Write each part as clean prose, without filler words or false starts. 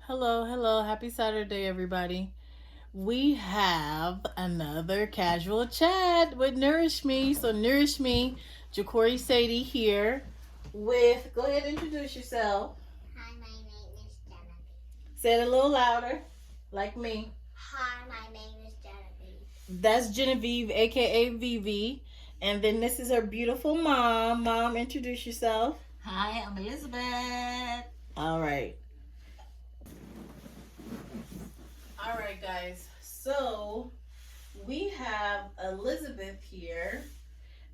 Hello, hello. Happy Saturday, everybody. We have another casual chat with Nourish Me. So, Nourish Me, Ja'Cory Sadie here with, go ahead and introduce yourself. Hi, my name is Genevieve. Say it a little louder, like me. Hi, my name is Genevieve. That's Genevieve, aka Vivi. And then this is her beautiful mom. Mom, introduce yourself. Hi, I'm Elizabeth. All right. All right, guys. So, we have Elizabeth here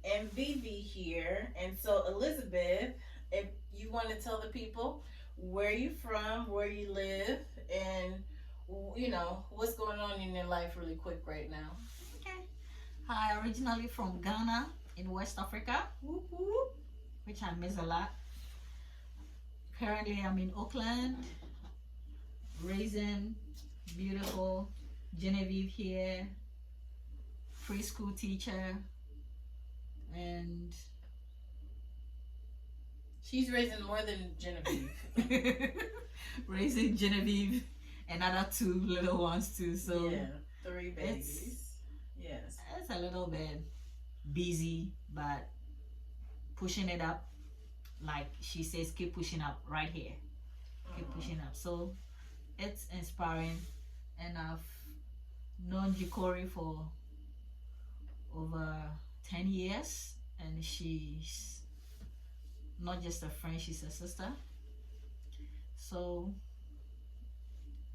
and Vivi here. And so, Elizabeth, if you want to tell the people where you from, where you live, and what's going on in your life really quick right now. Okay. Hi, originally from Ghana in West Africa, Whoop, whoop. which I miss a lot. Currently, I'm in Oakland, raising beautiful Genevieve here, preschool teacher, and She's raising more than Genevieve. raising Genevieve and other two little ones too. So yeah, 3 babies. Yes. it's a little bit busy, but pushing it up. Like she says, keep pushing up right here. Keep pushing up. So it's inspiring, and I've known Ja'Cory for over 10 years, and she's not just a friend, she's a sister. So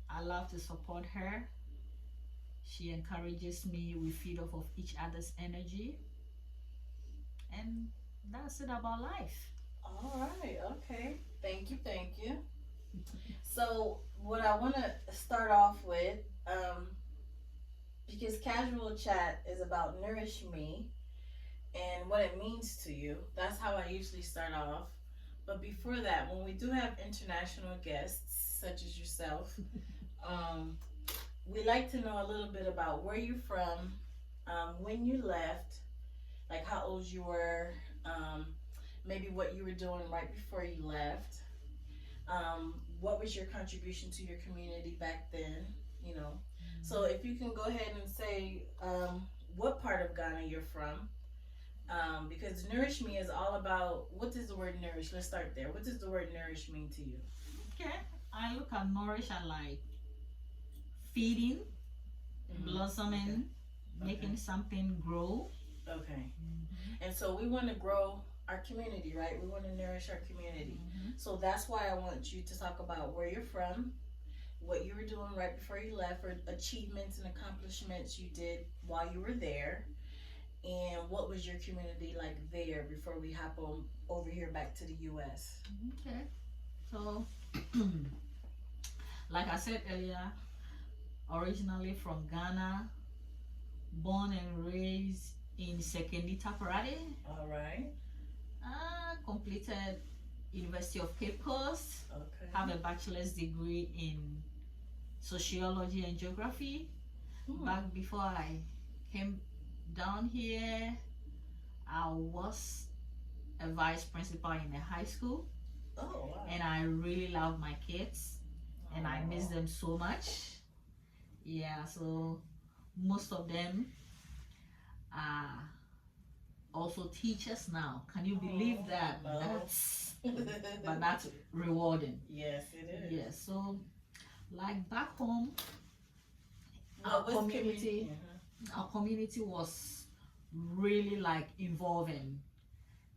I love to support her. She encourages me. We feed off of each other's energy, and that's it about life. All right. Okay. Thank you. Thank you. So, what I want to start off with, because casual chat is about Nourish Me and what it means to you. That's how I usually start off. But before that, when we do have international guests, such as yourself, um, we like to know a little bit about where you're from, when you left, like how old you were, maybe what you were doing right before you left. What was your contribution to your community back then? You know, so if you can go ahead and say what part of Ghana you're from, because Nourish Me is all about what does the word nourish? Let's start there. What does the word nourish mean to you? Okay, I look at nourish as like feeding, blossoming, making Okay. something grow. Okay. And so we want to grow our community, right? We want to nourish our community. So that's why I want you to talk about where you're from, what you were doing right before you left, or achievements and accomplishments you did while you were there, and what was your community like there before we hop on over here back to the U.S. Okay, so like I said earlier, originally from Ghana, born and raised in Sekendi Takoradi. All right. Completed University of Cape Coast. Okay. Have a bachelor's degree in sociology and geography. Back before I came down here, I was a vice principal in a high school. Oh, wow. And I really love my kids, and I miss them so much. Yeah, so most of them are also teachers now. Can you believe that? No. But that's rewarding. Yes, it is. Yes, so like back home, Our community. our community was really like involving.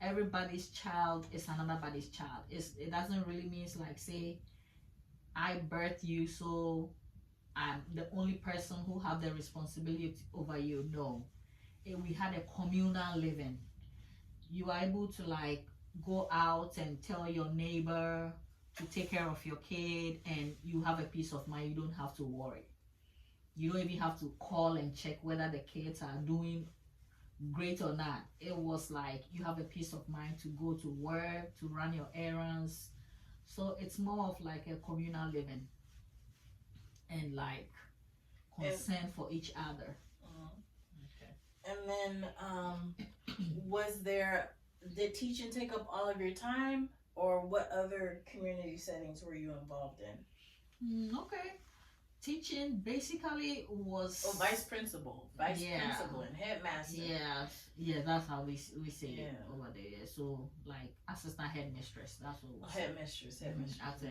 Everybody's child is another's child. It doesn't really mean like say I birthed you, so I'm the only person who have the responsibility over you. No, we had a communal living. You are able to like go out and tell your neighbor to take care of your kid, and you have a peace of mind. You don't have to worry. You don't even have to call and check whether the kids are doing great or not. It was like you have a peace of mind to go to work, to run your errands. So it's more of like a communal living and like concern for each other. Okay. And then, was there, did teaching take up all of your time, or what other community settings were you involved in? Okay. Teaching basically was. Oh, vice principal, principal, and headmaster. Yeah, that's how we say it Yeah. over there. So like assistant headmistress, that's what we say. Headmistress. At the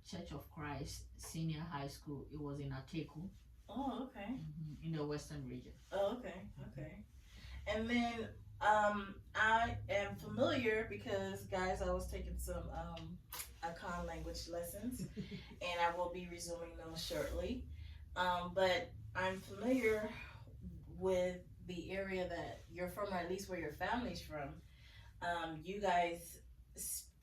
Church of Christ Senior High School. It was in Ateku, Oh, okay. in the Western region. Oh, okay. And then I am familiar because, guys, I was taking some Akan language lessons, and I will be resuming those shortly. But I'm familiar with the area that you're from, or at least where your family's from. You guys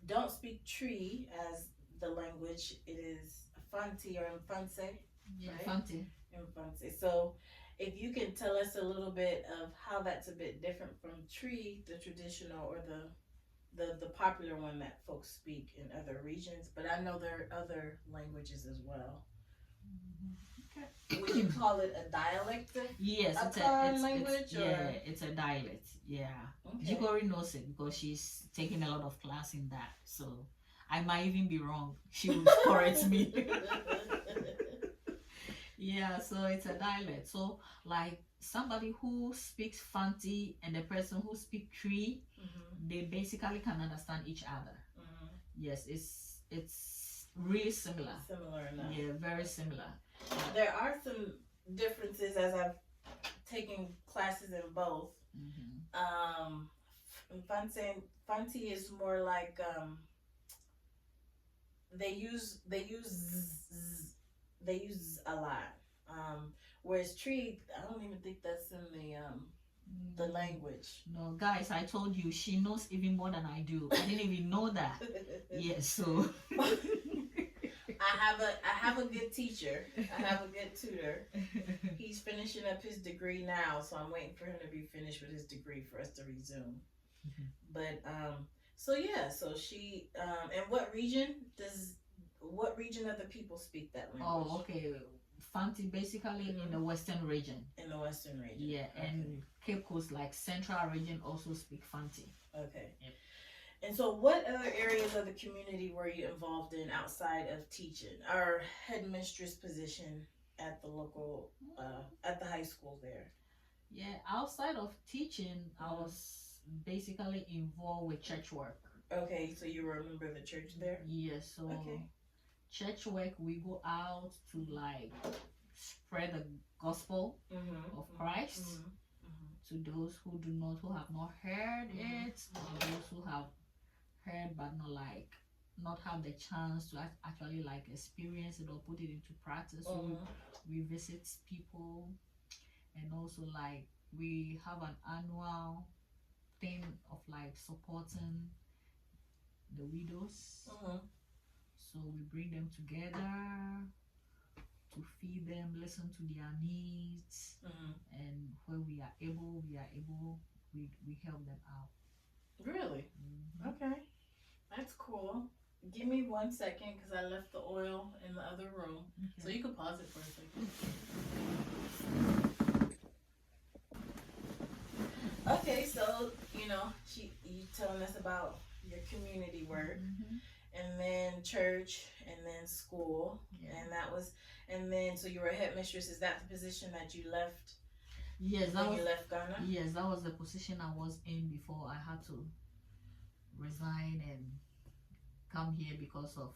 don't speak Tree as the language. It is Fanti or Mfanse. Yeah, Right? Fanti. Mfanse. So, if you can tell us a little bit of how that's a bit different from Tree, the traditional or the popular one that folks speak in other regions, but I know there are other languages as well. Okay. Would you call it a dialect? Yes, Akan language, it's, or? yeah, it's a dialect. Yeah. Okay. Jikori knows it because she's taking a lot of class in that. So I might even be wrong. She will correct me. Yeah, so it's a dialect. So like somebody who speaks Fanti and the person who speaks Tree, they basically can understand each other. Yes, it's really similar. Similar enough. Yeah, very similar. There are some differences as I've taken classes in both. Fanti is more like they use a lot. Whereas Tree, I don't even think that's in the language. No, guys, I told you she knows even more than I do. I didn't even know that. Yes, so I have a good teacher. I have a good tutor. He's finishing up his degree now, so I'm waiting for him to be finished with his degree for us to resume. But so she and what region of the people speak that language? Oh, okay. Fanti basically in the Western region. In the Western region. Yeah, okay. and Cape Coast, like Central region, also speak Fanti. Okay. Yep. And so, what other areas of the community were you involved in outside of teaching or headmistress position at the local, at the high school there? Yeah, outside of teaching, I was basically involved with church work. Okay, so you were a member of the church there? Yes, so church work, we go out to like spread the gospel of Christ to those who have not heard it, or those who have heard but not have the chance to actually like experience it or put it into practice. So we visit people, and also like we have an annual thing of like supporting the widows. So we bring them together to feed them, listen to their needs, and when we are able, we help them out. Really? Okay, that's cool. Give me 1 second because I left the oil in the other room. So you can pause it for a second. Okay, so you telling us about your community work, and then church, and then school, and then so you were a headmistress. Is that the position that you left? Yes, you left Ghana. Yes, that was the position I was in before I had to resign and come here because of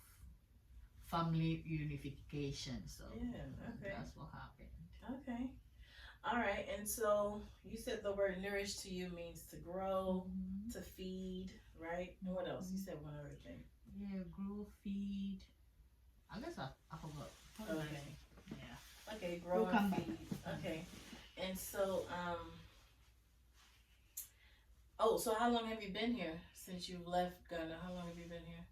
family unification. So that's what happened. Okay. All right, and so you said the word nourish to you means to grow, to feed, right? And what else? You said one other thing. Yeah, grow, feed. I guess I forgot. Okay. Yeah. Okay, grow and feed. Okay. And so, so how long have you been here since you've left Ghana? How long have you been here?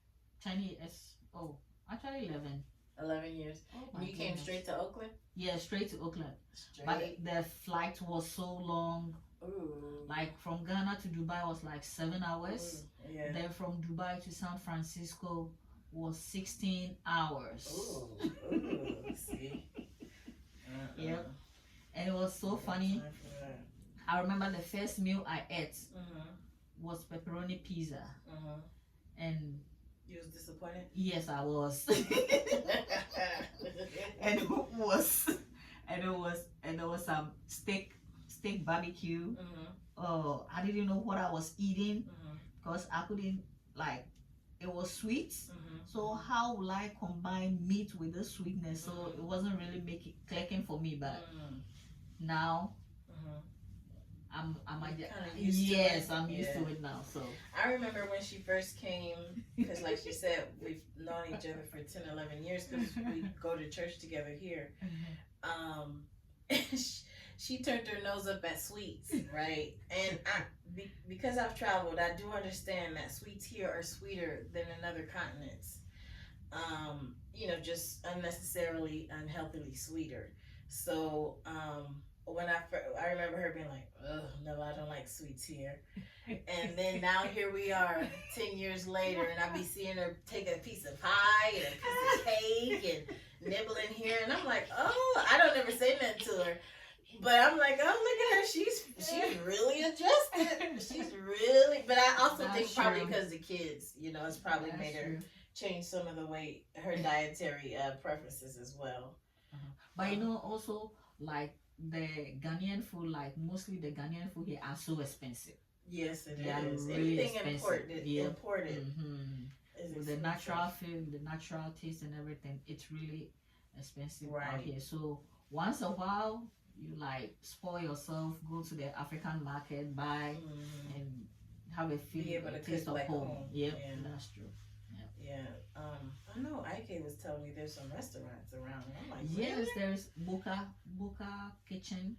10 years. Oh, actually 11. 11 years. Oh, and you came straight to Oakland? Yeah, straight to Oakland. Straight. But the flight was so long. Ooh. Like from Ghana to Dubai was like 7 hours. Ooh. Yeah. Then from Dubai to San Francisco was 16 hours. Ooh. See? Yep. And it was so funny. I remember the first meal I ate was pepperoni pizza. And you was disappointed? yes, I was. and it was and there was some steak barbecue. Mhm. Oh, I didn't know what I was eating Mhm. because I couldn't like it was sweet. Mhm. So how will I combine meat with the sweetness? So it wasn't really making clicking for me. But Mhm. now Mhm. I'm You're kinda used to yes, it. I'm used Yeah. to it now. So I remember when she first came, because like she said, we've known each other for 10, 11 years because we go to church together here. Um, she turned her nose up at sweets, right? And because I've traveled, I do understand that sweets here are sweeter than in other continents. Just unnecessarily, unhealthily sweeter. So, I remember her being like, "Ugh, no, I don't like sweets here." And then now here we are, 10 years later, and I be seeing her take a piece of pie and a piece of cake and nibbling here, and I'm like, oh, I don't ever say nothing to her, but I'm like, oh, look at her, she's really adjusted, she's really. But I also That's think probably true. because the kids, it's probably That's made her true. change some of the way her dietary preferences as well. But also like the Ghanaian food, like mostly the Ghanaian food here are so expensive. Yes, it They are is. really Anything expensive. imported is With the expensive. natural feel, the natural taste and everything, it's really expensive out Right. here. So once a while, you like spoil yourself, go to the African market, buy, Mhm. and have a feel, Be able to a taste cook of like home. home. Yep, Yeah. that's true. Yeah. I know Ike was telling me there's some restaurants around. And I'm like, Yes, really? there's Buka Kitchen.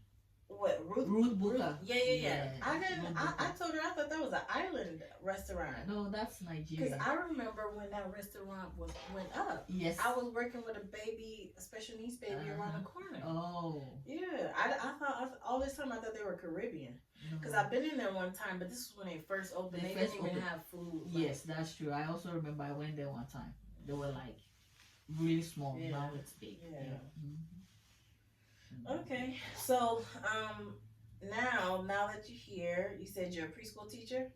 What, Ruth Buka. Yeah. Yeah, I didn't. Ruth I Buka. told her I thought that was an island restaurant. No, that's Because Nigeria. I remember when that restaurant went up. Yes. I was working with a special needs baby around the corner. Oh. Yeah, I thought all this time I thought they were Caribbean. Because I've been in there one time, but this was when they first opened. They didn't even have food. Yes, that's true. I also remember I went there one time. They were like really small. Yeah. Now it's big. Yeah. Mm-hmm. Okay, so now that you're here, you said you're a preschool teacher.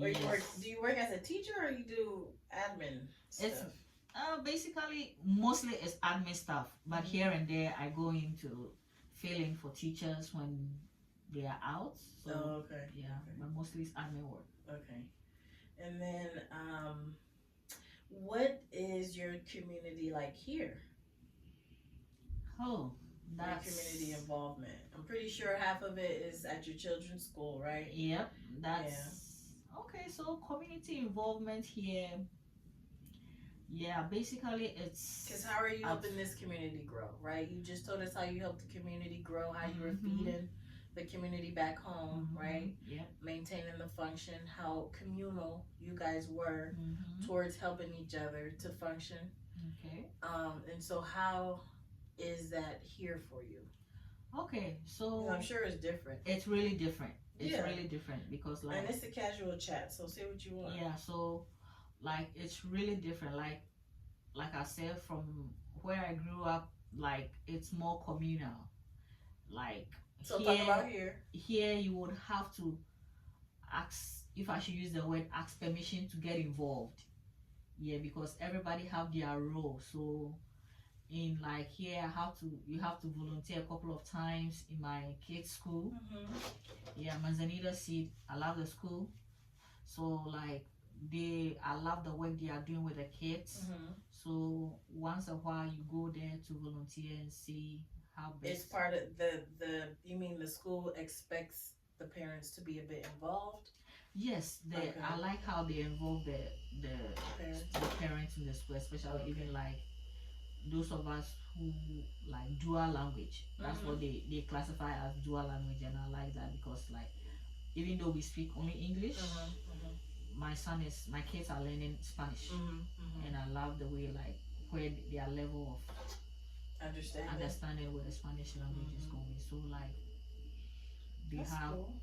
Or Yes. do you work as a teacher or you do admin stuff? It's basically mostly it's admin stuff, but here and there I go into filling for teachers when they are out. So okay. yeah, Okay. but mostly it's admin work. Okay. And then what is your community like here? Oh, that's your community involvement. I'm pretty sure half of it is at your children's school, right? Yep, that's okay. So community involvement here. Yeah, basically it's because how are you helping this community grow, right? You just told us how you helped the community grow, how you were feeding the community back home, right? Yeah. Maintaining the function, how communal you guys were towards helping each other to function. Okay. And so how is that here for you? Okay, so I'm sure it's different. It's really different. It's really different because like, and it's a casual chat, so say what you want. Yeah, so like it's really different. Like I said, from where I grew up, like it's more communal. Like so talk about here. Here you would have to ask, if I should use the word, ask permission to get involved. Yeah, because everybody have their role. So in like here you have to volunteer a couple of times in my kids school. Yeah, Manzanita Seed, I love the school. So like I love the work they are doing with the kids. So once a while you go there to volunteer and see how best. It's part of you mean the school expects the parents to be a bit involved? Yes, I like how they involve the parents in the school, especially even like those of us who like dual language. That's what they classify as dual language, and I like that because like even though we speak only English, my kids are learning Spanish, and I love the way like where their level of understanding where the Spanish language is going. So like they That's have cool.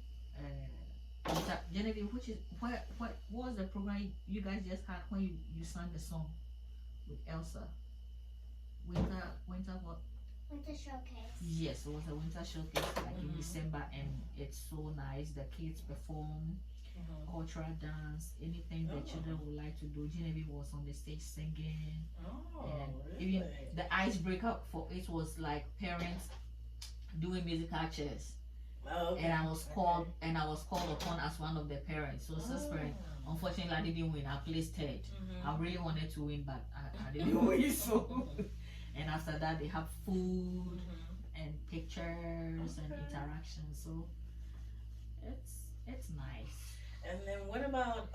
Genevieve, which is what was the program you guys just had when you sang the song with Elsa? Winter what? Winter showcase. Yes, it was a winter showcase like in December, and it's so nice. The kids perform, cultural dance, anything the children would like to do. Genevieve was on the stage singing. And Really? even the icebreaker for it was like parents doing musical chairs. Okay. And I was called upon as one of the parents. So since parent, unfortunately I didn't win. I placed third. I really wanted to win, but I didn't win. So and after that they have food and pictures and interaction. So it's nice. And then what about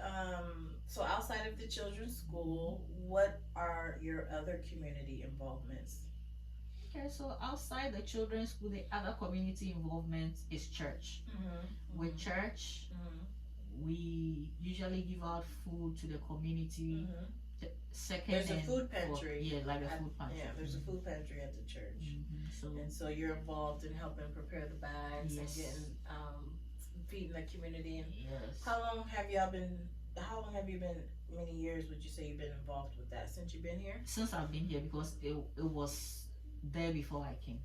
so outside of the children's school, what are your other community involvements? Okay, so outside the children's school, the other community involvement is church. With church, we usually give out food to the community. Second, there's a food pantry. Like a food pantry. Yeah, there's a food pantry at the church. And so you're involved in helping prepare the bags and getting feeding the community. And how long have you been, many years would you say you've been involved with that since you've been here? Since I've been here, because it was there before I came.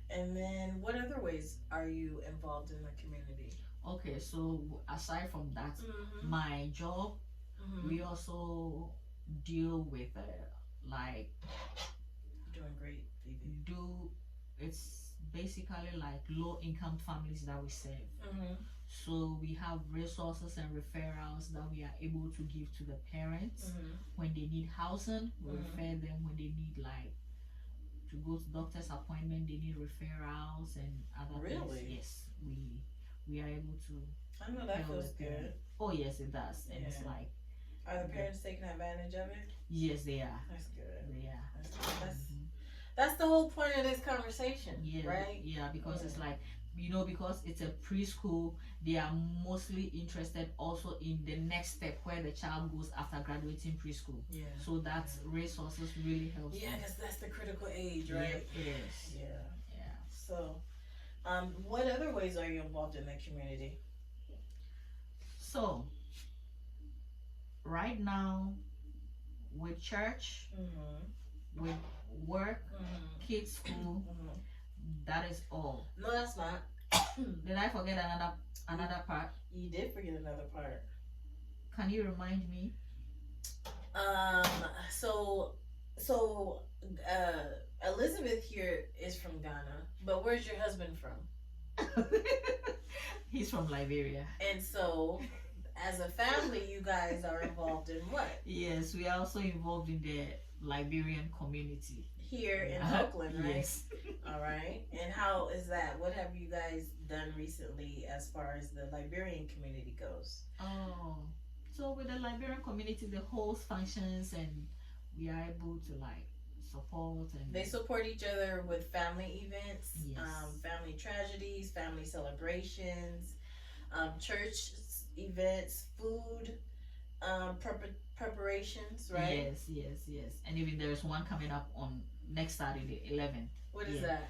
And then what other ways are you involved in the community? Okay, so aside from that, my job, we also deal with like doing great, Phoebe. It's basically like low income families that we serve. So we have resources and referrals that we are able to give to the parents when they need housing. We refer them when they need like to go to doctor's appointment. They need referrals and other things. Yes, we are able to. I know that feels good. Oh yes, it does, and it's like. Are the parents taking advantage of it? Yes, they are. That's good. They are. That's good. That's the whole point of this conversation, right? Yeah, because it's like, because it's a preschool, they are mostly interested also in the next step where the child goes after graduating preschool. Yeah. So that resources really helps. Yeah, because that's the critical age, right? Yeah, it is. Yeah. So, what other ways are you involved in the community? So, right now, with church, with work, kids' school, that is all. No, that's not. Did I forget another part? You did forget another part. Can you remind me? Elizabeth here is from Ghana, but where's your husband from? He's from Liberia. And so, as a family, you guys are involved in what? Yes, we are also involved in the Liberian community. Here in Oakland, right? Yes. All right. And how is that? What have you guys done recently as far as the Liberian community goes? Oh, so with the Liberian community, they host functions and we are able to like support and they support each other with family events, family tragedies, family celebrations, church events, food, preparations, right? Yes. And even there's one coming up on next Saturday, 11th. What is that?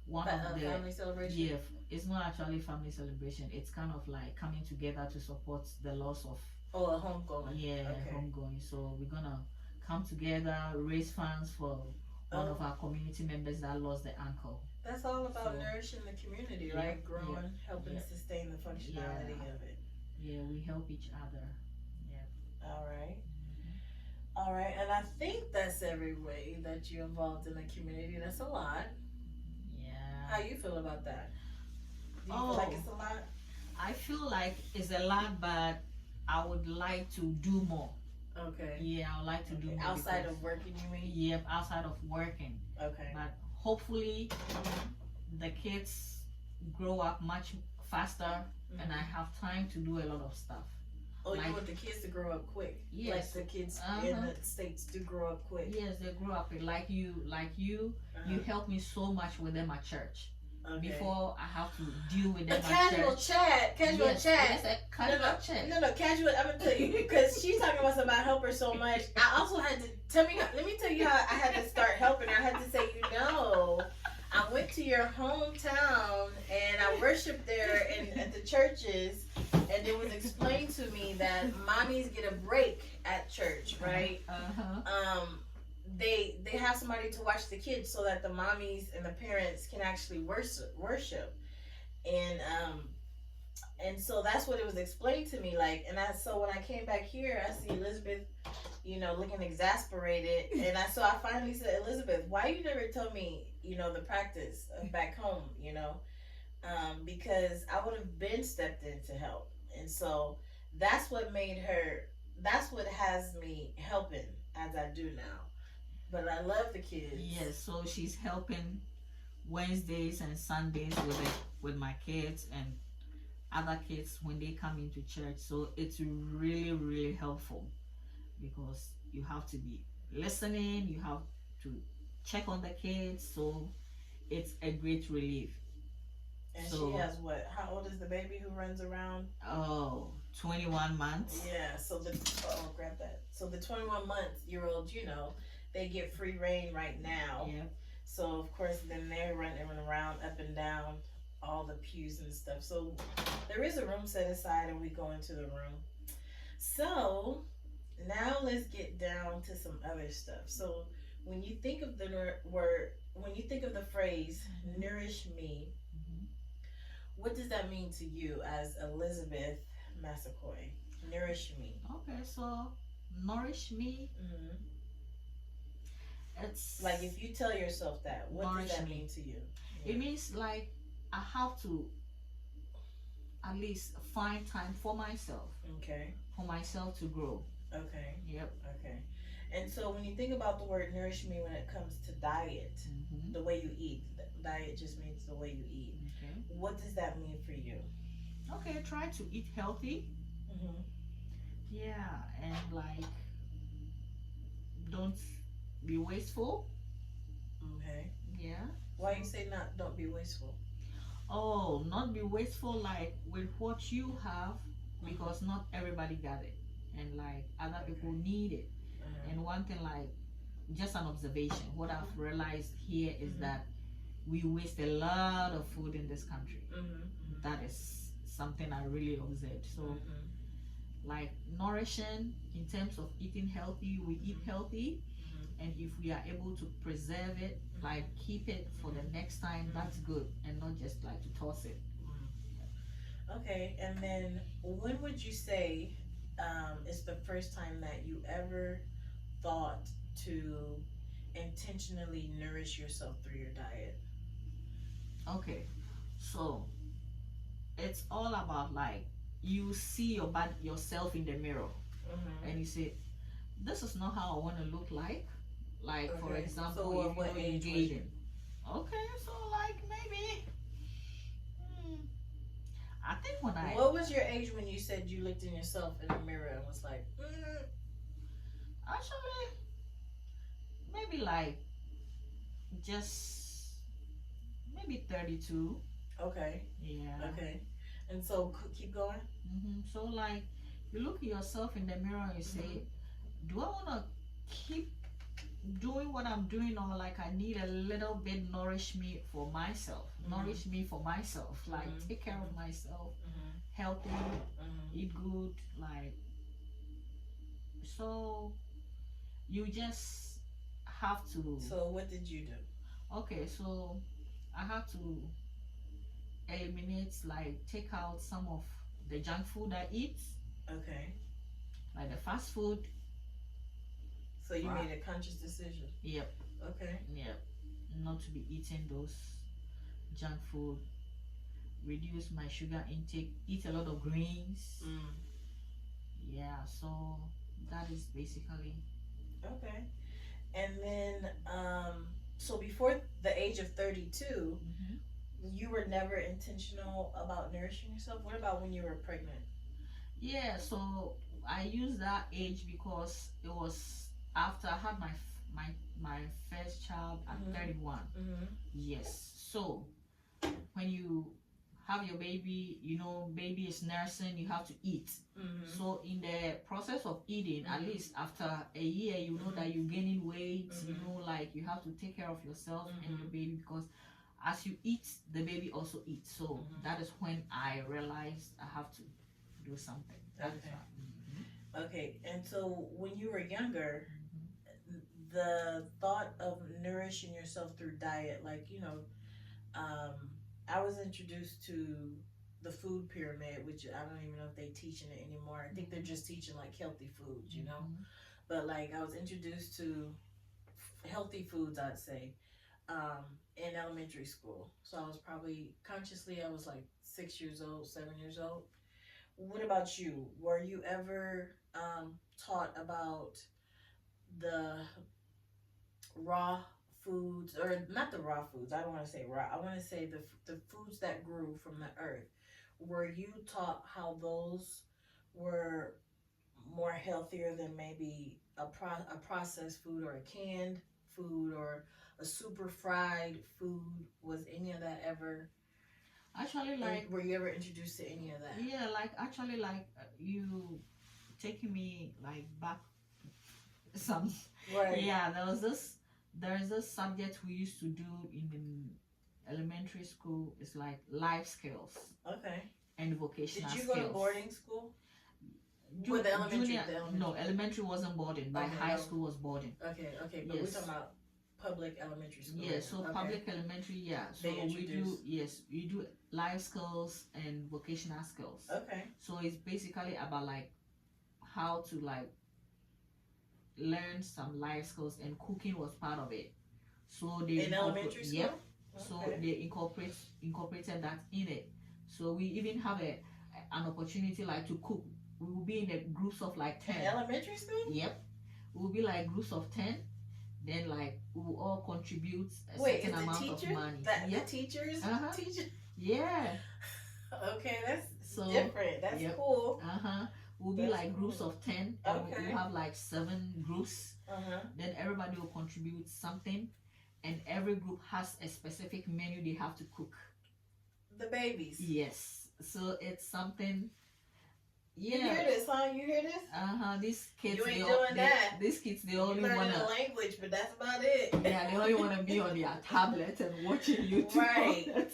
One of the family celebration? Yeah, it's not actually family celebration. It's kind of like coming together to support the loss of a homegoing. Yeah, homegoing. So we're gonna come together, raise funds for one of our community members that lost the uncle. That's all about nourishing the community, right? Growing, helping sustain the functionality of it. Yeah, we help each other. Yeah. All right. All right, and I think that's every way that you're involved in the community. That's a lot. Yeah. How you feel about that? Do you feel like it's a lot? I feel like it's a lot, but I would like to do more. Okay. Yeah, I would like to do more. Outside of working, you mean? Yep, outside of working. Okay. But hopefully the kids grow up much faster and I have time to do a lot of stuff. Oh, you want the kids to grow up quick? Yes. Like the kids in the States do grow up quick. Yes, they grow up quick. Like you help me so much with them at church. Okay. Before I have to deal with them at casual church. Casual chat. Yes, casual chat. No, casual. I'm gonna tell you because she's talking about something. I help her so much. I also had to let me tell you how I had to start helping her. I had to say, I went to your hometown and I worshiped there at the churches, and it was explained to me that mommies get a break at church, right? They have somebody to watch the kids so that the mommies and the parents can actually worship. And And so that's what it was explained to me. Like, and I so when I came back here, I see Elizabeth, looking exasperated, and I finally said, Elizabeth, why you never told me, the practice of back home, because I would have been stepped in to help, and so that's what made her. That's what has me helping as I do now. But I love the kids. Yes, so she's helping Wednesdays and Sundays with my kids and other kids when they come into church. So it's really, really helpful because you have to be listening, you have to check on the kids. So it's a great relief. And So she has what? How old is the baby who runs around? oh, 21 months. Yeah. So grab that. So the 21-month-year old, they get free reign right now. Yeah. So of course, then they're running around up and down all the pews and stuff. So there is a room set aside, and we go into the room. So now let's get down to some other stuff. So when you think of when you think of the phrase "nourish me," Mhm. what does that mean to you as Elizabeth Massacoy? Nourish me. Okay, so nourish me. Mm-hmm. It's Like if you tell yourself that, what does Nourish that me. mean to you? It means like I have to at least find time Okay. for myself to grow. Okay. Yep. Okay. And so when you think about the word nourish me when it comes to diet, Mm-hmm. the way you eat, diet just means the way you eat. Okay. What does that mean for you? Okay, try to eat healthy. Mm-hmm. Yeah, and like don't be wasteful. Okay. Yeah. Why you say don't be wasteful? Oh, not be wasteful like with what you have because not everybody got it. And like other people need it. Uh-huh. And one thing like just an observation, what I've realized here is Mhm. that we waste a lot of food in this country. Mm-hmm. That is something I really observed. So Mm-hmm. like nourishing in terms of eating healthy, we eat healthy, and if we are able to preserve it, like keep it for the next time, that's good, and not just like to toss it. Okay, and then when would you say is the first time that you ever thought to intentionally nourish yourself through your diet? Okay, so it's all about like you see your body yourself in the mirror Mm-hmm. and you say this is not how I want to look like for Okay. example, So if what you're age was you? dating. Okay, so like maybe I think when I What was your age when you said you looked in yourself in the mirror and was like, actually maybe like just maybe 32. okay, Yeah. okay, and so keep going. So like you look at yourself in the mirror and you say, do I want to keep doing what I'm doing, or like I need a little bit nourish me for myself, nourish me for myself, like take care of myself, healthy, eat good, like so you just have to. So what did you do? Okay, so I have to eliminate, like take out some of the junk food I eat, Okay, like the fast food. so you Right. made a conscious decision. Yep. Okay. Yep. Not to be eating those junk food. Reduce my sugar intake. Eat a lot of greens. Yeah. So that is basically. Okay. And then, so before the age of 32, you were never intentional about nourishing yourself. What about when you were pregnant? Yeah. So I use that age because it was after I had my first child at 31. Yes. So when you have your baby, baby is nursing, you have to eat. So in the process of eating, at least after a year, you know that you're gaining weight, like you have to take care of yourself and your baby, because as you eat, the baby also eats. So that is when I realized I have to do something. That is right. Okay, and so when you were younger, the thought of nourishing yourself through diet, like, I was introduced to the food pyramid, which I don't even know if they teaching it anymore. I think they're just teaching like healthy foods, you know. But like I was introduced to healthy foods, I'd say, in elementary school. So I was probably consciously, I was like 6 years old, 7 years old. What about you? Were you ever taught about the raw foods, or not the raw foods? I don't want to say raw. I want to say the foods that grew from the earth. Were you taught how those were more healthier than maybe a processed food or a canned food or a super fried food? Was any of that ever? Actually, like, were you ever introduced to any of that? yeah, like actually, like you taking me like back some. Right. Yeah, there is this subject we used to do in elementary school. It's like life skills Okay. and vocational Did you skills. go to boarding school? With the elementary, Junior, the elementary. no, elementary wasn't boarding, but Okay, high no. school was boarding. Okay, but Yes. we're talking about public elementary school. Yeah, so Okay. public elementary, yeah. So They we do, introduce- yes, we do life skills and vocational skills. Okay. So it's basically about like how to like learn some life skills, and cooking was part of it. So they In elementary school? Yep. So Okay. they incorporated that in it. So we even have an opportunity like to cook. We will be in a groups of like 10. In elementary school? Yep. We will be like groups of 10. Then like we will all contribute a Wait, certain is the amount teacher? of money. That Yep. the teachers? Uh-huh. Teacher? Yeah. Okay, that's So different. That's yep. cool. We'll be That's like groups cool. of 10. Okay. We'll have like 7 groups. Then everybody will contribute something, and every group has a specific menu they have to cook. The babies. Yes. So it's something. You Yeah. hear this, huh? You hear this? These kids. You ain't they doing that. These kids, they You only learning wanna. the language, but that's about it. Yeah, they only wanna be on their tablet and watching YouTube. Right.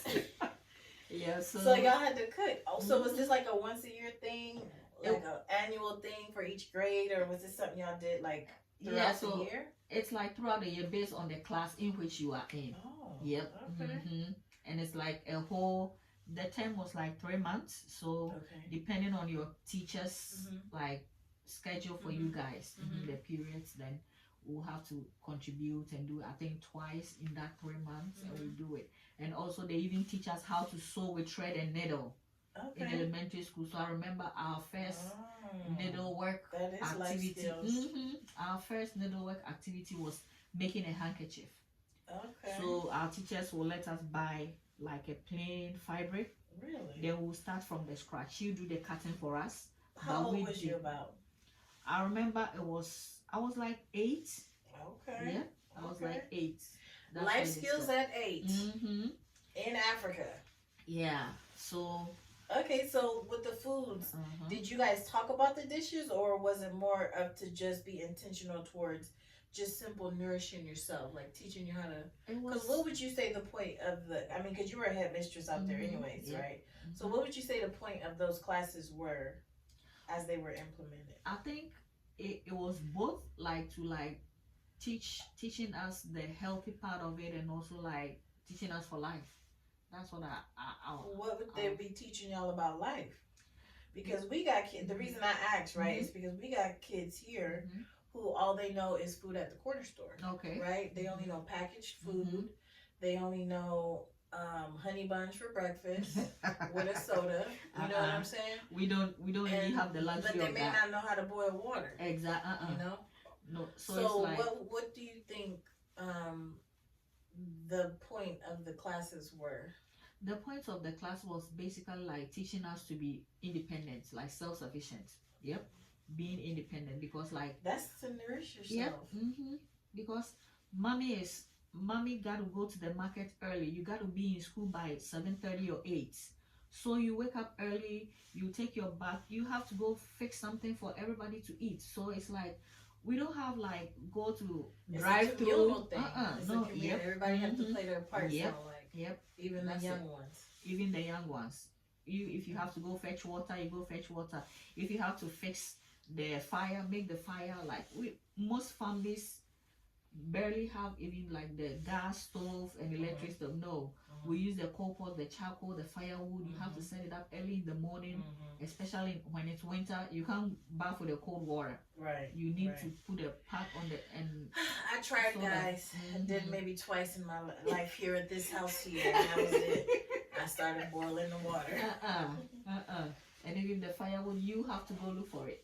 Yeah. So y'all had to cook. Oh, so was this like a once a year thing, like an annual thing for each grade, or was this something y'all did like throughout Yeah. So the year? it's like throughout the year based on the class in which you are in. Oh. Yep. Okay. And it's like a whole. The term was like 3 months. So Okay. depending on your teachers like schedule for you Mhm. guys Mhm. the periods, then we'll have to contribute and do I think twice in that 3 months, and we do it. And also they even teach us how to sew with thread and needle in Okay. elementary school. So I remember our first needlework That is life activity. skills. Our first needlework activity was making a handkerchief. Okay. So our teachers will let us buy like a plain fabric. Really? Then we'll start from the scratch. You do the cutting for us. How but we old was you did- about? I remember I was like 8. Okay. Yeah, I was like 8. That's Life when they skills started. at 8 in Africa. Yeah. So. Okay, so with the foods, did you guys talk about the dishes, or was it more of to just be intentional towards just simple nourishing yourself, like teaching you how to? It was. Because what would you say the point of the? I mean, because you were a headmistress out there, anyways, Yeah. right? So what would you say the point of those classes were, as they were implemented? I think it was both like to like teaching us the healthy part of it, and also like teaching us for life. That's what I What would they be teaching y'all about life? Because we got kids. The reason I asked, right, is because we got kids here who all they know is food at the corner store. Okay. Right? They only know packaged food. They only know honey buns for breakfast with a soda. You know what I'm saying? We don't really have the luxury But they of may that. not know how to boil water. Exactly. You know? No. So So it's like, what do you think the point of the classes were? the point of the class was basically like teaching us to be independent, like self-sufficient. Yep. Being independent, because like That's to nourish yourself. because mommy got to go to the market early. You got to be in school by 7:30 or 8. So you wake up early, you take your bath, you have to go fix something for everybody to eat. So it's like we don't have like go to It's drive a through. communal thing. It's a No, community. yep. Everybody have to play their part. Yep. So like, Yep. even That's the it. young ones. Even the young ones. If you have to go fetch water, you go fetch water. If you have to fix the fire, make the fire. Like most families barely have even like the gas stove and electric stove. No, we use the coal pot, the charcoal, the firewood. You have to set it up early in the morning, especially when it's winter. You can't bath with the cold water. Right. You need to put a pot on the and. I tried, so guys. that, I did maybe twice in my life here at this house here, and that was it. I started boiling the water. And even the firewood, you have to go look for it.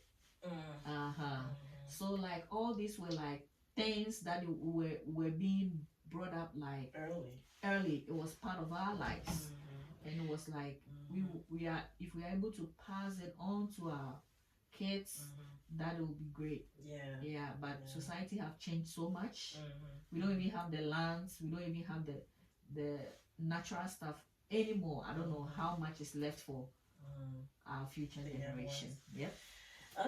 So like all these were like things that were being brought up like early. It was part of our lives, and it was like we are, if we are able to pass it on to our kids, that will be great. Yeah. But society have changed so much. We don't even have the lands. We don't even have the natural stuff anymore. I don't know how much is left for our future generation. Yep.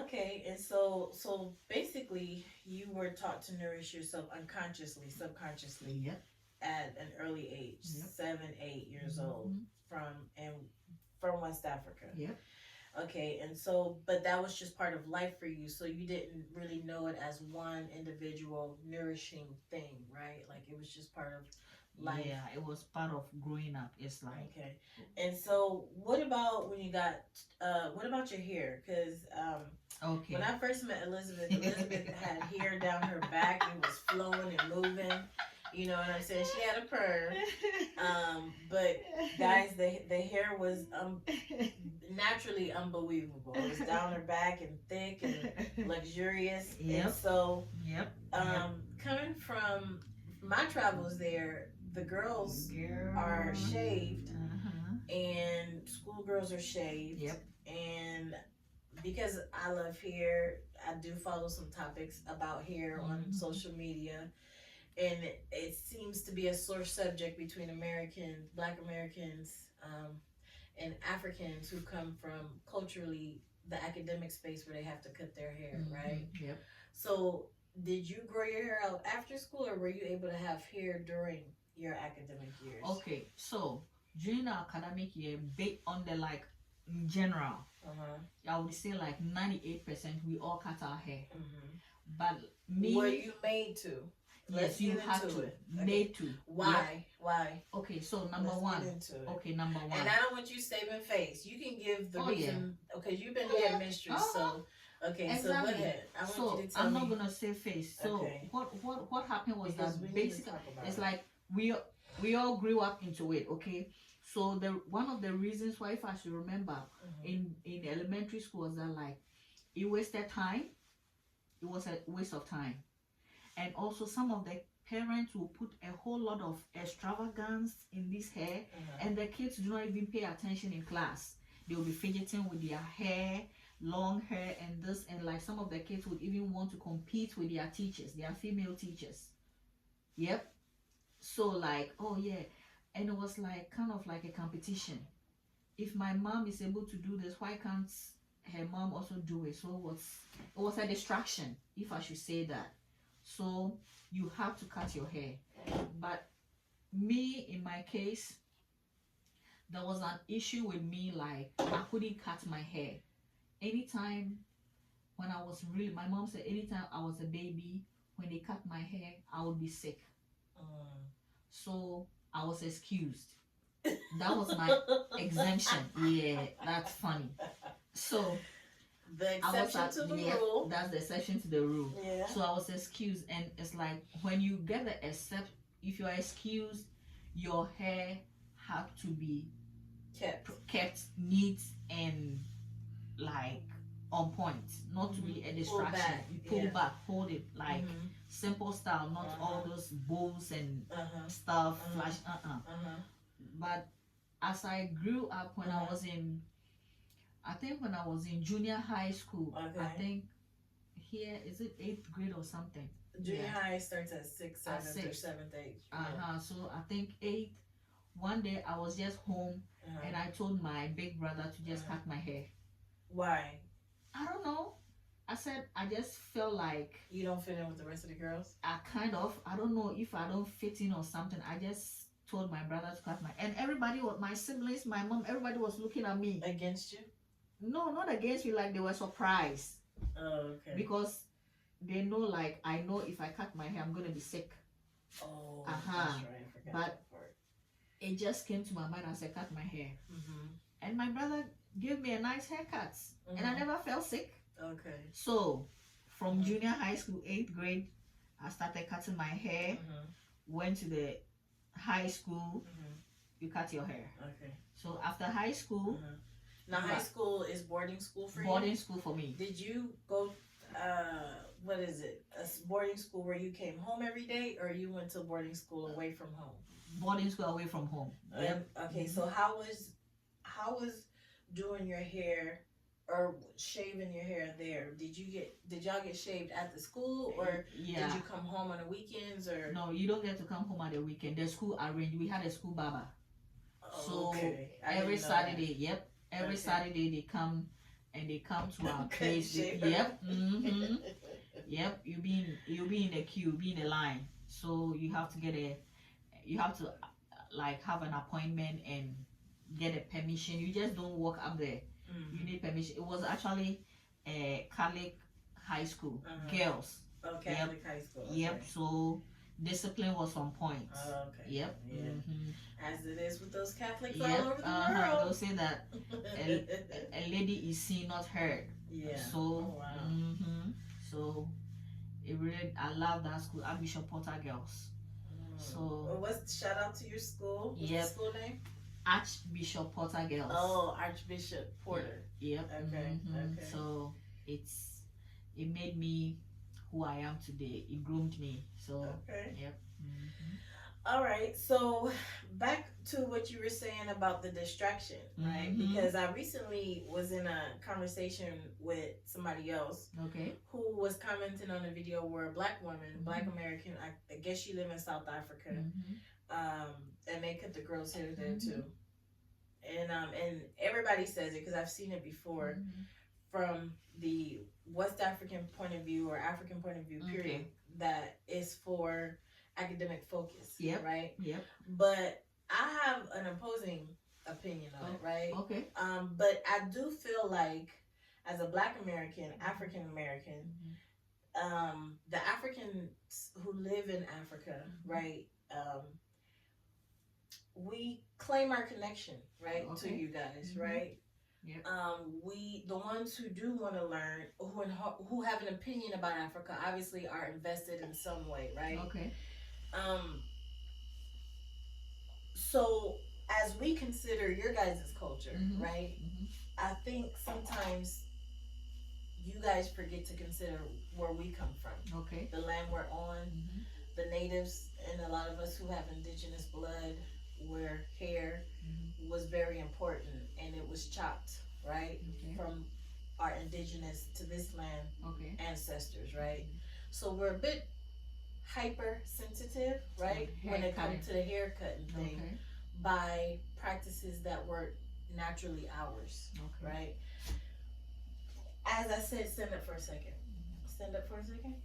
Okay, and so basically you were taught to nourish yourself unconsciously, subconsciously. Yep. At an early age, 7, 8 years old, from West Africa. Yep. Okay, and so, but that was just part of life for you, so you didn't really know it as one individual nourishing thing, right? Like it was just part of life. Yeah, it was part of growing up. It's like okay. And so, what about when you got? What about your hair? Because okay, when I first met Elizabeth had hair down her back. It was flowing and moving. You know what I'm saying? She had a perm. But guys, the hair was naturally unbelievable. It was down her back and thick and luxurious. Yep. And so, yep. Coming from my travels there, the girls are shaved, and schoolgirls are shaved. Yep. And because I love hair, I do follow some topics about hair on social media. And it seems to be a sore subject between Black Americans, and Africans who come from culturally the academic space where they have to cut their hair, right? Yep. So, did you grow your hair out after school, or were you able to have hair during your academic years? Okay, so during our academic year, based on the like in general, I would say like 98% we all cut our hair. But me, were you made to? Yes, you have to. Made to. Why? Yep. Why? Okay, so number one. Okay, number one. And I don't want you saving face. You can give the reason. Okay, you've been head mistress, so okay. Exactly. So go ahead. I want you to tell I'm me. not gonna say face. So what happened was because that basically it's like we all grew up into it. Okay, so the one of the reasons why, if I should remember, in elementary school was that like it wasted time. It was a waste of time. And also some of the parents will put a whole lot of extravagance in this hair, and the kids do not even pay attention in class. They will be fidgeting with their hair, long hair, and this, and like some of the kids would even want to compete with their teachers, their female teachers. Yep. So like, oh yeah, and it was like kind of like a competition. If my mom is able to do this, why can't her mom also do it? So it was a distraction, if I should say that. So you have to cut your hair. But me, in my case, there was an issue with me, like I couldn't cut my hair. Anytime when I was my mom said anytime I was a baby, when they cut my hair, I would be sick. So I was excused. That was my exemption. Yeah, that's funny. So the exception to the rule. That's the exception to the rule. Yeah. So I was excused, and it's like when you get the if you are excused, your hair had to be kept neat and like on point, not to be a distraction. Pull back, hold it like simple style, not all those bows and stuff, flash. But as I grew up, when I was in, I think when I was in junior high school, I think here is it 8th grade or something. Junior high starts at 6th, 7th, or 7th, 8th. So I think 8th. One day I was just home and I told my big brother to just cut my hair. Why? I don't know. I said I just felt like you don't fit in with the rest of the girls. I don't know if I don't fit in or something. I just told my brother to cut my, and everybody, my siblings, my mom, everybody was looking at me. Against you? No, not against me. Like they were surprised. Oh, okay. Because they know, like, I know if I cut my hair, I'm gonna be sick. Oh, Uh-huh. that's right. I forgot But- that part. It just came to my mind as I cut my hair, Mm-hmm. and my brother gave me a nice haircut, and I Mhm. never felt sick. Okay. So, from Mhm. junior high school, 8th grade, I started cutting my hair. Mm-hmm. Went to the high school, Mm-hmm. you cut your hair. Okay. So after high school, Mhm. Now, high school is boarding school for you? boarding school for me. Did you go, what is it? Boarding school where you came home every day, or you went to boarding school away from home? Boarding school away from home. Yep. Okay, so how was doing your hair or shaving your hair there? Did y'all get shaved at the school, or Yeah. did you come home on the weekends, or? No, you don't get to come home at the weekend. The school arranged. We had a school barber. Oh, So okay. I every didn't know that. Saturday, yep. Every Okay. Saturday they come to our Okay, place. shave. Yep. Yep. You be in the queue, be in the line. So you have to like have an appointment and get a permission. You just don't walk up there. Mhm. You need permission. It was actually a Catholic high school, Uh-huh. girls. Oh, Catholic high school. Okay. Yep. So discipline was on point. Oh, okay. Yep. Yeah. Mhm. As it is with those Catholics Yep. all over the They'll world. say that a lady is seen, not heard. Yeah. So, Oh, wow. So it really, I love that school, Archbishop Porter Girls. So- Well, shout out to your school? What's Yep. the school name? Archbishop Porter Girls. Oh, Archbishop Porter. Yep. Okay, okay. So it made me who I am today. It groomed me. So Okay. yep. All right. So back to what you were saying about the distraction, right? Mhm. Because I recently was in a conversation with somebody else Okay. who was commenting on a video where a black woman, Black American, I guess she live in South Africa, and they cut the girls' hair there too. And everybody says it because I've seen it before from the West African point of view or African point of view, period, Okay. that is for academic focus, Yep. right? Yep. But I have an opposing opinion on it, right? Okay. But I do feel like as a Black American, African American, the Africans who live in Africa, right? We claim our connection, right, to Okay. you guys, Mhm. right? Yep. We, the ones who do want to learn, who have an opinion about Africa, obviously are invested in some way, right? Okay. So as we consider your guys' culture, Mhm. right? Mhm. I think sometimes you guys forget to consider where we come from, Okay. the land we're on, Mhm. the natives, and a lot of us who have indigenous blood, where hair was very important and it was chopped, right? Okay. From our indigenous to this land Okay. ancestors, right? So we're a bit hypersensitive, right? Hair When it cutting. comes to the hair cutting thing, Okay. by practices that were naturally ours, Okay. right? As I said, stand up for a second. Stand up for a second.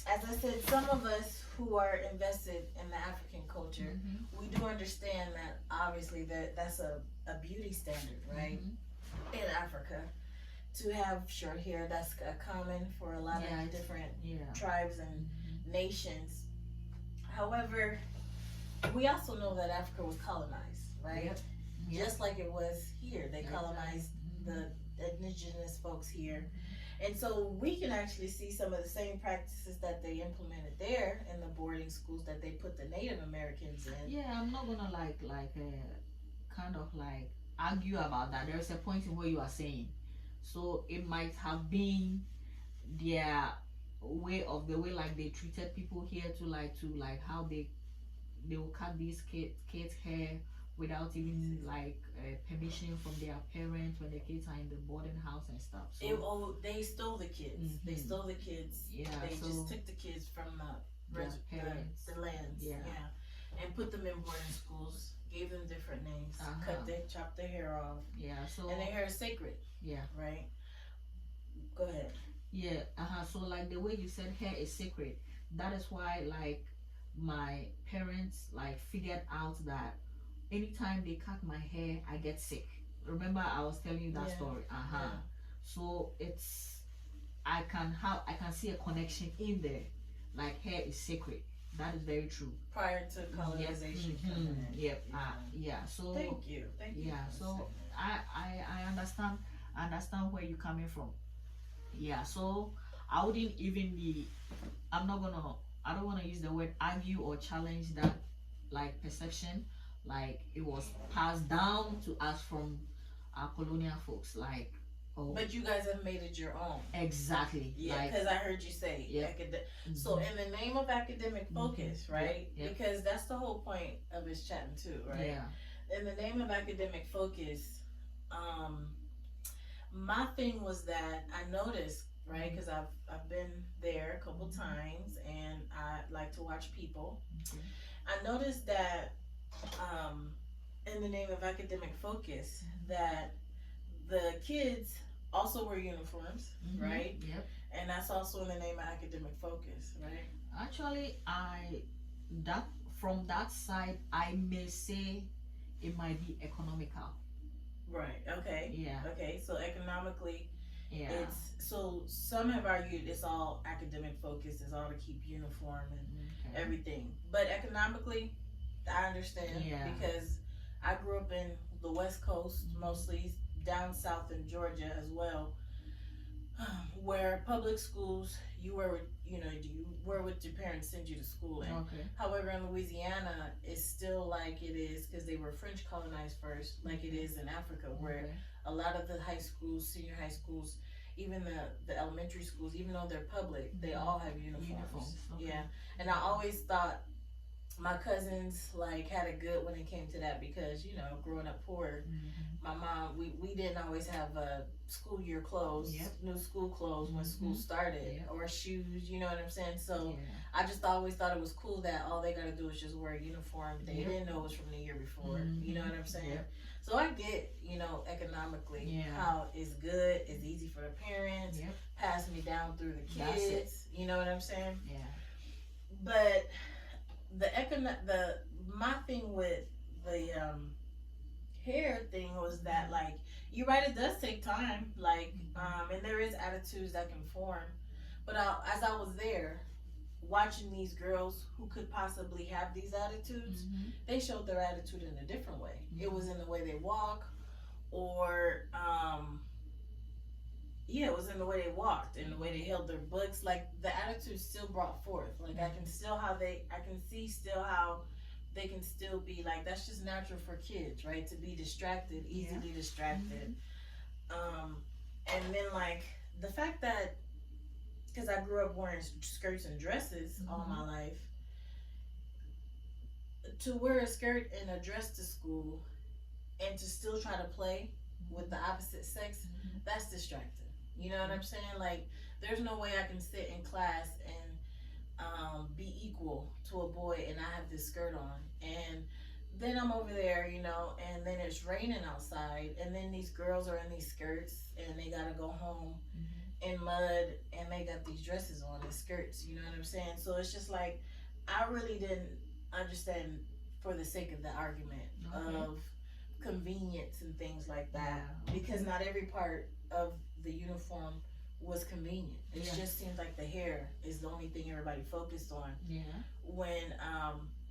As I said, some of us who are invested in the African culture, Mhm. we do understand that obviously that's a beauty standard, right? Mhm. In Africa, to have short hair, that's common for a lot Yeah, of it's- different Yeah. tribes and nations. However, we also know that Africa was colonized, right? Yep. Just like it was here. They Exactly. colonized Mhm. the indigenous folks here. And so we can actually see some of the same practices that they implemented there in the boarding schools that they put the Native Americans in. Yeah, I'm not gonna kind of like argue about that. There is a point in what you are saying. So it might have been their the way like they treated people here to like how they will cut these kids hair without even like permission from their parents when the kids are in the boarding house and stuff. So They stole the kids. They Mhm. stole the kids. yeah, They so just took the kids from their parents. the lands, Yeah. and put them in boarding schools. Gave them different names. Uh-huh. Chopped their hair off, yeah, so and their hair is sacred. yeah. Right. Go ahead. Yeah, so like the way you said hair is sacred, that is why like my parents like figured out that anytime they cut my hair, I get sick. Remember I was telling you that Yeah. story? Yeah. So I can see a connection in there. Like hair is sacred. That is very true. Prior to colonization coming in. Yep. Yeah. So Thank you. yeah. So I understand where you're coming from. Yeah. So I wouldn't even be. I'm not gonna. I don't want to use the word argue or challenge that like perception. Like it was passed down to us from our colonial folks. Like oh. But you guys have made it your own. Exactly. Yeah, like, because I heard you say So in the name of academic focus, right? Yep. Because that's the whole point of his chatting too, right? Yeah. In the name of academic focus, my thing was that I noticed, right? Because I've been there a couple times, and I like to watch people. I noticed that in the name of academic focus, that the kids also wear uniforms, right? Yep. And that's also in the name of academic focus, right? Actually, from that side, I may say it might be economical. Right. Okay. Yeah. Okay. So economically, Yeah. it's so some have argued it's all academic focus, it's all to keep uniform and everything. But economically, I understand because I grew up in the West Coast, mostly down south in Georgia as well, where public schools you were what your parents send you to school in. However, in Louisiana, it's still like it is because they were French colonized first, like it is in Africa, where a lot of the high schools, senior high schools, even the elementary schools, even though they're public, they all have uniforms. Yeah, and I always thought my cousins like had it good when it came to that because growing up poor, my mom we didn't always have school year clothes, new school clothes when school started, or shoes. You know what I'm saying? So I just always thought it was cool that all they gotta do is just wear a uniform. They didn't know it was from the year before. You know what I'm saying? So I get economically how it's good, it's easy for the parents, pass me down through the kids. You know what I'm saying? Yeah. But my thing with the hair thing was that like you're right, it does take time, like and there is attitudes that can form, but as I was there watching these girls who could possibly have these attitudes, they showed their attitude in a different way. It was in the way they walk, or it was in the way they walked, in the way they held their books. Like the attitude still brought forth. Like I can see still how they can still be like, that's just natural for kids, right? To be distracted, easily distracted. And then like the fact that, because I grew up wearing skirts and dresses all my life, to wear a skirt and a dress to school and to still try to play with the opposite sex, that's distracting. You know what I'm saying? Like, there's no way I can sit in class and be equal to a boy and I have this skirt on. And then I'm over there, and then it's raining outside, and then these girls are in these skirts and they gotta go home in mud and they got these dresses on and skirts, you know what I'm saying? So it's just like, I really didn't understand, for the sake of the argument of convenience and things like that, because not every part of the uniform was convenient. It just seems like the hair is the only thing everybody focused on. When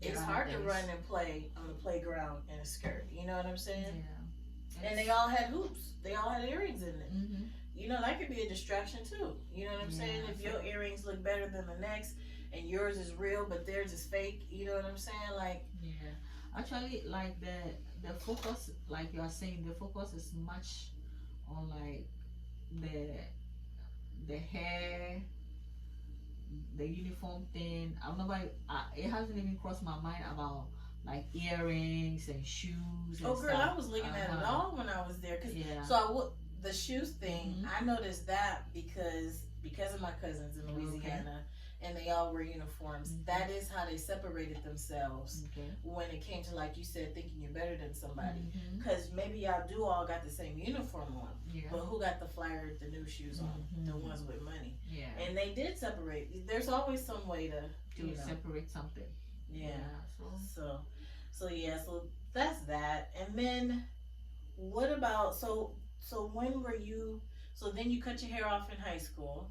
it's hard to run and play on the playground in a skirt. You know what I'm saying? And they all had hoops. They all had earrings in it. That could be a distraction too. You know what I'm saying? If your earrings look better than the next, and yours is real but theirs is fake, you know what I'm saying? Like, actually, like the focus, like you are saying, the focus is much on like the hair, the uniform thing. It hasn't even crossed my mind about like earrings and shoes and girl, stuff. I was looking at it all when I was there. The shoes thing, I noticed that because of my cousins in Louisiana, and they all wear uniforms. That is how they separated themselves when it came to, like you said, thinking you're better than somebody. Because maybe y'all all got the same uniform on, but who got the flyer, the new shoes on? The ones with money. And they did separate. There's always some way to separate something. So that's that. And then what about, so when were you, so then you cut your hair off in high school,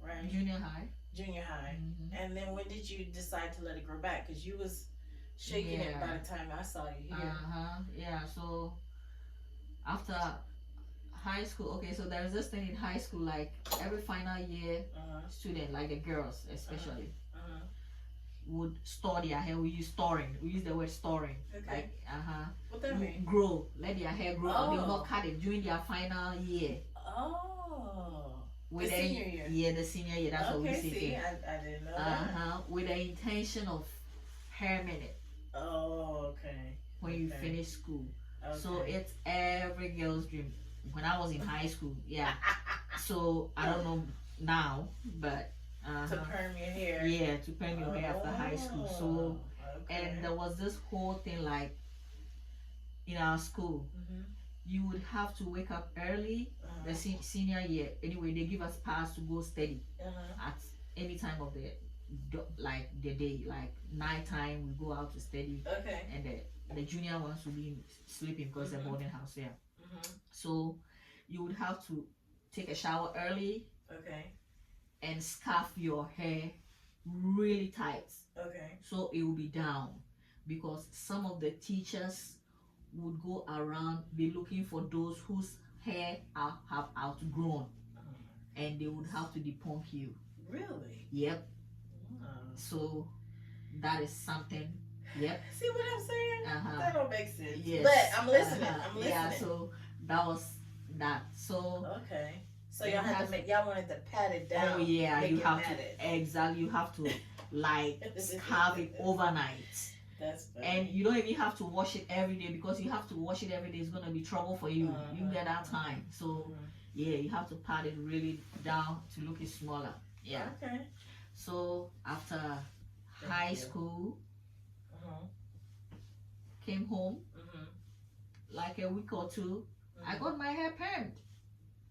right? Junior high. Junior high. Mhm. And then when did you decide to let it grow back? Because you was shaking it by Yeah. the time I saw you here. Yeah. So after high school, okay, so there's this thing in high school, like every final year student, like the girls especially, would store their hair. We use storing. We use the word storing. Okay. Like What that mean? grow. Let their hair grow. Oh. They will not cut it during their final year. Oh. With the senior year. Yeah, the senior year. That's what we Okay, say. see, I didn't know that. With the intention of hair minute Oh, okay. when you finish school. Okay. So it's every girl's dream. When I was in high school, yeah. So I don't know now, but to perm your hair. yeah, to perm your hair after high school. So okay. and there was this whole thing like in our school, you would have to wake up early the senior year. Anyway, they give us pass to go study at any time of the day, like night time. We go out to study. Okay. And the junior ones will be sleeping because it's a boarding house here. So you would have to take a shower early. Okay. And scarf your hair really tight. Okay. So it will be down, because some of the teachers would go around be looking for those whose hair have outgrown, and they would have to depunk you. Really? Yep. Wow. So that is something. Yep. See what I'm saying? That don't make sense. Yes. But I'm listening. I'm listening. Yeah. So that was that. So okay. So y'all had to make, y'all wanted to pat it down. Oh yeah, you have matted. to exactly. You have to like carve it overnight. That's funny. And you don't even have to wash it every day, because you have to wash it every day. It's gonna be trouble for you. You get that time. So yeah, you have to pat it really down to look it smaller. Yeah. Okay. So after high school, came home like a week or two. I got my hair permed.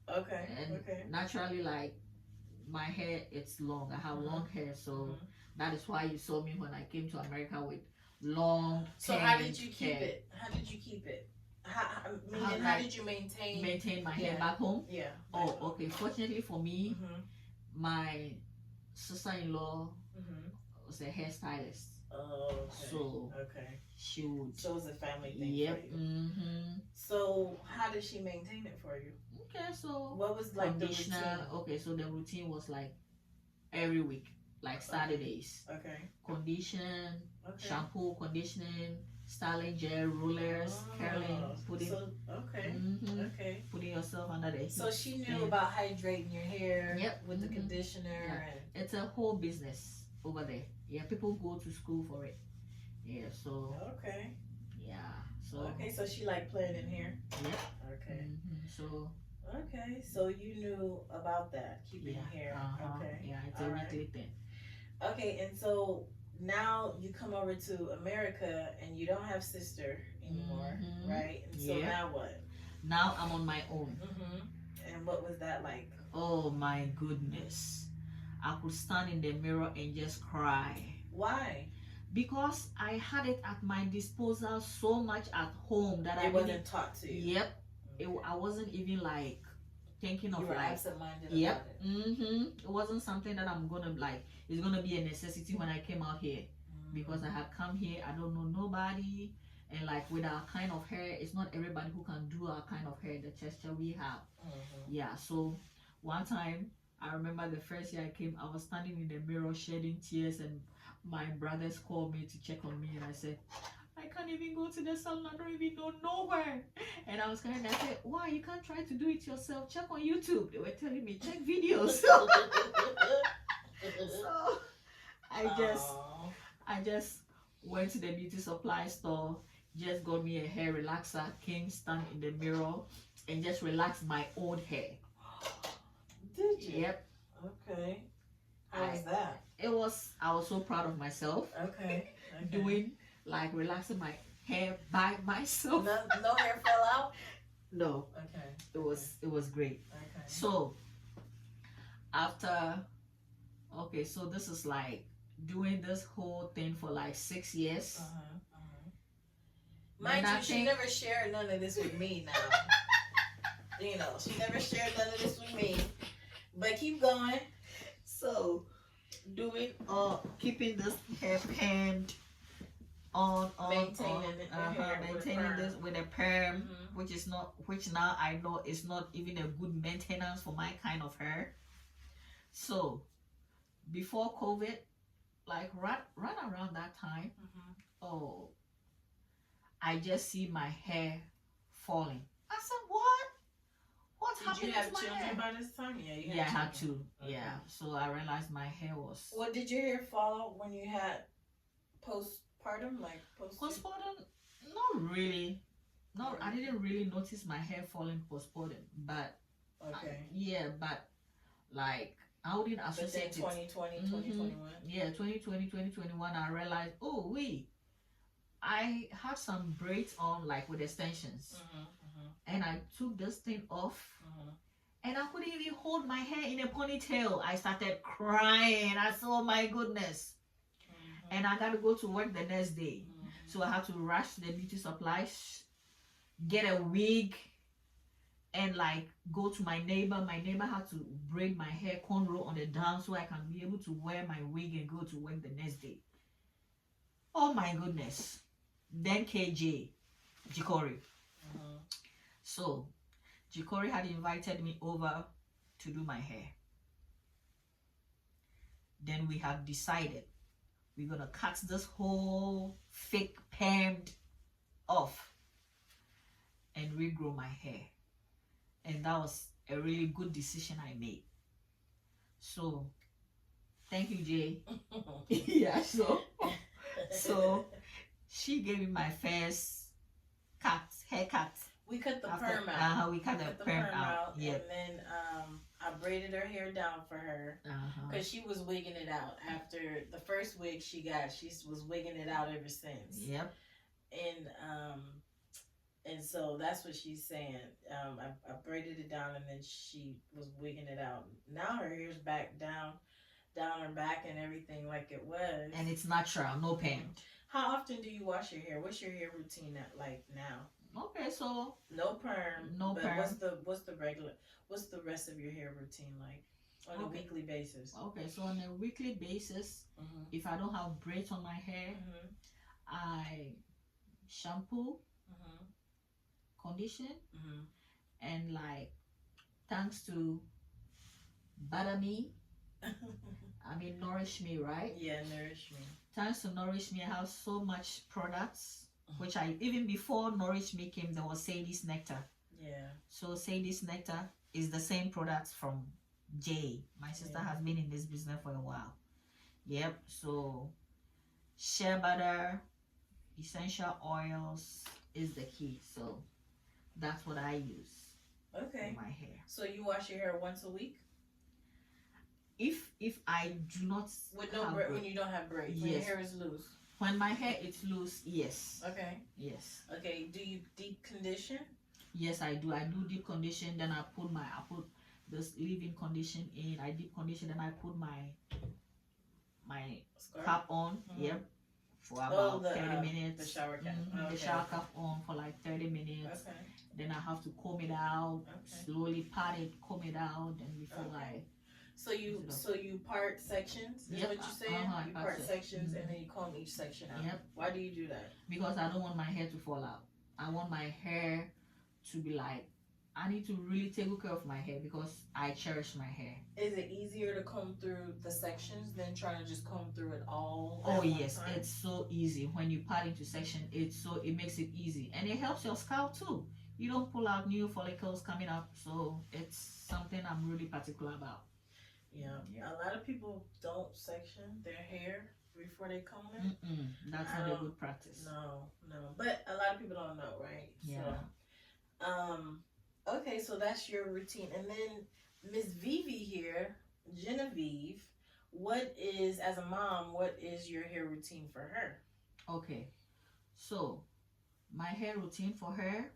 Okay. And naturally, like my hair, it's long. I have long hair, so that is why you saw me when I came to America with long. So how did you keep it? How did you keep it? How did you maintain my hair back home? Yeah. Oh, okay. Fortunately for me, my sister-in-law was a hairstylist. Oh, okay. So she would. So it was a family thing. Yep. For you. So how did she maintain it for you? Okay, so what was like the routine? Okay, so the routine was like every week, like Saturdays. Okay. Condition, shampoo, conditioning, styling gel, rollers, curling, putting. So, okay. Putting yourself under the heat. So she knew about hydrating your hair. Yep. With the conditioner. Yeah. And it's a whole business over there. Yeah, people go to school for it. Yeah, so. Okay. Yeah, so. Okay, so she like playing in here. Yep. Okay. So. Okay, so you knew about that, keeping hair. Okay. Yeah, it's a weekly thing. Okay, and so now you come over to America and you don't have sister anymore, right? And so now what? Now I'm on my own. And what was that like? Oh my goodness. I could stand in the mirror and just cry. Why? Because I had it at my disposal so much at home that it wasn't taught to you. Yep. I wasn't even like thinking of you were like absent-minded yep. about it. It wasn't something that I'm gonna like. It's gonna be a necessity when I came out here, because I had come here. I don't know nobody, and like with our kind of hair, it's not everybody who can do our kind of hair, the texture we have. Yeah. So one time I remember the first year I came, I was standing in the mirror shedding tears, and my brothers called me to check on me, and I said, I can't even go to the salon. I don't even know nowhere. And I was kind of, I said, why? You can't try to do it yourself. Check on YouTube. They were telling me, check videos. So I just went to the beauty supply store, just got me a hair relaxer, came, stand in the mirror, and just relaxed my own hair. Did you? Yep. Okay. How was that? I was so proud of myself. Okay. Doing, like, relaxing my hair by myself. No hair fell out? No. Okay. It was great. Okay. So after, okay, so this is like doing this whole thing for like 6 years. Mind you, she never shared none of this with me now. You know, she never shared none of this with me. But keep going. So doing keeping this hair pinned Maintaining the hair with a maintaining perm. this with a perm, Mhm. which now I know is not even a good maintenance for my kind of hair. So before COVID, like right around that time, Mhm. oh, I just see my hair falling. I said, what? What's Did happening you have to my children hair? by this time? Yeah, you had Yeah, I had children. to. Yeah. So I realized my hair was Well, did your hair fall out when you had postpartum, like post? postpartum. Not really. No, Yeah. I didn't really notice my hair falling postpartum, but Okay. but like I wouldn't But then associate it. 2020, Mhm. 2021. Yeah, 2020, 2021, I realized, oh, wait, I had some braids on, like with extensions, and I took this thing off, and I couldn't even hold my hair in a ponytail. I started crying. I said, oh my goodness. And I got to go to work the next day. So I had to rush to the beauty supplies, get a wig, and like go to my neighbor. My neighbor had to braid my hair cornrow on the down so I can be able to wear my wig and go to work the next day. Oh my goodness. Then KJ, Jikori. So Jikori had invited me over to do my hair. Then we had decided we're gonna cut this whole fake permed off and regrow my hair. And that was a really good decision I made. So thank you, Jay. Yeah, so she gave me my first haircut. We cut the perm out. We cut the perm out. Yeah. And then I braided her hair down for her because she was wigging it out after the first wig she got. She was wigging it out ever since. Yep. And so that's what she's saying. I braided it down and then she was wigging it out. Now her hair's back down her back and everything like it was. And it's natural, no perm. How often do you wash your hair? What's your hair routine like now? Okay, so no perm. No perm. What's the rest of your hair routine like on a weekly basis? Okay, so on a weekly basis, if I don't have braids on my hair, I shampoo, condition, and like thanks to Butter Me, I mean Nourish Me, right? Yeah, Nourish Me. Thanks to Nourish Me, I have so much products. Which I even before Nourish Me came, there was Sadie's Nectar. Yeah. So Sadie's Nectar is the same product from Jay. My sister has been in this business for a while. Yep. So shea butter, essential oils is the key. So that's what I use. Okay. For my hair. So you wash your hair once a week? If I do not with no when you don't have braids, when your hair is loose. When my hair is loose, yes. Okay. Yes. Okay. Do you deep condition? Yes, I do. I do deep condition. Then I put this leave-in condition in. I deep condition. Then I put my cap on. Yep. For about 30 minutes. The shower cap. Okay. The shower cap on for like 30 minutes. Okay. Then I have to comb it out. Slowly pat it, comb it out, and before So you part sections? Is what you're saying? You part sections and then you comb each section out. Yep. Why do you do that? Because I don't want my hair to fall out. I want my hair to be like, I need to really take good care of my hair because I cherish my hair. Is it easier to comb through the sections than trying to just comb through it all? Oh yes, it's so easy. When you part into section, it makes it easy. And it helps your scalp too. You don't pull out new follicles coming up. So it's something I'm really particular about. Yeah. A lot of people don't section their hair before they comb it. That's not a good practice. No. But a lot of people don't know, right? Yeah. So, okay, so that's your routine. And then Miss Vivi here, Genevieve, as a mom, what is your hair routine for her? Okay. So, my hair routine for her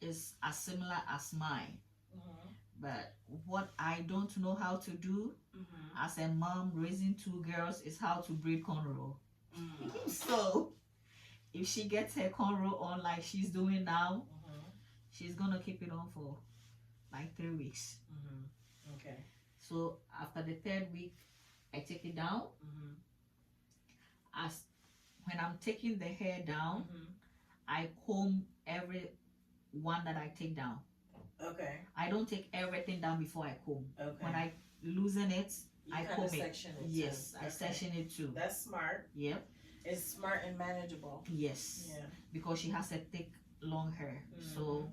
is as similar as mine. But what I don't know how to do as a mom raising two girls is how to braid cornrow. So if she gets her cornrow on like she's doing now, she's gonna keep it on for like 3 weeks. Okay. So after the third week, I take it down. Mm-hmm. As when I'm taking the hair down, Mm-hmm. I comb every one that I take down. Okay. I don't take everything down before I comb. Okay. When I loosen it, you I kind comb of it. section it. Yes, too. I section it too. That's smart. Yep. It's smart and manageable. Yes. Yeah. Because she has a thick, long hair. Mm-hmm. So.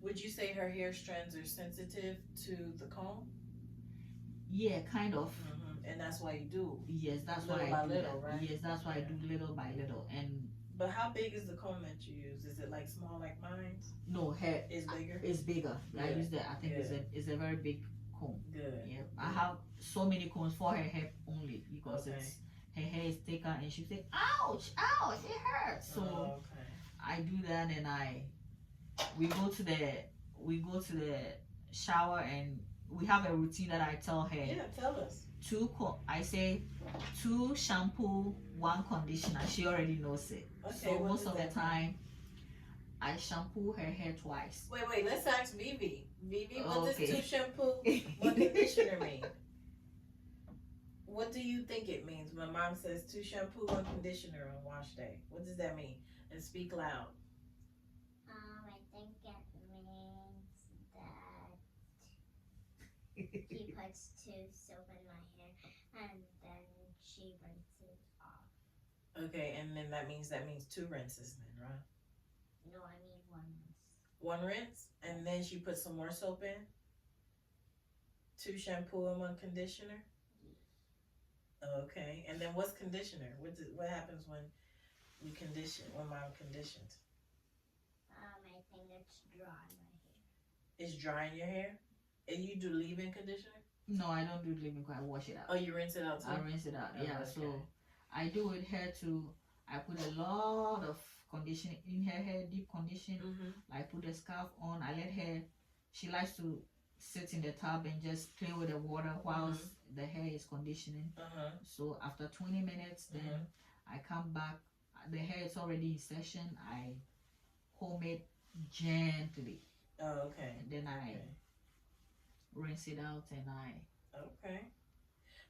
Would you say her hair strands are sensitive to the comb? Yeah, kind of. Mm-hmm. And that's why you do. Yes, that's little why by I do little, that. right? Yes, that's why I do little by little. And but how big is the comb that you use? Is it like small like mine? No, hair is bigger. It's bigger. Good. I use that. I think it's a very big comb. Good. Yeah, Good. I have so many combs for her hair only because Okay. it's her hair is thicker and she say, "Ouch, ouch, it hurts." So okay. I do that and we go to the shower and we have a routine that I tell her. Yeah, tell us. I say 2 shampoo, 1 conditioner. She already knows it. Okay, So most of the time, I shampoo her hair twice. Wait, let's ask Vivi. Vivi, what Okay. does 2 shampoo, 1 conditioner mean? What do you think it means when mom says 2 shampoo, 1 conditioner on wash day? What does that mean? And speak loud. I think it means that she puts 2 soap in my hair and then she rinses off. Okay, and then that means 2 rinses then, right? No, I mean 1 rinse. 1 rinse, and then she puts some more soap in. 2 shampoo and 1 conditioner. Okay, and then what's conditioner? What happens when we condition? When mom conditions? I think it's dry my hair. It's drying your hair, and you do leave-in conditioner. No, I don't do leave-in. I wash it out. Oh, you rinse it out too. I rinse it out. Oh, Yeah. okay. So I do with her too. I put a lot of conditioner in her hair, deep condition. Mm-hmm. I put a scarf on. I let her. She likes to sit in the tub and just play with the water whilst the hair is conditioning. Uh-huh. So after 20 minutes, then I come back. The hair is already in session. I comb it gently. Oh, okay. And then I rinse it out and Okay.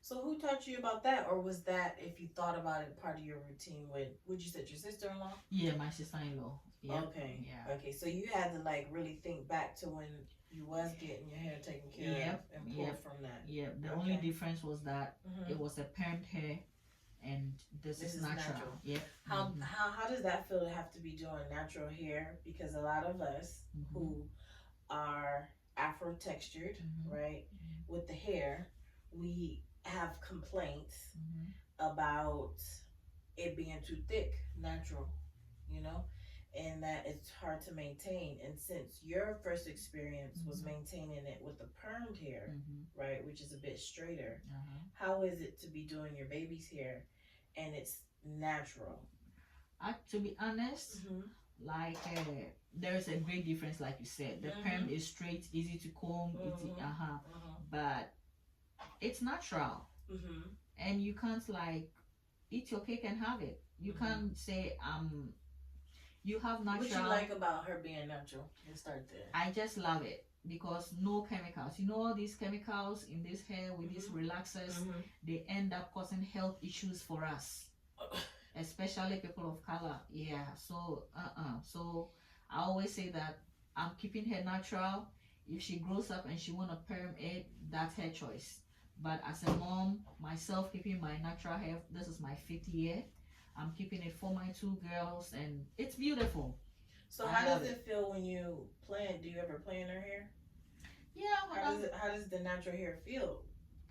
So who taught you about that, or was that, if you thought about it, part of your routine with? Would you say your sister-in-law? Yeah, my sister-in-law. Yeah. Okay. Yeah. Okay. So you had to like really think back to when you was getting your hair taken care of and pull from that. Yeah. The only difference was that Mm-hmm. it was a permed hair, and this is natural. Yeah. How does that feel to have to be doing natural hair? Because a lot of us who are Afro textured, right, with the hair, we have complaints about it being too thick, natural, you know, and that it's hard to maintain. And since your first experience was maintaining it with the permed hair, right, which is a bit straighter, how is it to be doing your baby's hair and it's natural? To be honest, like there's a great difference, like you said. The perm is straight, easy to comb, easy, but it's natural, and you can't like eat your cake and have it. You can't say you have natural. What you like about her being natural? Let's start there. I just love it because no chemicals. You know, all these chemicals in this hair with these relaxers, they end up causing health issues for us, especially people of color. Yeah. So so I always say that I'm keeping her natural. If she grows up and she wanna perm it, that's her choice. But as a mom, myself keeping my natural hair, this is my 5th year. I'm keeping it for my 2 girls, and it's beautiful. So how does it feel when you plan? Do you ever plan her hair? Yeah. How does the natural hair feel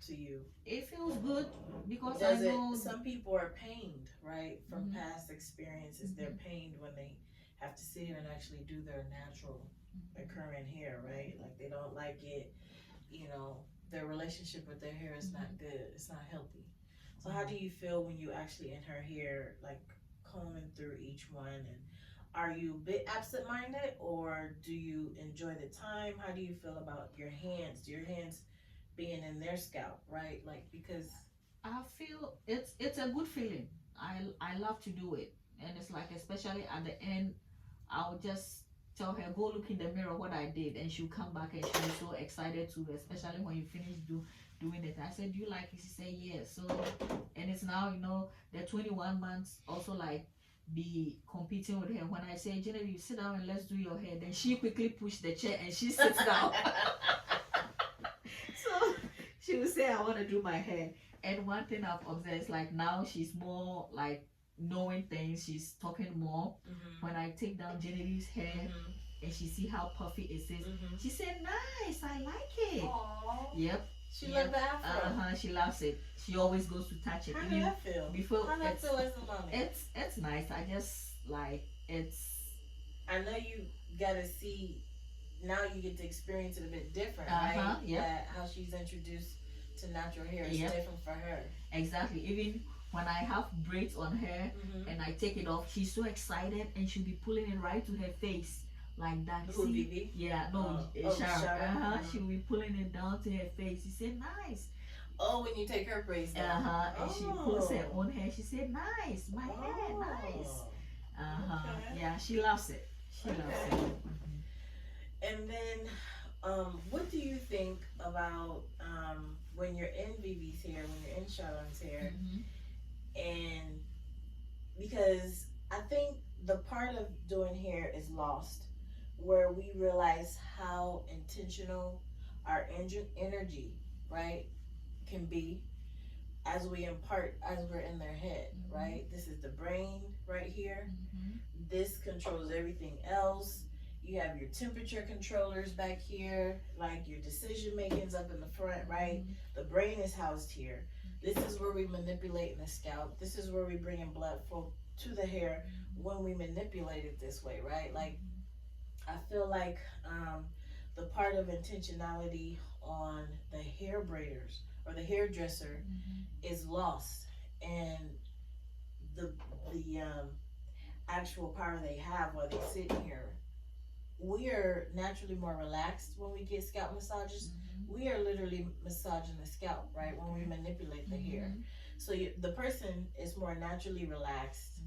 to you? It feels good because I know some people are pained, right, from past experiences. They're pained when they have to sit and actually do their natural occurring hair, right? Like they don't like it, you know, their relationship with their hair is not good. It's not healthy. So how do you feel when you actually in her hair, like combing through each one? And are you a bit absent-minded, or do you enjoy the time? How do you feel about your hands? Do your hands being in their scalp, right? Like, because I feel it's a good feeling. I love to do it, and it's like, especially at the end, I'll just tell her, go look in the mirror what I did, and she'll come back and she'll be so excited too, especially when you finish doing it. I said, do you like it? She said, yes. So, and it's now, the 21 months also like be competing with her. When I say, Genevieve, sit down and let's do your hair, then she quickly pushed the chair and she sits down. So she would say, I want to do my hair. And one thing I've observed is like now she's more like knowing things, she's talking more. When I take down Genevieve's hair and she see how puffy it is, she said, nice, I like it. Aww. Yep. She loves the afro. She loves it. She always goes to touch it. How does that feel? How does that feel as a mommy? It's nice. I just like it's. I know you gotta see. Now you get to experience it a bit different, right? Yeah. That how she's introduced to natural hair is different for her. Exactly. Even when I have braids on her and I take it off, she's so excited and she'll be pulling it right to her face. Like that. Who, Bibi? Yeah, no, Sharon. She'll be pulling it down to her face. She said, nice. Oh, when you take her braids down. And she pulls her own hair. She said, nice. My hair, nice. Okay. Yeah, she loves it. She loves it. And then, what do you think about when you're in Vivi's hair, when you're in Sharon's hair? And because I think the part of doing hair is lost, where we realize how intentional our energy, right, can be as we impart, as we're in their head, right? This is the brain right here. This controls everything else. You have your temperature controllers back here, like your decision making's up in the front, right? The brain is housed here. This is where we manipulate in the scalp. This is where we bring in blood flow to the hair when we manipulate it this way, right? Like, I feel like the part of intentionality on the hair braiders or the hairdresser is lost, and the actual power they have while they sit here. We are naturally more relaxed when we get scalp massages. We are literally massaging the scalp, right, when we manipulate the hair. So the person is more naturally relaxed.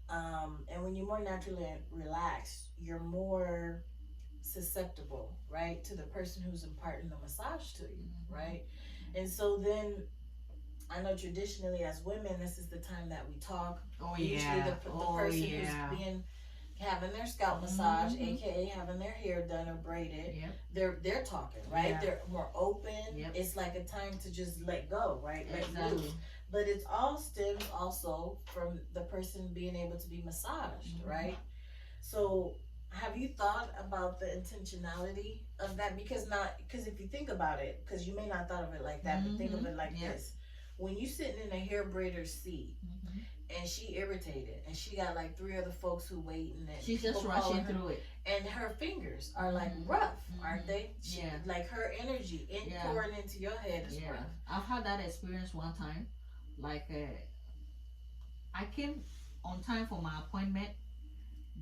And when you're more naturally relaxed, you're more susceptible, right, to the person who's imparting the massage to you, right? And so then, I know traditionally as women, this is the time that we talk. Usually the person who's having their scalp massage, aka having their hair done or braided, they're talking, right? They're more open. It's like a time to just let go, right? Let loose. But it's all stems also from the person being able to be massaged, right? So have you thought about the intentionality of that? Because if you think about it, because you may not thought of it like that, but think of it like this. When you sitting in a hair braider's seat and she irritated and she got like 3 other folks who waiting and she's just rushing through it, and her fingers are like rough, aren't they? Like her energy pouring into your head is rough. I've had that experience one time. Like I came on time for my appointment,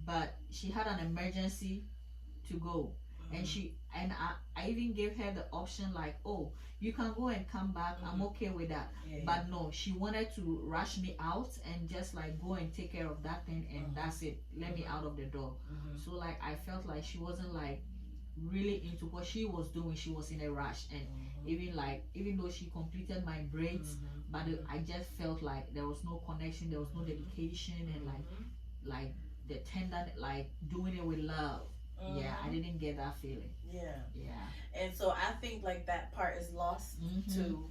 but she had an emergency to go, and I even gave her the option like, oh, you can go and come back, I'm okay with that. But no, she wanted to rush me out and just like go and take care of that thing, and that's it, let me out of the door. So like I felt like she wasn't like really into what she was doing. She was in a rush, and even though she completed my braids, but I just felt like there was no connection, there was no dedication, and like the tender, like doing it with love. I didn't get that feeling. And so I think like that part is lost to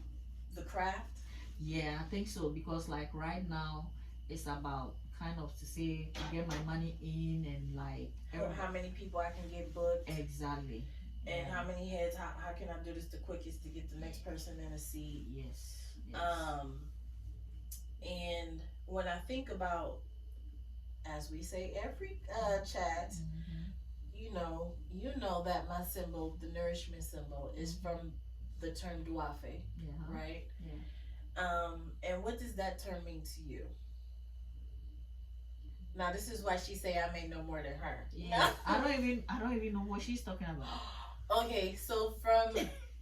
the craft. I think so, because like right now it's about kind of to say to get my money in, and like how many people I can get booked. Exactly. And how many heads, how can I do this the quickest to get the next person in a seat? Yes. And when I think about, as we say every chat, you know that my symbol, the nourishment symbol, is from the term duafe, right? And what does that term mean to you? Now this is why she say I may know more than her. I don't even know what she's talking about. Okay, so from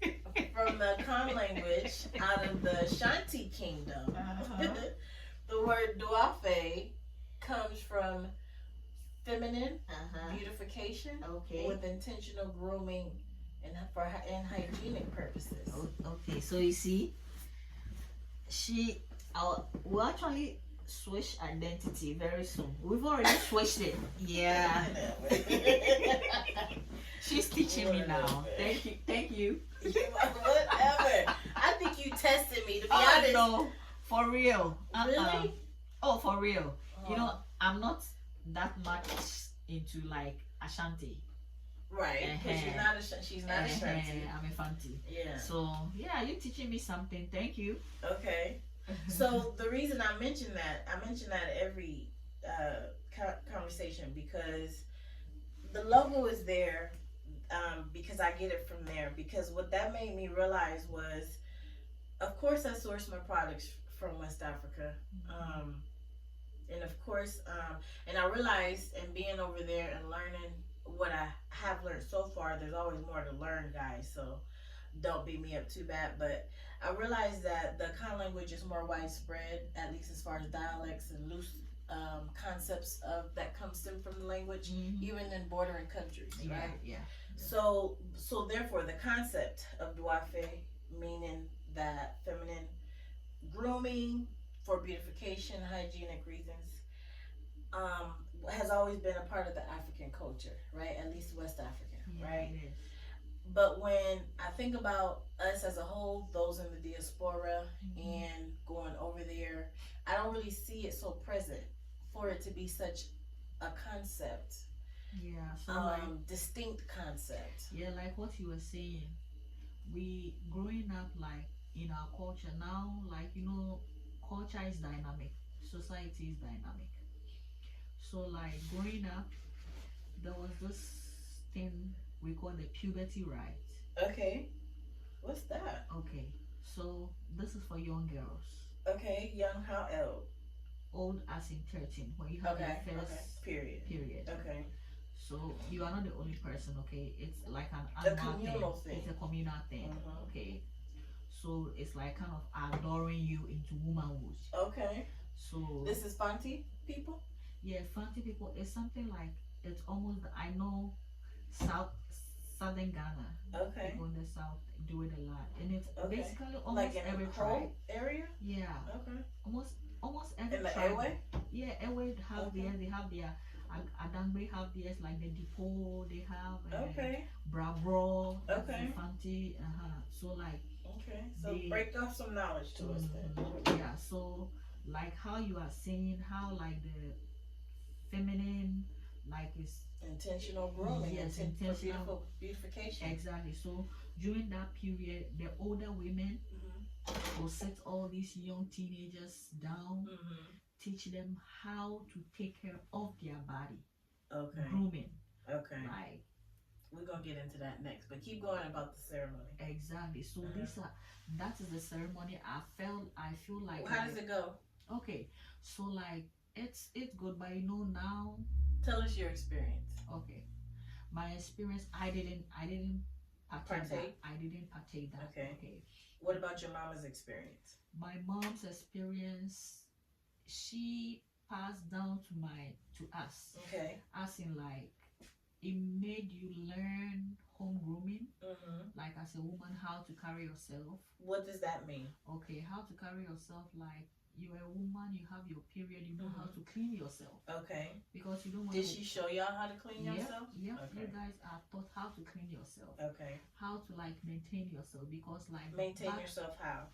the Kan language out of the Shanti kingdom, the word duafe comes from feminine beautification with intentional grooming and in hygienic purposes. Okay, so you see, we'll actually switch identity very soon. We've already switched it. Yeah. She's teaching me now. Thank you. Whatever. I think you tested me, to be Oh honest. no, for real. Really? Oh, for real. You know, I'm not that much into like Ashanti. Right, because she's not a Shanti. I'm a Fanti. Yeah. So yeah, you're teaching me something. Thank you. Okay. So the reason I mention that every conversation, because the logo is there, because I get it from there. Because what that made me realize was, of course, I source my products from West Africa. And of course, and I realized, in being over there and learning what I have learned so far, there's always more to learn, guys. So don't beat me up too bad. But I realized that the Khan language is more widespread, at least as far as dialects and loose concepts of that come stem from the language, even in bordering countries, right? Yeah. So therefore, the concept of Dwafe, meaning that feminine grooming for beautification, hygienic reasons, has always been a part of the African culture, right? At least West African, right? It is. But when I think about us as a whole, those in the diaspora and going over there, I don't really see it so present for it to be such a concept. Yeah. So distinct concept. yeah, like what you were saying, we growing up like in our culture now, like culture is dynamic, society is dynamic. So like growing up, there was this thing we call the puberty right. Okay. What's that? Okay, so this is for young girls. Okay, young how old? Old as in 13, when you have your first period. Okay. So you are not the only person, okay? It's like an A animal communal thing. It's a communal thing, okay? So it's like kind of adoring you into womanhood. Okay. So this is Fanti people? Yeah, Fanti people is something like, it's almost, I know southern Ghana. Okay. People in the south do it a lot, and it's basically almost like in every the tribe area. Yeah. Okay. Almost every in the tribe. airway. Yeah, airway have theirs. They have their Adangbe have theirs, like the Depot. They have Brabro. Okay. Fanti. So like. Okay. So break off some knowledge to us then. Yeah. So like how you are saying how like the feminine like is intentional grooming. Yes, intentional beautification. Exactly. So during that period, the older women will sit all these young teenagers down, teach them how to take care of their body. Okay. Grooming. Okay. Like we're gonna get into that next, but keep going about the ceremony. Exactly. So that is the ceremony. I feel like. How does it go? Okay. So like it's good, but now. Tell us your experience. Okay. My experience, I didn't partake. I didn't partake that. Okay. What about your mama's experience? My mom's experience, she passed down to us. Okay. As in like, it made you learn home grooming. Like as a woman, how to carry yourself. What does that mean? Okay, how to carry yourself like. You're a woman, you have your period, you know how to clean yourself. Okay. Because you don't want Did she show y'all how to clean yourself? Yeah. Okay. You guys are taught how to clean yourself. Okay. How to like maintain yourself, because like yourself how?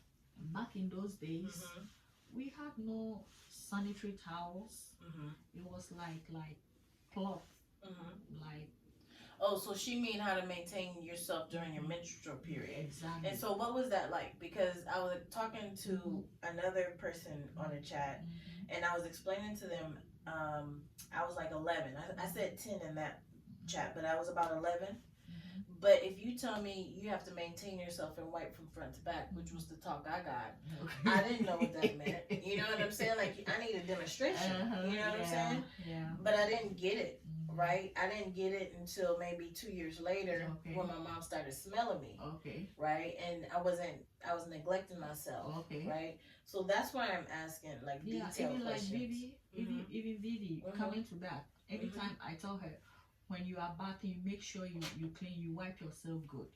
Back in those days, we had no sanitary towels. It was like cloth. Like. Oh, so she mean how to maintain yourself during your menstrual period. Exactly. And so what was that like? Because I was talking to another person on the chat, and I was explaining to them, I was like 11. I said 10 in that chat, but I was about 11. But if you tell me you have to maintain yourself and wipe from front to back, which was the talk I got, I didn't know what that meant. You know what I'm saying? Like, I need a demonstration. You know what I'm saying? Yeah. But I didn't get it. Right, I didn't get it until maybe 2 years later when my mom started smelling me. Okay. Right, and I was neglecting myself. Okay. Right, so that's why I'm asking like detailed even questions. Like Vivi, even Vivi coming to that. Anytime I tell her, when you are bathing, you make sure you clean, you wipe yourself good.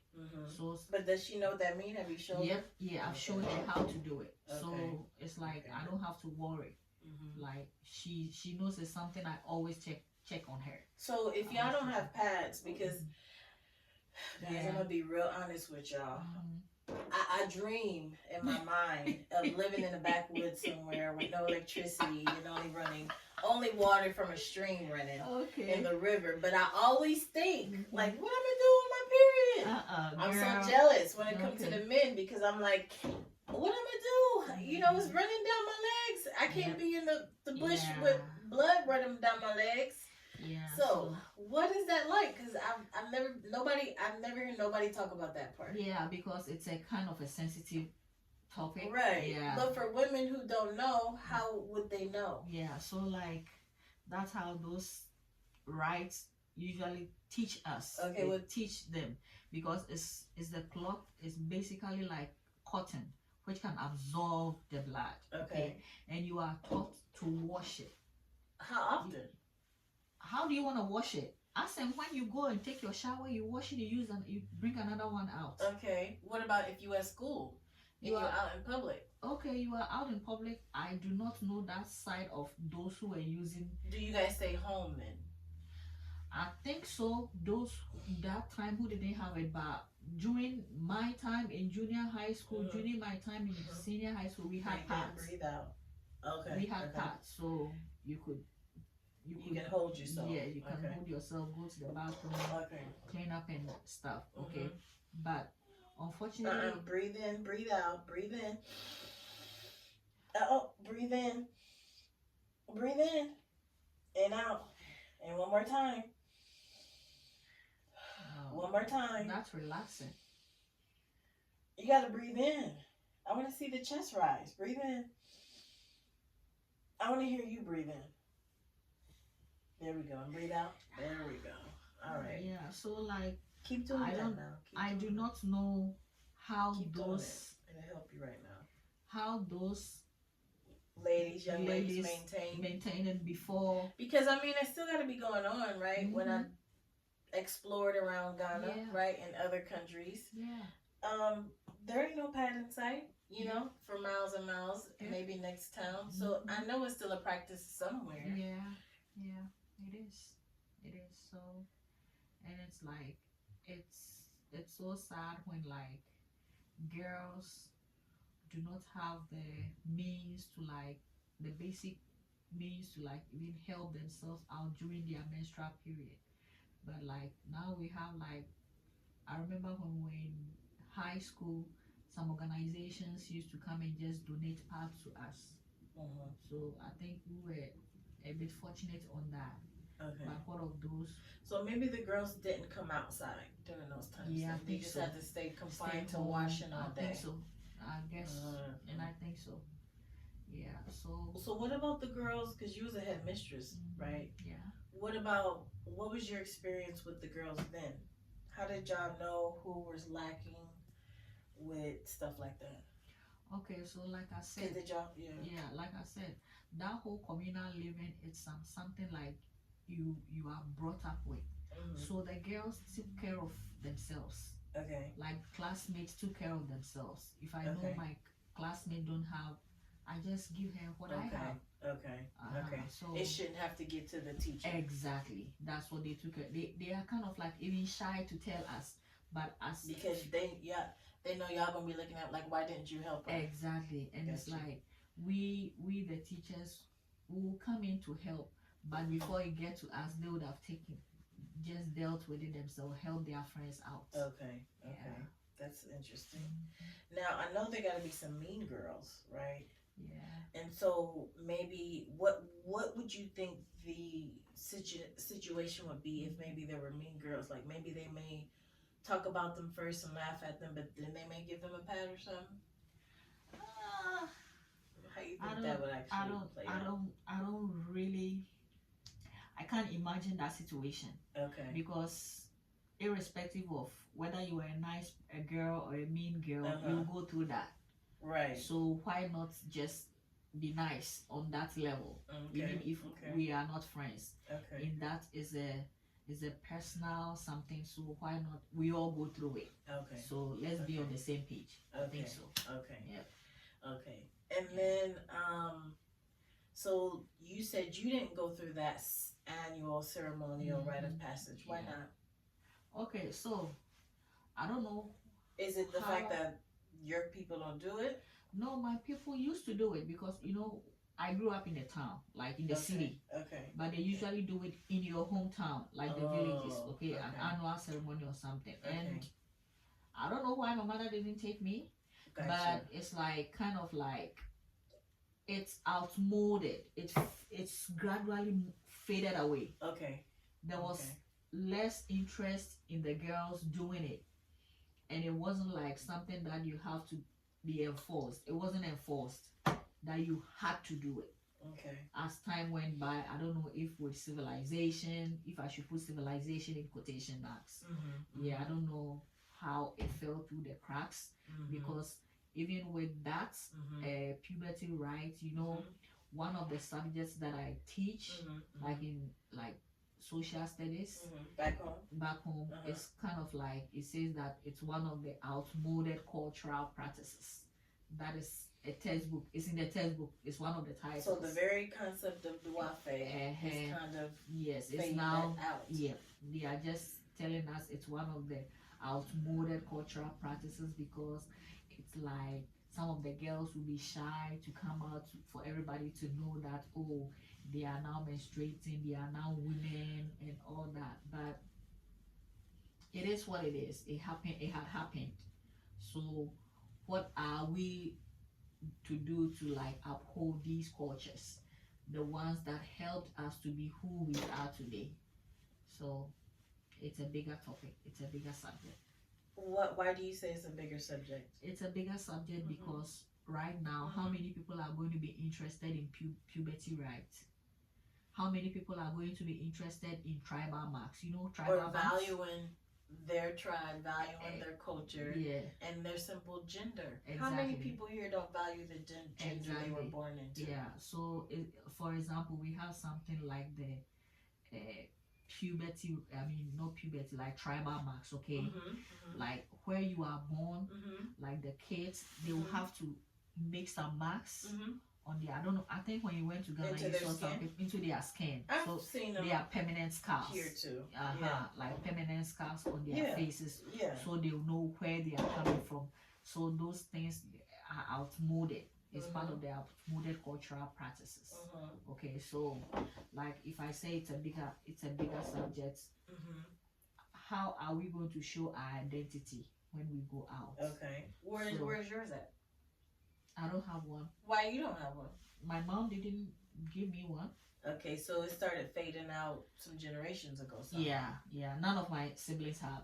So But does she know what that means? Have you shown her? yeah, I've Okay. shown her how to do it. Okay. So it's like Okay. I don't have to worry. Like she knows it's something I always check on her. So if y'all don't have pads, because guys, Yeah. I'm gonna be real honest with y'all. I dream in my mind of living in the backwoods somewhere with no electricity and only water from a stream running in the river. But I always think, like, what am I doing with my period? I'm girl. so jealous when it comes to the men, because I'm like, what am I do? You know, it's running down my legs. I can't be in the bush with blood running down my legs. Yeah. So what is that like? Because I've never heard nobody talk about that part. Yeah, because it's a kind of a sensitive topic. Right. Yeah. But for women who don't know, how would they know? Yeah. So like that's how those rights usually teach us. Okay. They teach them because it's the cloth is basically like cotton, which can absorb the blood. Okay. And you are taught to wash it. How often? How do you want to wash it? Ask them when you go and take your shower, you wash it, you bring another one out. Okay. What about if you at school and you're out in public? Okay, you are out in public. I do not know that side of those who are using. Do you guys stay home then? I think so. Those that time who didn't have it, but during my time in junior high school, during my time in senior high school, we had pads. Breathe out. Okay. We had pads, so you can hold yourself. Yeah, you can hold yourself, go to the bathroom, clean up and stuff. Okay, but unfortunately, breathe in, breathe out, breathe in. Breathe in, breathe in, and out, and one more time. One more time. That's relaxing. You gotta breathe in. I want to see the chest rise. Breathe in. I want to hear you breathe in. There we go. And breathe out. There we go. All right. Yeah. So like, keep doing that now. I do not know how those. It'll help you right now. How those young ladies maintain it before. Because I mean, it still got to be going on, right? When I explored around Ghana, right, and other countries, there ain't no pad in sight. You know, for miles and miles, maybe next town. So I know it's still a practice somewhere. Yeah, it is. So, and it's like, it's so sad when like girls do not have the means to like, the basic means to like even help themselves out during their menstrual period. But like now we have like, I remember when we were in high school, some organizations used to come and just donate pads to us. So I think we were a bit fortunate on that. Okay. But what of those? So maybe the girls didn't come outside during those times. Yeah, they just had to stay confined to washing all day. I think so. I guess, and I think so. Yeah. So what about the girls? Because you was a headmistress, right? Yeah. What was your experience with the girls then? How did y'all know who was lacking with stuff like that? Okay, so like I said, like I said, that whole communal living, it's something like you are brought up with. So the girls took care of themselves. Okay. Like classmates took care of themselves. If I know my classmate don't have, I just give her what I have. Okay. So it shouldn't have to get to the teacher. Exactly. That's what they took. They are kind of like even shy to tell us, but as because they know y'all gonna be looking at like, why didn't you help her? Exactly. And it's like we the teachers will come in to help, but before it get to us, they would have just dealt with it themselves, help their friends out. Okay. That's interesting. Now I know there gotta be some mean girls, right? Yeah. And so maybe what would you think the situation would be if maybe there were mean girls? Like maybe they may talk about them first and laugh at them, but then they may give them a pad or something. How you think that would actually play out? I don't really. I can't imagine that situation. Okay. Because irrespective of whether you are a girl or a mean girl, you'll go through that. Right. So why not just be nice on that level, even if we are not friends? Okay. And that is it's a personal something, so why not we all go through it? Okay. So let's be Okay. on the same page. I think so. Okay. Yep. Okay. And then, so you said you didn't go through that annual ceremonial rite of passage. Why Yeah. not? Okay, so I don't know. Is it the fact that your people don't do it? No, my people used to do it because I grew up in the town, like in the city. Okay. But they usually do it in your hometown, like the villages, okay, an Okay. annual ceremony or something. Okay. And I don't know why my mother didn't take me, Gotcha. but it's like kind of like it's outmoded. It's gradually faded away. Okay. There was less interest in the girls doing it, and it wasn't like something that you have to be enforced. It wasn't enforced that you had to do it. Okay. As time went by, I don't know if with civilization, if I should put civilization in quotation marks. Yeah, I don't know how it fell through the cracks, because even with that puberty right, one of the subjects that I teach, like in social studies back home, it's kind of like it says that it's one of the outmoded cultural practices. That is a textbook. It's in the textbook. It's one of the titles. So the very concept of duafe is kind of it's now out. Yeah, they are just telling us it's one of the outmoded cultural practices, because it's like some of the girls will be shy to come out for everybody to know that, oh, they are now menstruating, they are now women and all that. But it is what it is. It happened. It had happened. So what are we to do to uphold these cultures, the ones that helped us to be who we are today? So it's a bigger topic. It's a bigger subject. Why do you say it's a bigger subject? It's a bigger subject because right now, how many people are going to be interested in puberty rights? How many people are going to be interested in tribal marks? Tribal or valuing their tribe, valuing their culture, and their simple gender. Exactly. How many people here don't value the gender they were born into? Yeah. So, for example, we have something like the puberty. I mean, not puberty, like tribal marks. Okay, like where you are born, like the kids, they will have to make some marks. On their, I don't know, I think when you went to Ghana, you saw some people into their skin. I've seen them. They are permanent scars. Here too. Like permanent scars on their faces. Yeah. So they'll know where they are coming from. So those things are outmoded. It's part of the outmoded cultural practices. Okay, so like if I say it's a bigger subject, how are we going to show our identity when we go out? Okay. Where's yours at? I don't have one. Why you don't have one? My mom didn't give me one. Okay, so it started fading out some generations ago. Yeah. None of my siblings have.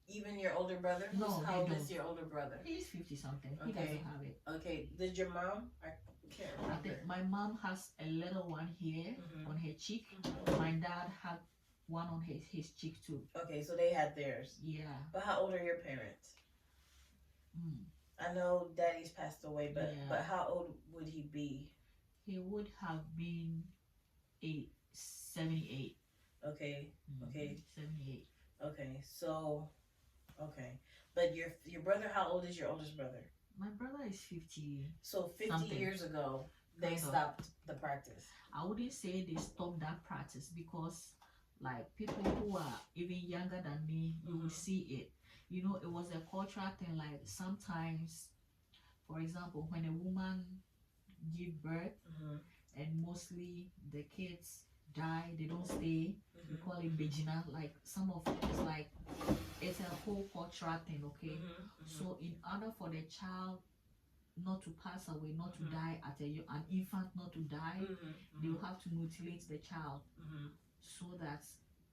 Even your older brother? No, How old is your older brother? He's 50 something. He doesn't have it. Okay. Did your mom? I can't remember. I think my mom has a little one here on her cheek. My dad had one on his cheek too. Okay, so they had theirs. Yeah. But how old are your parents? I know daddy's passed away, but how old would he be? He would have been 78. Okay. 78. Okay, so but your brother, how old is your oldest brother? My brother is 50. So 50 something. years ago they stopped the practice. I wouldn't say they stopped that practice, because like people who are even younger than me, you will see it. It was a cultural thing. Like sometimes, for example, when a woman give birth, and mostly the kids die, they don't stay. We call it Bejina. Like some of it's like it's a whole cultural thing. Okay, so in order for the child not to pass away, not to die an infant not to die, they will have to mutilate the child so that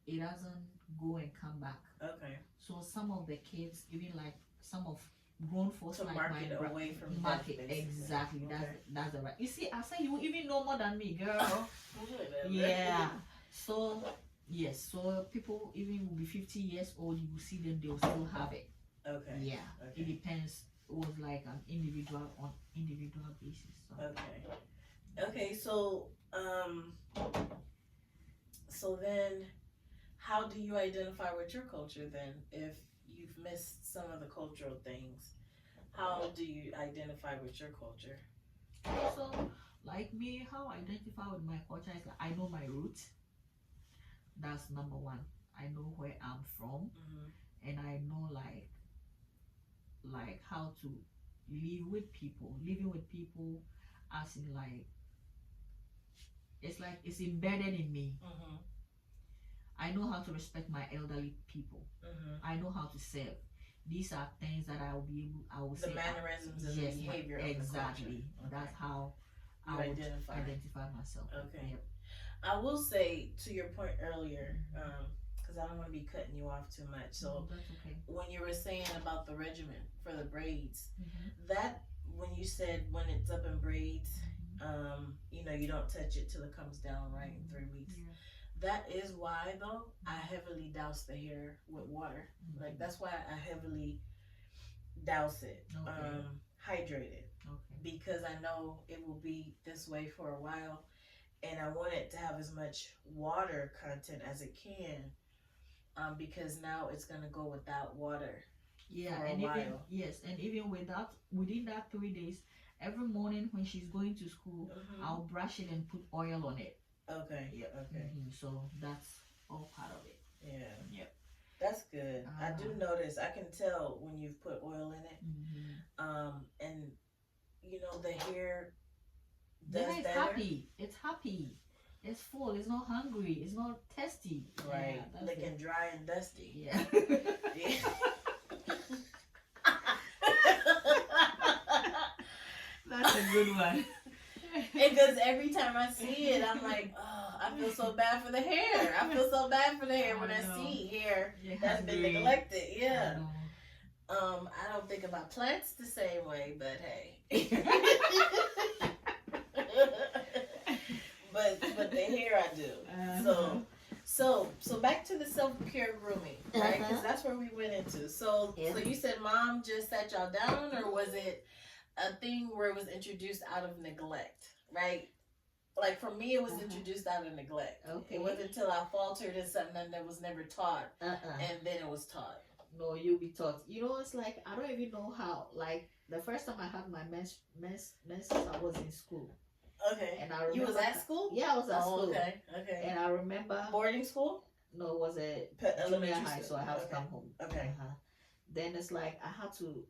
it doesn't go and come back. Okay. So some of the kids, even like some of grown folks, like market away from market death, exactly. Okay. That's the right. You see, I say you even know more than me, girl. Yeah. So yes, so people even will be 50 years old. You will see them; they will still have it. Okay. Yeah. Okay. It depends. It was like an individual basis. So. Okay. Okay. So then, how do you identify with your culture then? If you've missed some of the cultural things, how do you identify with your culture? So, like me, how I identify with my culture is that I know my roots. That's number one. I know where I'm from, and I know like how to live with people. Living with people, as in like it's embedded in me. I know how to respect my elderly people. I know how to serve. These are things that I will be able. I will The say mannerisms and yes, the behavior of exactly. the culture. That's how You I would identify. identify myself. Okay. Yep. I will say to your point earlier, because I don't want to be cutting you off too much. So No, that's okay. when you were saying about the regimen for the braids, that when you said when it's up in braids, you know, you don't touch it till it comes down right in 3 weeks. Yeah. That is why though I heavily douse the hair with water. Like that's why I heavily douse it, Okay. hydrate it, Okay. because I know it will be this way for a while, and I want it to have as much water content as it can, because now it's gonna go without water. Yeah, For a and even while. yes, and even within that 3 days, every morning when she's going to school, I'll brush it and put oil on it. Okay. Yeah. Okay. So that's all part of it. Yeah. Yep. That's good. I do notice. I can tell when you've put oil in it. And you know the hair does Yeah, it's better. happy. It's happy. It's full. It's not hungry. It's not thirsty. Right. Yeah, that's Looking it. dry and dusty. Yeah. Yeah. That's a good one. Because every time I see it, I'm like, oh, I feel so bad for the hair. I feel so bad for the hair when I see hair that's been neglected. Yeah. I don't think about plants the same way, but hey. but the hair I do. So back to the self-care grooming, right? Because that's where we went into. So you said mom just sat y'all down, or was it a thing where it was introduced out of neglect, right? Like for me, it was introduced out of neglect. Okay. It wasn't until I faltered in something that was never taught, and then it was taught. No, you'll be taught. You know, it's like I don't even know how. Like the first time I had my menses, I was in school. Okay. And I remember you was at school? Yeah, I was at school. Okay. And I remember boarding school? No, it was a junior high, so I had to come home. Okay. Then it's like I had to.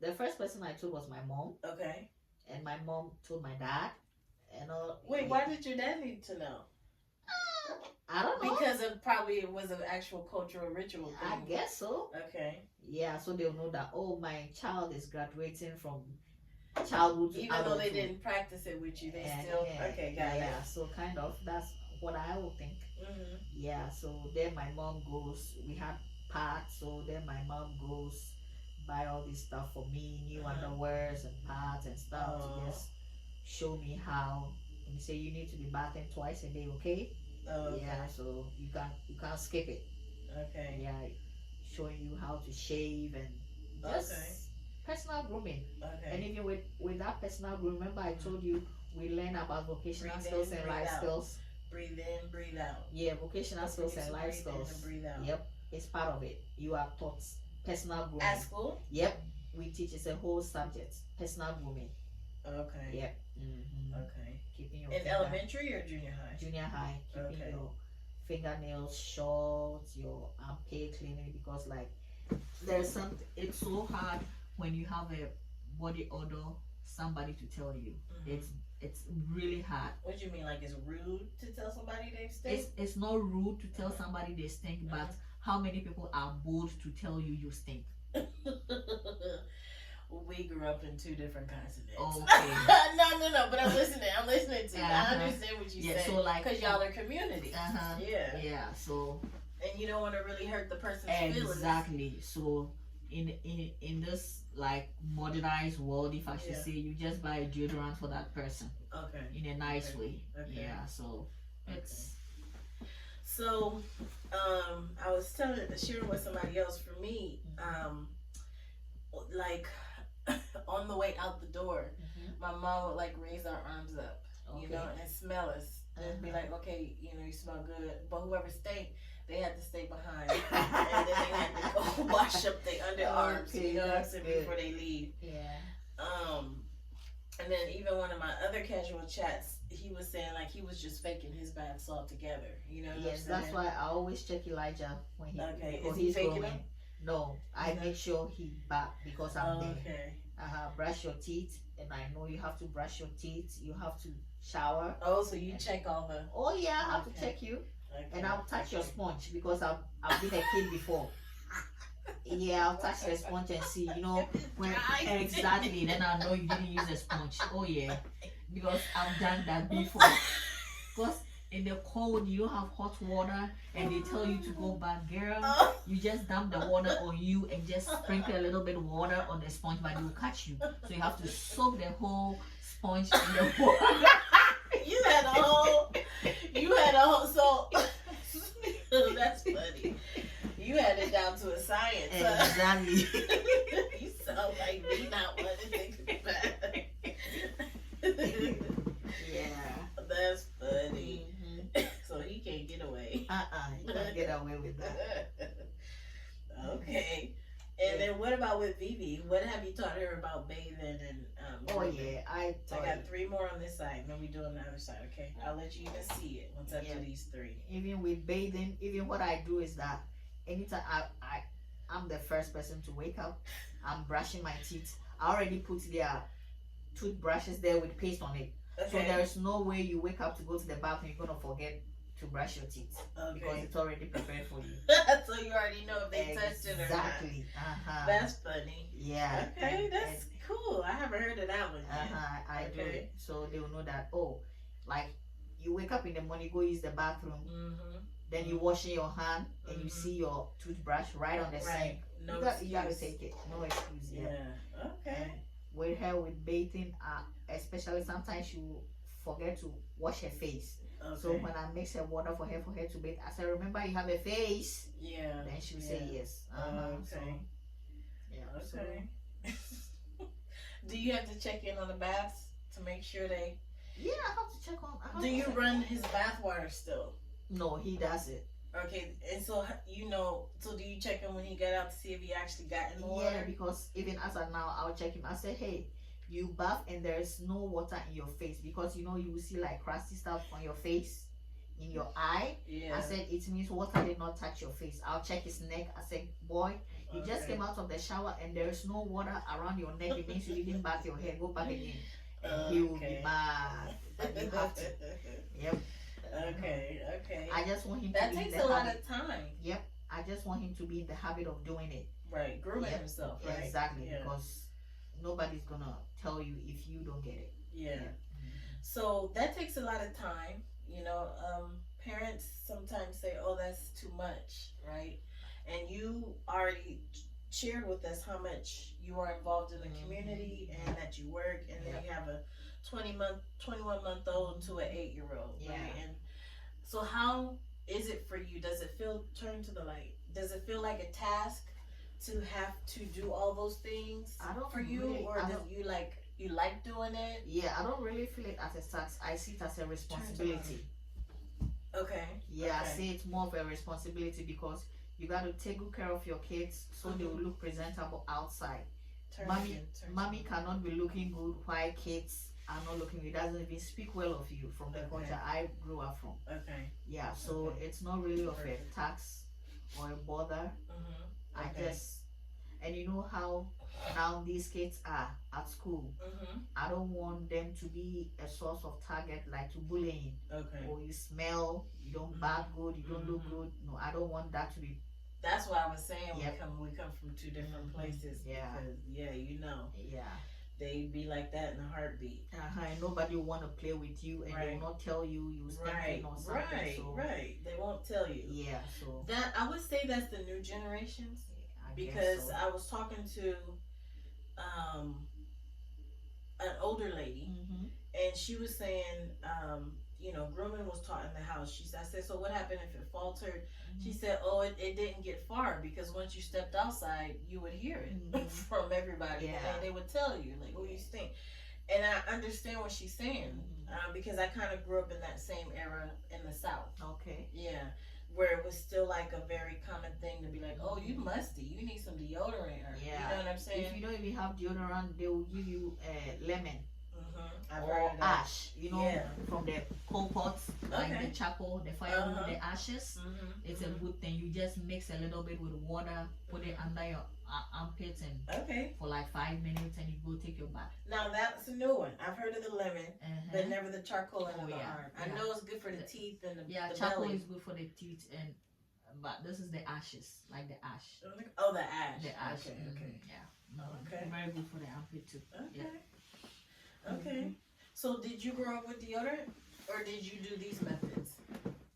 The first person I told was my mom. Okay. And my mom told my dad. And all. Wait, why did your dad need to know? I don't know. Because it was an actual cultural ritual thing. I guess so. Okay. Yeah, so they'll know that, oh, my child is graduating from childhood to even though they adulthood. didn't practice it with you, they still okay, got it. Yeah, so kind of that's what I would think. Yeah, so then my mom goes, we had pads, so then my mom goes buy all this stuff for me, new underwears and pads and stuff to just show me how, and say you need to be bathing twice a day, okay? Yeah, so you can't skip it. Okay. Yeah, showing you how to shave and just personal grooming. Okay. And even with that personal grooming, remember I told you we learn about vocational skills and life skills. Breathe in, breathe out. Yeah, vocational skills and life skills. Breathe out. Yep, it's part of it. You are taught personal grooming. At school? Yep, we teach it's a whole subject. Personal grooming. Okay. Yep. Okay. Keeping your in elementary or junior high? Junior high. Keeping your fingernails short, your armpit cleaning, because like there's something. It's so hard when you have a body odor. Somebody to tell you. It's really hard. What do you mean? Like it's rude to tell somebody they stink? It's not rude to tell somebody they stink, but how many people are bold to tell you stink? We grew up in two different continents. Okay. No, but I'm listening to you. I understand what you say. So like, because y'all are community. Yeah. So. And you don't want to really hurt the person's feelings. Exactly. So in this like modernized world, if I should say, you just buy a deodorant for that person. Okay. In a nice way. Okay. Yeah. So it's. So, I was sharing with somebody else. For me, like on the way out the door, my mom would like raise our arms up, you know, and smell us. And be like, okay, you know, you smell good. But whoever stank, they had to stay behind, and then they had to go wash up their underarms, Okay, you know what I'm that's saying, good. before they leave. Yeah. And then even one of my other casual chats, he was saying like he was just faking his baths altogether. You know what Yes, I'm that's saying? why I always check Elijah when he Okay, before is he he's faking going. them? No, I No. make sure he bath because I'm there. Okay. Brush your teeth, and I know you have to brush your teeth. You have to shower. Oh, so you check all the. Oh yeah, I have to Okay. check you, Okay. and I'll touch your sponge because I've been a kid before. Yeah, I'll touch the sponge and see, you know, when exactly. Then I know you didn't use a sponge. Oh yeah, because I've done that before. Because in the cold you don't have hot water, and they tell you to go back, girl. Oh. You just dump the water on you and just sprinkle a little bit of water on the sponge, but they'll catch you. So you have to soak the whole sponge in the water. You had a whole. So that's funny. You had it down to a science. Huh? Exactly. You sound like me not wanting to take it back. Yeah. That's funny. Mm-hmm. So he can't get away. You can't get away with that. Okay. And then what about with Vivi? What have you taught her about bathing and Oh grooming? yeah, I got 3 more on this side, and then we do on the other side, okay? I'll let you even see it once I do these 3. Even with bathing, even what I do is that anytime I'm the first person to wake up, I'm brushing my teeth. I already put their toothbrushes there with paste on it. Okay. So there is no way you wake up to go to the bathroom, you're gonna forget to brush your teeth. Okay. Because it's already prepared for you. So you already know if they touched it or not. Exactly. That's funny. Yeah. Okay, that's cool. I haven't heard of that one yet. I do Okay. it. So they will know that, oh, like you wake up in the morning, go use the bathroom, Mm-hmm. then you washing your hand and you Mhm. see your toothbrush right on the sink. Right. No You gotta excuse. take it. No excuse. Yeah. Okay. And with her with bathing, especially sometimes she will forget to wash her face. Okay. So when I mix her water for her to bathe, I said, remember you have a face. Yeah. Then she'll say yes. Okay. So, yeah. So, Okay. Do you have to check in on the baths to make sure they? yeah, I have to check on. Do you run his bath water still? No, he does it. Okay, and so so do you check him when he got out to see if he actually got in the Yeah, water? because even as of now, I'll check him. I say, hey, you bath and there's no water in your face because you will see like crusty stuff on your face, in your eye. Yeah. I said it means water did not touch your face. I'll check his neck. I said, boy, you just came out of the shower and there is no water around your neck. It means you didn't bath your hair. Go back again. And he will be mad. But you have to. Yep. Okay. I just want him That to be in takes the a lot habit. of time. Yep. I just want him to be in the habit of doing it. Right. Grooming Yep. himself, right? Exactly. Yeah. Because nobody's gonna tell you if you don't get it. Yeah. So that takes a lot of time. Parents sometimes say, "Oh, that's too much," right? And you already shared with us how much you are involved in the community and that you work, and then you have a 21-month-old to an 8-year-old, Yeah. right? And so, how is it for you? Does it feel turn to the light? Does it feel like a task to have to do all those things I don't for you, really- or I do don't- you like doing it? Yeah, I don't really feel it as a task. I see it as a responsibility. Okay. Yeah, I Okay. see it more of a responsibility because you got to take good care of your kids so they will look presentable outside. Turn Mommy again, turn Mommy again. cannot be looking good while kids are not looking good. It doesn't even speak well of you from the Okay. culture I grew up from. Okay. Yeah, so Okay. it's not really of a Perfect. tax or a bother. Mhm. I Okay. just, and you know how now these kids are at school. Mhm. I don't want them to be a source of target like to bullying. Okay. Or you smell, you don't bath good, you don't look Mhm. good. No, I don't want that to be. That's why I was saying Yep. we come from 2 different Mhm. places. Yeah. Because Yeah. they be like that in a heartbeat. And nobody will want to play with you, and they Right. will not tell you you stinking or something. Right. So Right. They won't tell you. yeah, so That I would say that's the new generations. I Because guess so. I was talking to an older lady, Mhm. and she was saying, grooming was taught in the house. I said, so what happened if it faltered? She said, oh, it didn't get far because once you stepped outside, you would hear it Mhm. from everybody, Yeah. and they would tell you like, "Oh, you stink." And I understand what she's saying Mhm. because I kind of grew up in that same era in the South. Okay. Yeah, where it was still like a very common thing to be like, oh, you musty, you need some deodorant, or you know what I'm saying? If you don't even have deodorant, they will give you lemon I've or heard of that. ash. You know, from the coal pots, like the charcoal, the firewood, the ashes. It's a good thing. You just mix a little bit with water, put it under your armpits, and for like 5 minutes, and you go take your bath. Now that's a new one. I've heard of the lemon, but never the charcoal under the arm. I know it's good for the teeth and the charcoal belly. is good for the teeth, and but this is the ashes, like the ash. Oh, the ash. The ash. Okay. Yeah. No. Okay. Very good for the armpit too. Okay. So did you grow up with deodorant, or did you do these methods?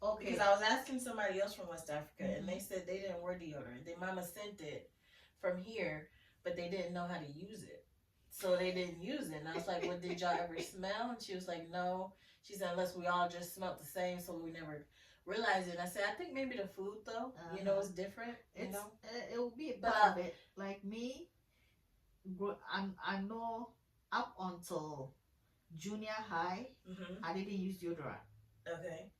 Okay. Because I was asking somebody else from West Africa, and they said they didn't wear deodorant. Their mama sent it from here, but they didn't know how to use it, so they didn't use it. And I was like, "Well, did y'all ever smell?" And she was like, "No." She said, "Unless we all just smelled the same, so we never realized it." And I said, "I think maybe the food, though, you know, is different. You know, it will be a part of it. Like me, I know up until junior high, I didn't use deodorant. Okay.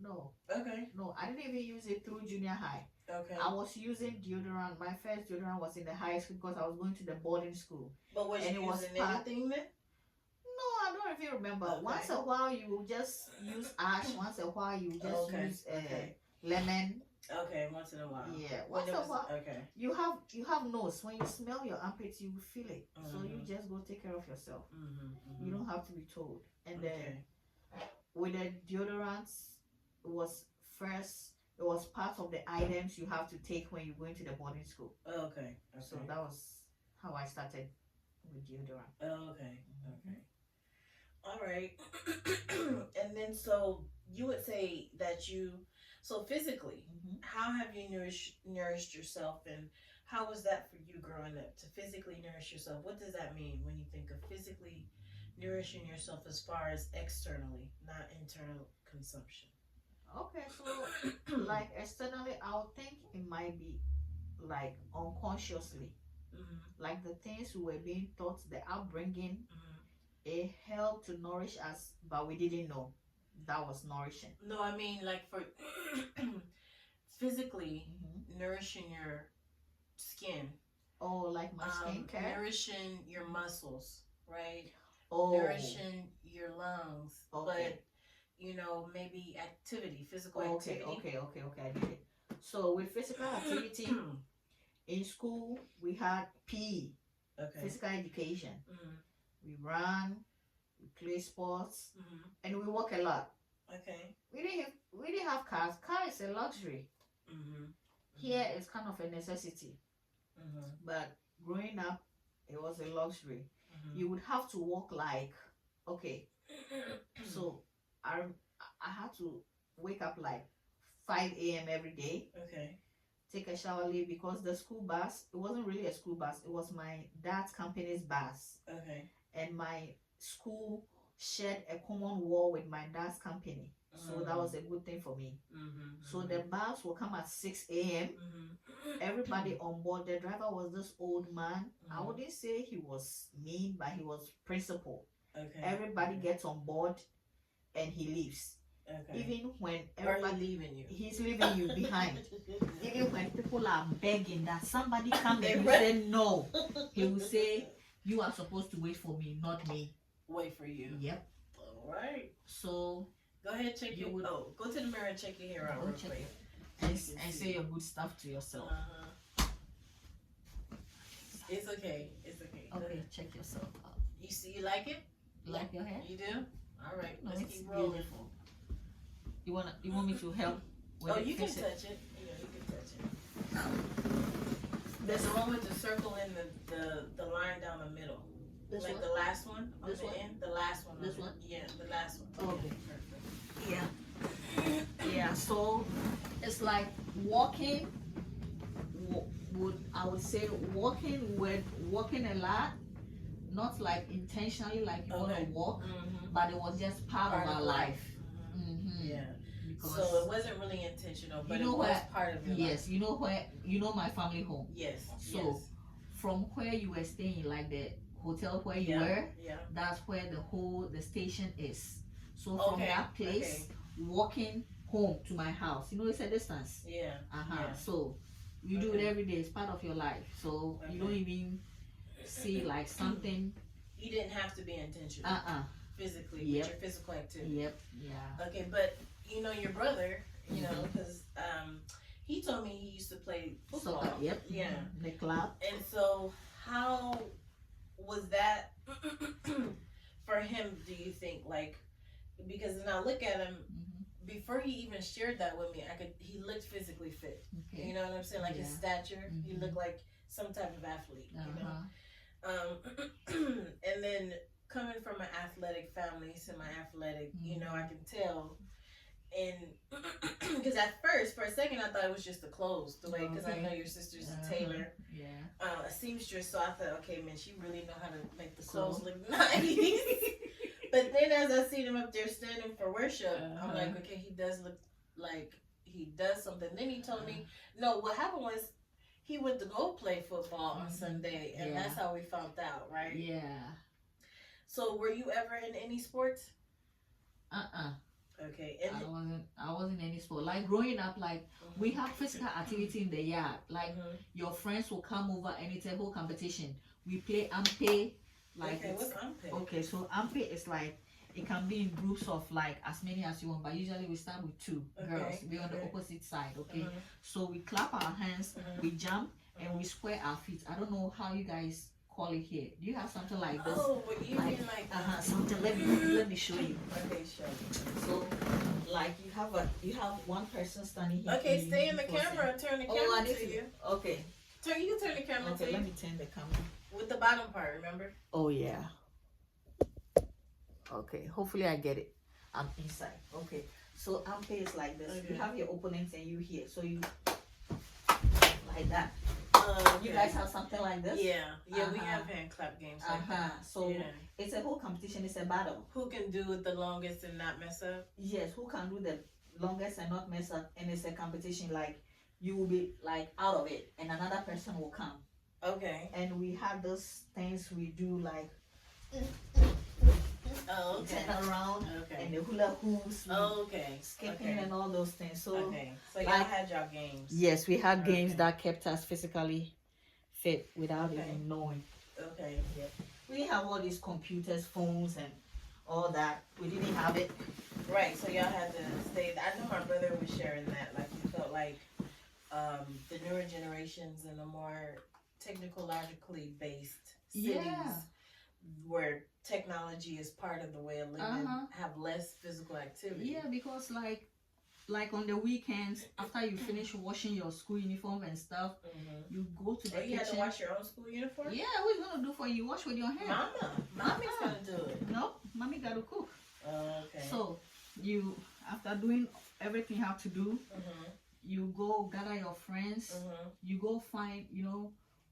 No. Okay. No, I didn't even use it through junior high. Okay. I was using deodorant. My first deodorant was in the high school because I was going to the boarding school. But was you using anything then? No, I don't even remember. Okay. Once a while you will just use ash. Once a while you just use lemon. Okay, once in a while. Yeah, once in a while. Okay. You have nose. When you smell your armpits, you will feel it. So you just go take care of yourself. You don't have to be told. And then with the deodorants, it was part of the items you have to take when you go into the boarding school. Okay. So that was how I started with deodorant. Okay. All right. And then so you would say that so physically, how have you nourished yourself, and how was that for you growing up to physically nourish yourself? What does that mean when you think of physically nourishing yourself as far as externally, not internal consumption? Okay, so like externally, I would think it might be like unconsciously, like the things we were being taught, the upbringing, it helped to nourish us, but we didn't know that was nourishing. No, I mean like for physically nourishing your skin. Oh, like my skincare? Nourishing your muscles, right? Oh. Nourishing your lungs. But you know, maybe physical activity. Okay, I get it. So with physical activity, in school we had PE, physical education. We ran, we play sports, and we walk a lot. Okay. We didn't have cars. Car is a luxury. Here it's kind of a necessity. But growing up, it was a luxury. You would have to walk like, so I had to wake up like 5 a.m. every day. Take a shower, leave, because the school bus, it wasn't really a school bus, it was my dad's company's bus. And my school shared a common wall with my dad's company. So that was a good thing for me. So the bus will come at 6 a.m. Everybody on board. The driver was this old man. I wouldn't say he was mean, but he was principled. Everybody gets on board and he leaves. Even when everybody leaving you, he's leaving you behind. Even when people are begging that somebody come and you say no, he will say, "You are supposed to wait for me, not me." Wait for you. Yep. All right. So go ahead, check your. Go to the mirror and check your hair out real quick. And say your good stuff to yourself. It's okay. It's okay. Okay, check yourself out. You like it? You like your hair? You do? All right. No, let's keep rolling. Beautiful. You want me to help? You can touch it. Yeah, you can touch it. There's the one with the circle in the line down the middle. This like one? the last one on this the one? end. The last one. This one? Yeah, the last one. Okay. Yeah, perfect. Yeah. So it's like walking. I would say walking a lot, not like intentionally like you want to walk, but it was just part of our life. Yeah. Because so it wasn't really intentional, but it was part of your life. Yes, you know my family home. Yes. So from where you were staying, like the hotel where you were, that's where the station is. So from that place, walking home to my house. You know, it's a distance. Yeah. Yeah. So you do it Okay. every day. It's part of your life. So you don't Okay. even see like something. You didn't have to be intentional physically with your physical activity. Yep. Yeah. Okay, but you know your brother, you know, because he told me he used to play football. Soccer, yep. Yeah. The club. And so, how was that for him? Do you think, like, because when I look at him, before he even shared that with me, he looked physically fit. Okay. You know what I'm saying? Like his stature, he Mhm. looked like some type of athlete. You Uh-huh. know. And then coming from an athletic family, semi-athletic, you know, I can tell. And because at first, for a second, I thought it was just the clothes, the way, because I know your sister's a tailor, a seamstress. So I thought, okay, man, she really know how to make the clothes look nice. But then as I seen him up there standing for worship, I'm like, okay, he does look like he does something. Then he told me, no, what happened was he went to go play football on Sunday, and that's how we found out, right? Yeah. So were you ever in any sports? Okay. And I wasn't in any sport. Like growing up, like we have physical activity in the yard. Like your friends will come over and it's a whole competition. We play ampe. Like okay, what's ampe? Okay, so ampe is like it can be in groups of like as many as you want, but usually we start with two girls. We're on the opposite side, okay? So we clap our hands, we jump, and we square our feet. I don't know how you guys call it here. Do you have something like this? Oh, but you mean like something. Let me show you. Okay, sure. So, like you have one person standing here. Okay, stay in the camera and turn the camera to you. Okay. You can turn the camera to you. Let me turn the camera. With the bottom part, remember? Oh yeah. Okay. Hopefully I get it. I'm inside. Okay. So ampe is like this. Okay. You have your opponents and you here. So you like that. Okay. You guys have something like this? Yeah. We have hand clap games like that. So it's a whole competition. It's a battle. Who can do it the longest and not mess up? Yes. Who can do the longest and not mess up? And it's a competition. Like you will be like out of it, and another person will come. Okay. And we have those things we do like turn around and the hula hoops, skipping and all those things. So so y'all had y'all games. Yes, we had games that kept us physically fit without even knowing. Okay. Yep. We didn't have all these computers, phones, and all that. We didn't have it. Right. So y'all had to stay. I know my brother was sharing that. Like he felt like the newer generations and the more technologically based cities where technology is part of the way of living have less physical activity. Yeah, because like on the weekends after you finish washing your school uniform and stuff, you go to the kitchen. You had to wash your own school uniform? Yeah, what you gonna do for you? Wash with your hands. Mommy's gonna do it. No, mommy gotta cook. Okay. So you after doing everything you have to do, you go gather your friends. You go find,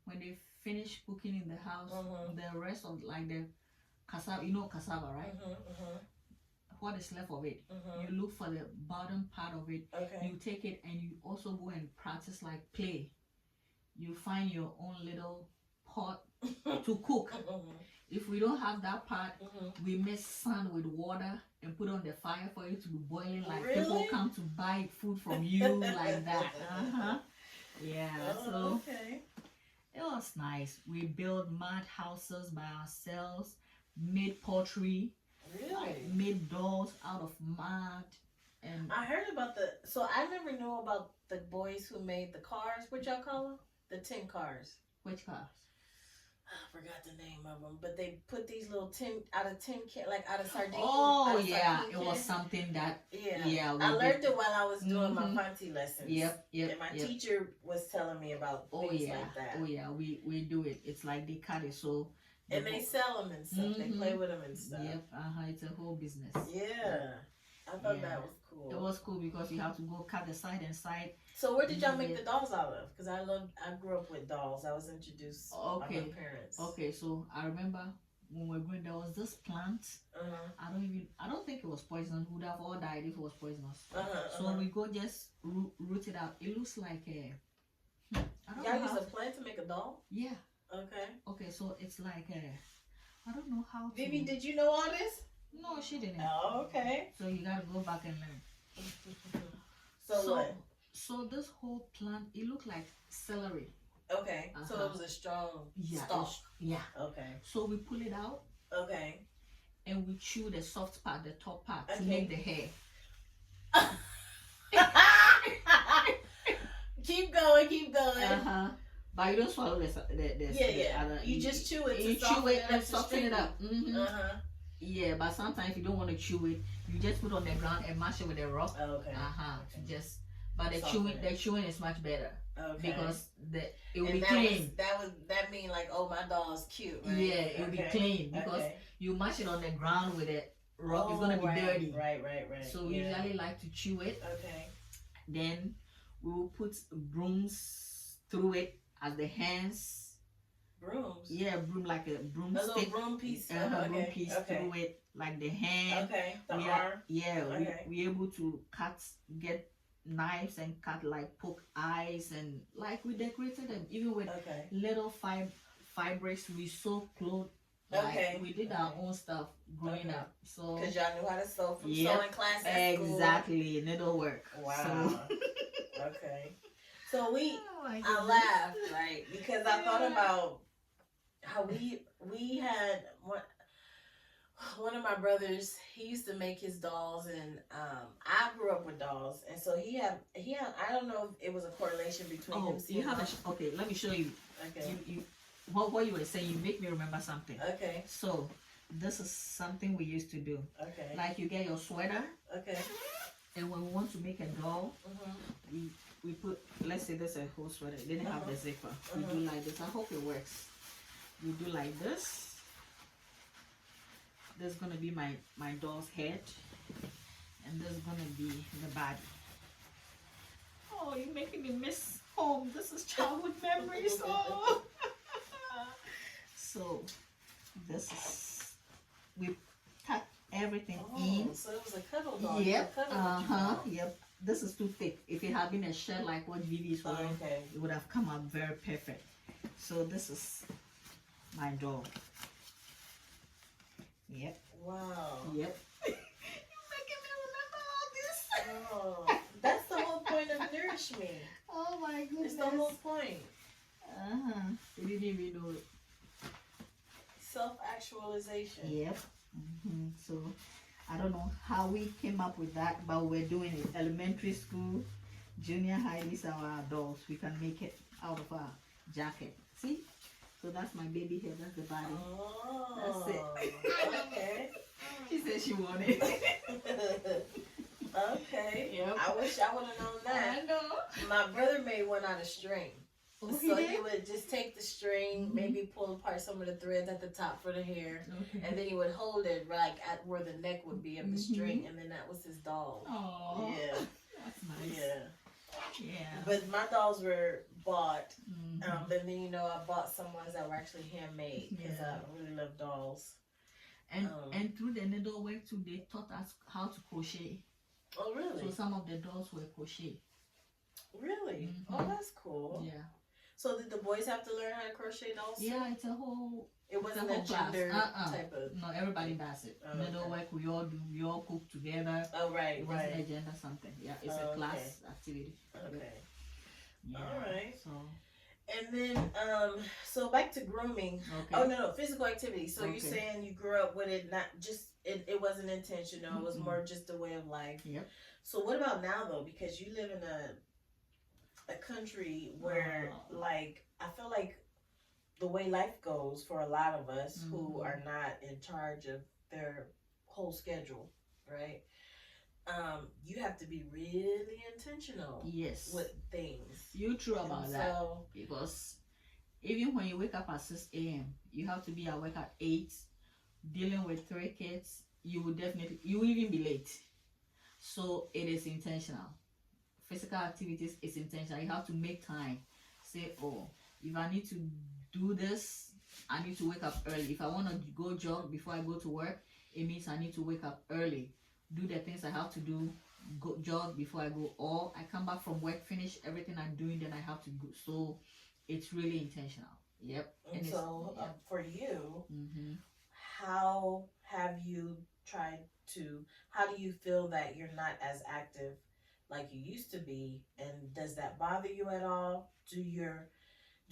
when they finish cooking in the house, the rest of like the cassava, cassava, right? What is left of it, you look for the bottom part of it. You take it and you also go and practice like play. You find your own little pot to cook. If we don't have that part, we mix sand with water and put on the fire for it to be boiling. Like people come to buy food from you like that. Yeah. So it was nice. We built mud houses by ourselves, made pottery, made dolls out of mud. And I heard about so I never knew about the boys who made the cars. What y'all call them? The tin cars. Which cars? I forgot the name of them, but they put these little out of sardines. Oh yeah, it was something that I learned it while I was doing my fancy lessons. Yep. And my teacher was telling me about things like that. Oh yeah, we do it. It's like they cut it so. And they sell them and stuff. They play with them and stuff. Yep. It's a whole business. Yeah. I thought that was cool. It was cool because you have to go cut the side and side. So where did y'all make the dolls out of? Because I grew up with dolls. I was introduced by my parents. Okay, so I remember when we were growing, there was this plant. I don't think it was poisonous. We would have all died if it was poisonous. So we go just root it out. It looks like a. Y'all use a plant to make a doll? Yeah. Okay, so it's like I don't know how to. Vivi, did you know all this? No, she didn't. Oh, okay. So you gotta go back and learn. So what? So this whole plant, it looked like celery. Okay. So Uh-huh. it was a strong Yeah. stalk. Yeah. Okay. So we pull it out Okay. and we chew the soft part, the top part, to Okay. make the hair. Keep going, keep going. But you don't swallow the Other. You just chew it. You chew it and soften it up. Yeah, but sometimes if you don't want to chew it, you just put it on the ground and mash it with a rock. Okay. Okay. But the chewing is much better. Okay. Because it will be clean. That mean like, oh, my doll's cute, right? Yeah, it will be clean because you mash it on the ground with a rock. It's gonna be dirty. Right. So we usually like to chew it. Okay. Then we will put brooms through it as the hands. Brooms. Yeah, broom, like a broomstick. A little broom piece. Broom piece through it, like the hand. Okay. The arm. We able to get knives and cut, like poke eyes, and like we decorated them even with little fabrics. We sew clothes. Like we did our own stuff growing up. So because y'all knew how to sew from sewing class at school. Exactly, needlework. Wow. So, okay. So I laughed, right, because I thought about how we had one of my brothers. He used to make his dolls, and I grew up with dolls, and so he had. I don't know if it was a correlation between him. You have okay. Let me show you. Okay. What you were saying, you make me remember something. Okay. So this is something we used to do. Okay. Like you get your sweater. Okay. And when we want to make a doll, we put, let's say this is a whole sweater. It didn't have the zipper. We do like this. I hope it works. We do like this. This is gonna be my doll's head, and this is gonna be the body. Oh, you're making me miss home. This is childhood memories. Oh. So this is, we tuck everything in. So it was a cuddle doll. Yep. Yep. This is too thick. If it had been a shirt like what Vivi is wearing, it would have come out very perfect. So this is my doll. Yep. Wow. Yep. You're making me remember all this. Oh, that's the whole point of Nourish Me. Oh my goodness. It's the whole point. You didn't even know it. Self-actualization. Yep. So I don't know how we came up with that, but we're doing it. Elementary school, junior high, these are our dolls. We can make it out of our jacket. See? So that's my baby here. That's the body. Oh. That's it. Okay. She said she wanted it. Okay. Yep. I wish I would have known that. I know. My brother made one out of string. So he would just take the string, maybe pull apart some of the threads at the top for the hair, and then he would hold it like at where the neck would be of the string, and then that was his doll. Oh, yeah, that's nice. Yeah. But my dolls were bought, but then I bought some ones that were actually handmade because I really love dolls. And through the needlework too, they taught us how to crochet. Oh, really? So some of the dolls were crochet. Really? Oh, that's cool. Yeah. So did the boys have to learn how to crochet dolls? Yeah, it's a whole. It wasn't a gender type of. No, everybody does it. Oh, Needlework, we all do. We all cook together. Oh, right. It wasn't a gender something. Yeah, it's a class activity. Okay. Yeah. All right. So. And then, so back to grooming. Okay. Oh no, physical activity. So you're saying you grew up with it, not just it wasn't intentional. It was more just a way of life. Yep. So what about now though? Because you live in a country where, like, I feel like the way life goes for a lot of us who are not in charge of their whole schedule, right? You have to be really intentional. Yes. With things. You're true about that. Because even when you wake up at 6 a.m., you have to be awake at 8, dealing with 3 kids. You will even be late. So it is intentional. Physical activities is intentional. You have to make time. Say, oh, if I need to do this, I need to wake up early. If I want to go jog before I go to work, it means I need to wake up early. Do the things I have to do, go jog before I go, or I come back from work, finish everything I'm doing, then I have to go. So it's really intentional. Yep. And so for you, how have you tried to how do you feel that you're not as active like you used to be, and does that bother you at all? Do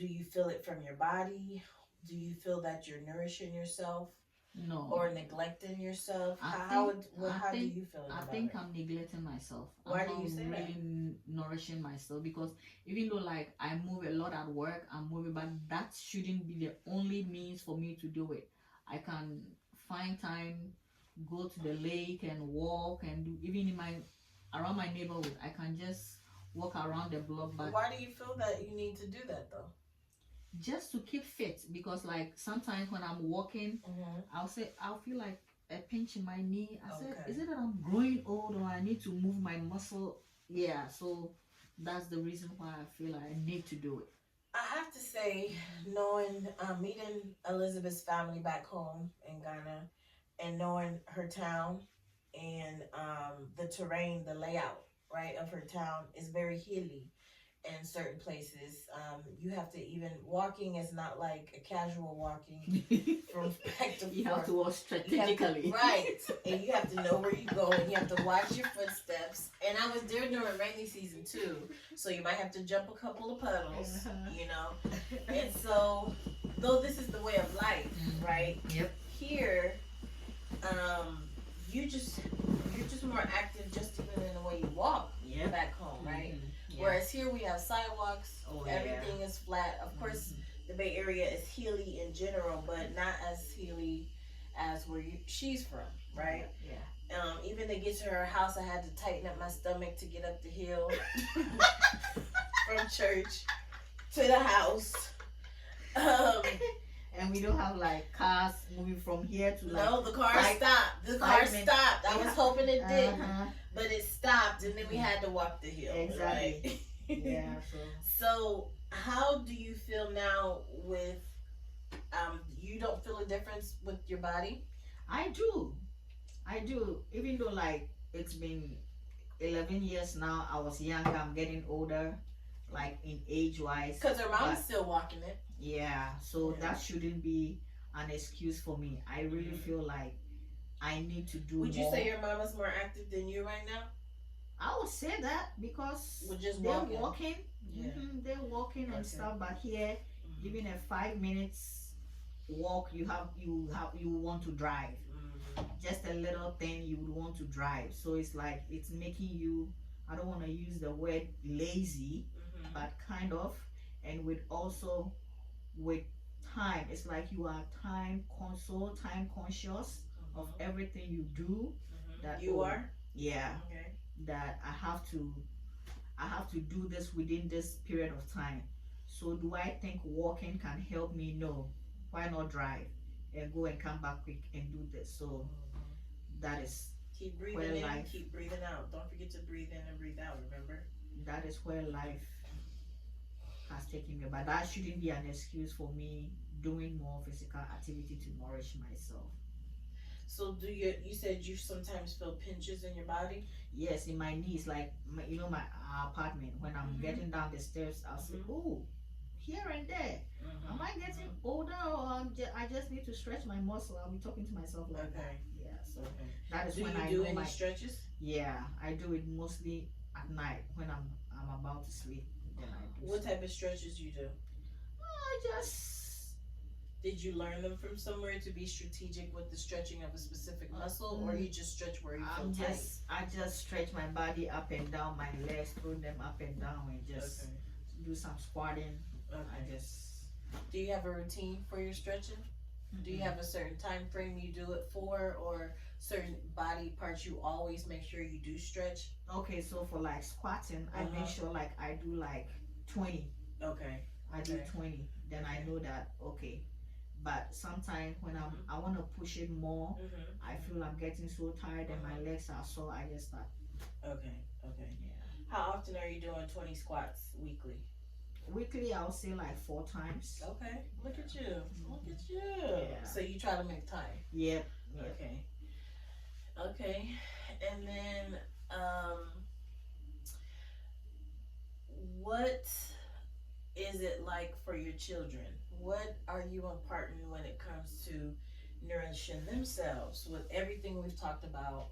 you feel it from your body? Do you feel that you're nourishing yourself No. or neglecting yourself? I How think how do you feel I about think it? I'm neglecting myself. Why I'm do not you say that? really nourishing myself, because even though like I move a lot at work, I'm moving, but that shouldn't be the only means for me to do it. I can find time, go to the lake and walk and do, even in my around my neighborhood. I can just walk around the block, but Why do you feel that you need to do that though? just to keep fit, because like sometimes when I'm walking, Mm-hmm. I'll feel like a pinch in my knee. I said, Okay. is it that I'm growing old or I need to move my muscle? Yeah, so that's the reason why I feel like I need to do it. I have to say, knowing meeting Elizabeth's family back home in Ghana, and knowing her town and the terrain, the layout, right, of her town is very hilly in certain places. You have to even walking is not like a casual walking from back to You have forth. to walk strategically. Right, and you have to know where you go, and you have to watch your footsteps. And I was there during rainy season too, so you might have to jump a couple of puddles, you know. And so, though this is the way of life, right? Yep. Here, you just you're just more active, just even in the way you walk Yep. back home, right? Yeah. Whereas here we have sidewalks, Oh, yeah. everything is flat. Of course, the Bay Area is hilly in general, but not as hilly as where she's from, right? Yeah. Even to get to her house, I had to tighten up my stomach to get up the hill from church to the house. And we don't have like cars moving from here to like. No, the car five- stopped. The car 5 minutes. stopped. I was hoping it didn't, Uh-huh. but it stopped, and then we had to walk the hill. Exactly. Right? Yeah. So. So, how do you feel now with? You don't feel a difference with your body? I do. Even though like it's been 11 years now, I was younger, I'm getting older, like in age wise. Because her mom's But- still walking it. Yeah, so Yeah. that shouldn't be an excuse for me. I really Mhm. feel like I need to do Would you more. say your mama's more active than you right now? I would say that because With just they're walking. walking. Yeah. They're walking and Okay. stuff, but here, Mhm. even a 5 minutes walk, you want to drive. Just a little thing you would want to drive. So it's like it's making you, I don't want to use the word lazy, Mhm. but kind of, and with time, it's like you are time conscious of Mhm. everything you do. Mhm. That You are? yeah, Okay. that I have to do this within this period of time. So do I think walking can help me? No. Why not drive and go and come back quick and do this? So that is Keep breathing Well, in, life. keep breathing out. Don't forget to breathe in and breathe out, remember? where life has taken me. But that shouldn't be an excuse for me doing more physical activity to nourish myself. So you said you sometimes feel pinches in your body? Yes, in my knees, like my apartment. When I'm Mhm. getting down the steps, I'll say, Mhm. "Oh, here and there." Mhm. Am I getting older, or I just need to stretch my muscle? I'll be talking to myself like that. Okay. Yeah, so Okay. that is Do when you I do know any my. stretches? Yeah, I do it mostly at night when I'm about to sleep. Then I do. What type of stretches you do? I just Did you learn them from somewhere to be strategic with the stretching of a specific muscle, or you just stretch where you feel tight? I just stretch my body up and down, my legs, throw them up and down, and just Okay. do some squatting. I Okay. just. Do you have a routine for your stretching? Do you have a certain time frame you do it for, or certain body parts you always make sure you do stretch? Okay, so for like squatting, I make sure like I do like 20. Okay. I do Okay. 20. Then I Okay. know that okay. But sometimes when I want to push it more, Mm-hmm. I feel I'm getting so tired and my legs are sore. I just start. Okay. Okay. Yeah. How often are you doing 20 squats weekly? Weekly, I'll say like 4 times. Okay. Look at you. Look at you. Yeah. So you try to make time. Yep. Okay. Okay. And then what is it like for your children? What are you imparting when it comes to nourishing themselves with everything we've talked about,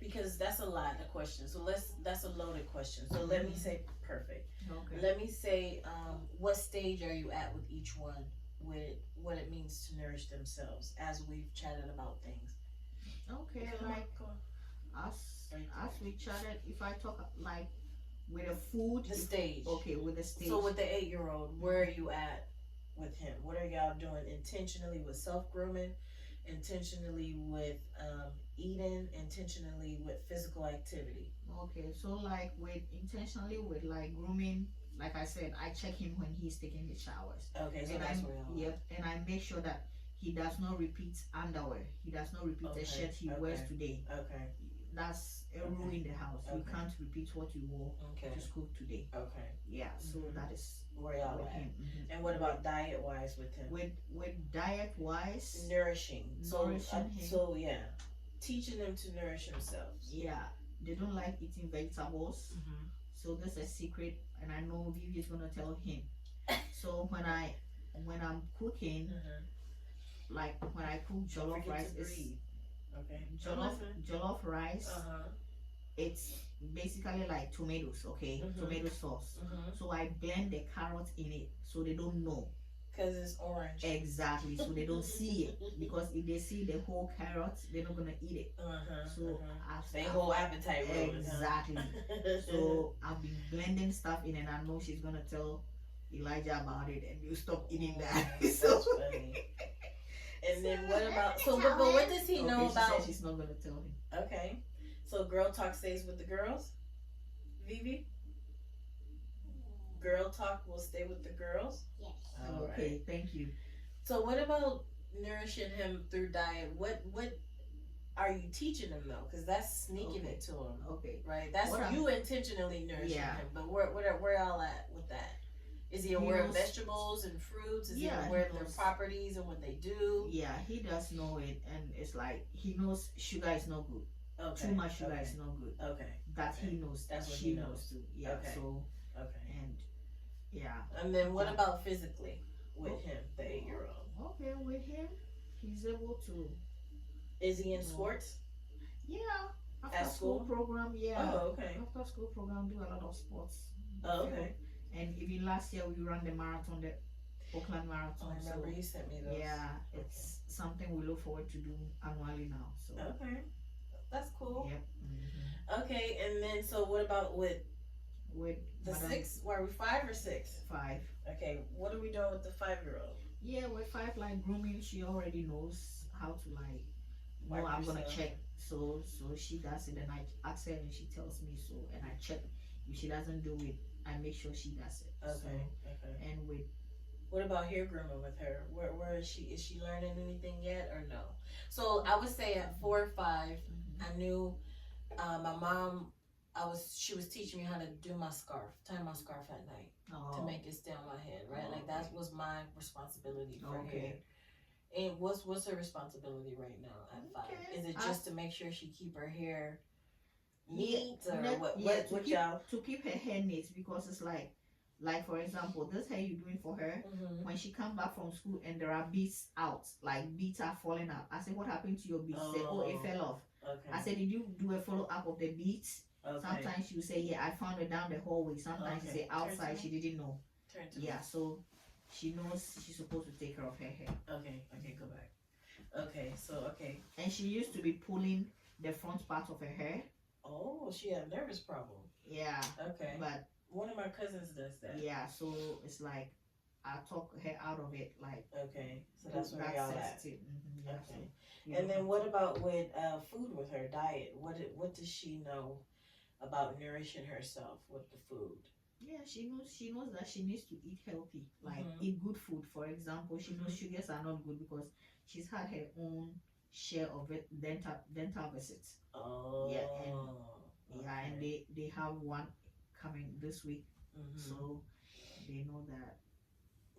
because that's a lot of questions. So that's a loaded question. So let me say perfect. Okay. Let me say, what stage are you at with each one, with what it means to nourish themselves, as we've chatted about things. Okay, like as we chatted, if I talk like with the food, The stage. okay, with the stage. So with the 8-year-old, where are you at with him? What are y'all doing intentionally with self grooming, intentionally with eating, intentionally with physical activity? Okay, so like with intentionally with like grooming, like I said, I check him when he's taking his showers. Okay, so And that's where y'all. yep, and I make sure that he does not repeat underwear. He does not repeat the shirt he wears today. Okay. That's a rule in the house. You can't repeat what you wore to school today. Okay. Yeah, so that is where y'all with at. him. And what about diet wise with him? With diet wise, nourishing. Nourishing him. So yeah, teaching them to nourish themselves. Yeah, they don't like eating vegetables. So that's a secret, and I know Vivi is gonna tell him. So when I'm cooking, like when I cook jollof rice, okay. Jollof rice. It's basically like tomatoes, okay, tomato sauce. So I blend the carrots in it, so they don't know. Because it's orange. Exactly, so they don't see it. Because if they see the whole carrots, they're not gonna eat it. So they whole appetite ruined. Exactly. So I've been blending stuff in, and I know she's gonna tell Elijah about it, and you stop eating that. So that's funny. And then what about but what does he know she about? said she's not gonna tell him. Okay. So girl talk stays with the girls? Vivi? Girl talk will stay with the girls? Yes. Okay, right. Thank you. So what about nourishing him through diet? What are you teaching him though? Because that's sneaking it to him. Okay. Right? That's you intentionally nourishing him. But where y'all at with that? Is he aware of vegetables and fruits? Is he aware of their properties and what they do? Yeah, he does know it, and it's like he knows sugar is not good. Okay. Too much sugar is not good. Okay. That he knows. That's what she he knows too. Yeah. Okay. So. Okay. And yeah. And then what about physically with him, the 8-year-old? Okay, with him, he's able to. Is he in sports? Yeah. After school program, yeah. Oh, okay. After school program, do a lot of sports. Oh, okay. And even last year we ran the marathon, the Oakland marathon. I remember you sent me those. Yeah, it's something we look forward to do annually now. So. Okay. That's cool. Yep. Okay, and then so what about with the Madam, 6? Were we 5 or 6? 5. Okay, what are we doing with the 5-year-old? Yeah, with 5, like grooming, she already knows how to like. No, I'm gonna check. So she does it, and I ask her, and she tells me so, and I check. If she doesn't do it, I make sure she does it. Okay. So, okay. And with. What about hair grooming with her? Where is she? Is she learning anything yet or no? So I would say at 4 or 5, I knew my mom. She was teaching me how to do my scarf, tie my scarf at night to make it stay on my head, right? Like that was my responsibility for hair. And what's her responsibility right now at 5? Is it just to make sure she keep her hair neat or what? Yeah, What y'all? To keep her hair neat, because it's like for example, this hair you're doing for her, when she come back from school and there are beads out, like beads are falling out. I said, what happened to your beads? She said, oh, it fell off. Okay. I said, did you do a follow up of the beads? Okay. Sometimes she would say, yeah, I found it down the hallway. Sometimes she say outside, she didn't know. Yeah, so she knows she's supposed to take care of her hair. Okay, go back. Okay, so okay. And she used to be pulling the front part of her hair. Oh, she had a nervous problem. Yeah. Okay. But one of my cousins does that. Yeah, so it's like I talk her out of it, like. Okay, so that's where y'all at. Yeah, okay. So, and then what about with food with her diet? What does she know about nourishing herself with the food? Yeah, she knows that she needs to eat healthy, like eat good food. For example, she knows sugars are not good because she's had her own share of it, dental visits. Oh. Yeah, and they have one coming this week, so they know that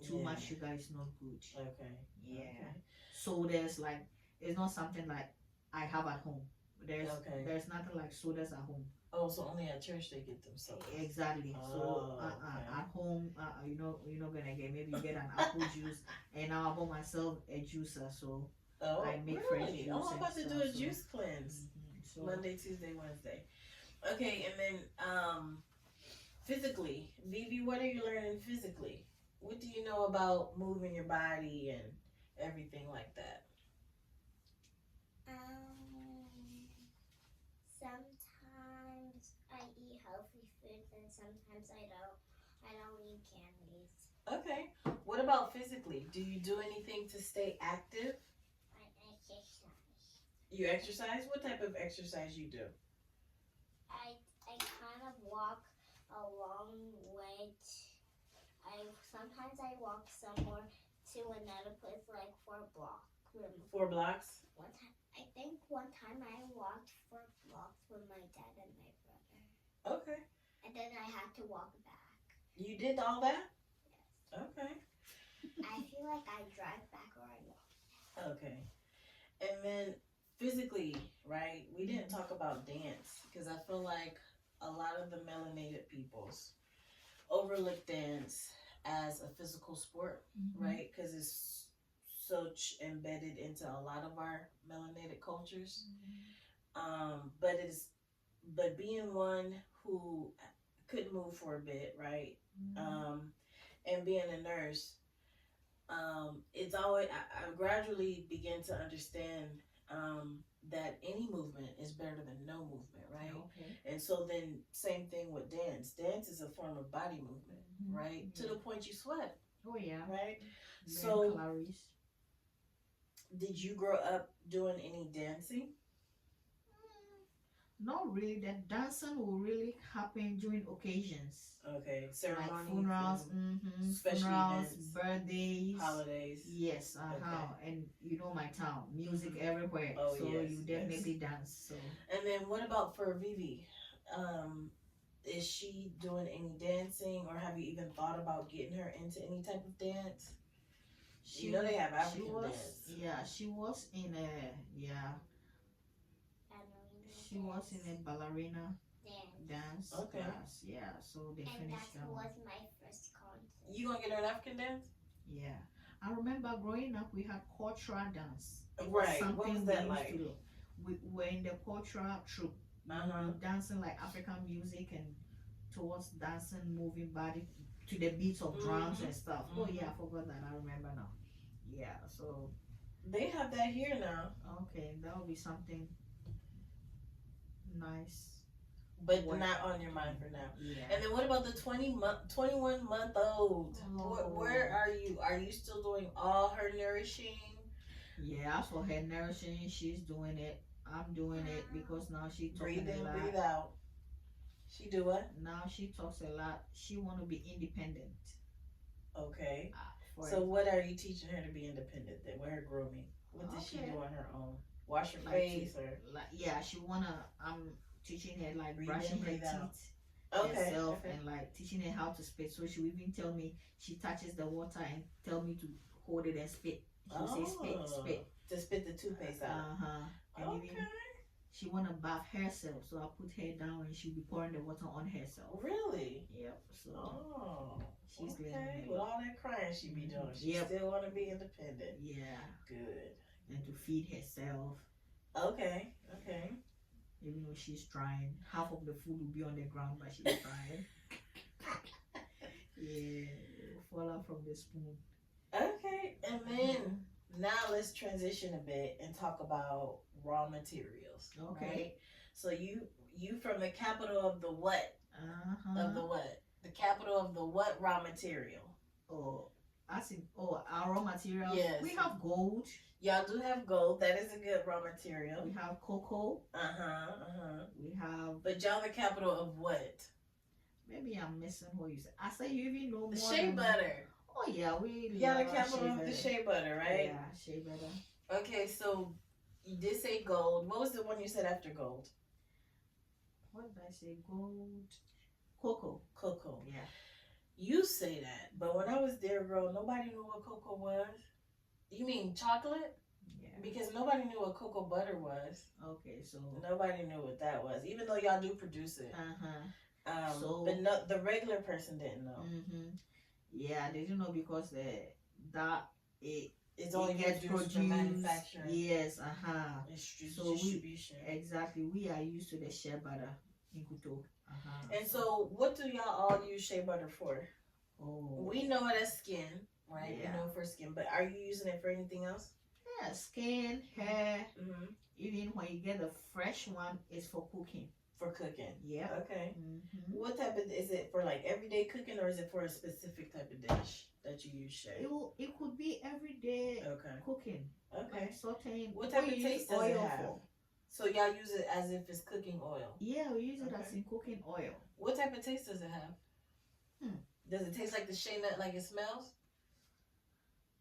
too much sugar is not good. Okay. Yeah. Okay. So there's like, it's not something like I have at home. There's nothing like sodas at home. Oh, so only at church they get them sodas. Exactly. So Oh, okay. at home, you're not gonna get. Maybe you get an apple juice, and now I bought myself a juicer, so Oh, I make fresh really? juice Oh, I'm and about to do stuff. a So, juice cleanse. so Monday, Tuesday, Wednesday. Okay, and then physically, Vivi, what are you learning physically? What do you know about moving your body and everything like that? Sometimes I eat healthy foods and sometimes I don't. I don't eat candies. Okay. What about physically? Do you do anything to stay active? I exercise. You exercise? What type of exercise you do? I kind of walk a long way. Sometimes I walk somewhere to another place like 4 blocks. 4 blocks? I think one time I walked 4 blocks with my dad and my brother. Okay. And then I had to walk back. You did all that? Yes. Okay. I feel like I drive back or I walk. Okay. And then physically, right? We didn't talk about dance because I feel like a lot of the melanated peoples overlook dance as a physical sport, right? Because it's so embedded into a lot of our melanated cultures. But being one who couldn't move for a bit, right? And being a nurse, it's always I gradually begin to understand that any movement is better than no movement, right? Okay. And so then same thing with dance. Dance is a form of body movement, right? Yeah. To the point you sweat. Oh yeah. Right? Burn So calories. did you grow up doing any dancing? Not really. That dancing will really happen during occasions. Okay. Like Ceremonies, funerals, special funerals, events, birthdays, holidays. Yes, Okay. And you know my town, music everywhere. Oh, so yes, you definitely dance. So And then what about for Vivi? Is she doing any dancing, or have you even thought about getting her into any type of dance? You know they have African dance. Yeah, she was in a She was in a ballerina dance Okay. class. Yeah, so they And finished that that one. was my first concert. You gonna get her an African dance? Yeah, I remember growing up, we had cultural dance. It was Right. What something was that we like? used to do. We were in the cultural troupe. Dancing like African music and towards dancing, moving body to the beats of drums and stuff. Oh yeah, I forgot that. I remember now. Yeah, so They have that here now. okay, that would be something nice. But not on your mind for now. Yeah. And then what about the 21-month-old? Where are you? Are you still doing all her nourishing? Yeah, for her nourishing, she's doing it. I'm doing it because now she talking Breathe in, a lot. breathe out. She do what? Now she talks a lot. She want to be independent. Okay. So what are you teaching her to be independent then? With her grooming? What does she do on her own? Wash her face or? Yeah, she wanna. I'm teaching her like Breathe brushing in, her breathe out. teeth herself and like teaching her how to spit. So she will even tell me she touches the water and tell me to hold it and spit. She will say spit, spit. To spit the toothpaste out. And even she wanna bath herself, so I put her down and she'll be pouring the water on herself. Really? Yep. So she's okay. With all that crying she be doing, she still want to be independent. Yeah. Good. And to feed herself. Okay. Even though she's trying, half of the food will be on the ground, but she's trying. Yeah, fall out from the spoon. Okay, and then now let's transition a bit and talk about raw materials. Okay. Right? So you from the capital of the what? Of the what? The capital of the what raw material? Our raw materials. Yes. We have gold. Y'all do have gold. That is a good raw material. We have cocoa. We have. But y'all the capital of what? Maybe I'm missing what you said. I say you even know more. The shea butter. Oh yeah, y'all the capital of the shea butter, right? Yeah, shea butter. Okay, so you did say gold. What was the one you said after gold? What did I say? Gold. Cocoa. Cocoa. Yeah. You say that, but when I was there, girl, nobody knew what cocoa was. You mean chocolate? Yeah. Because nobody knew what cocoa butter was. Okay, so. Nobody knew what that was, even though y'all do produce it. So. But no, the regular person didn't know. Yeah, they didn't know because that it's only gets produced for manufacturing. Yes, It's so distribution. We are used to the shea butter in Kuto. And so, what do y'all all use shea butter for? Oh, we know it as skin, right? Yeah. We know it for skin, but are you using it for anything else? Yeah, skin, hair. Mm-hmm. Even when you get the fresh one, it's for cooking. For cooking. Yeah. Okay. What type of is it for? Like everyday cooking, or is it for a specific type of dish that you use shea? It could be everyday cooking. Okay. Like sauteing. What type of taste does it have? For? So y'all use it as if it's cooking oil? Yeah, we use it as in cooking oil. What type of taste does it have? Does it taste like the shea nut, like it smells?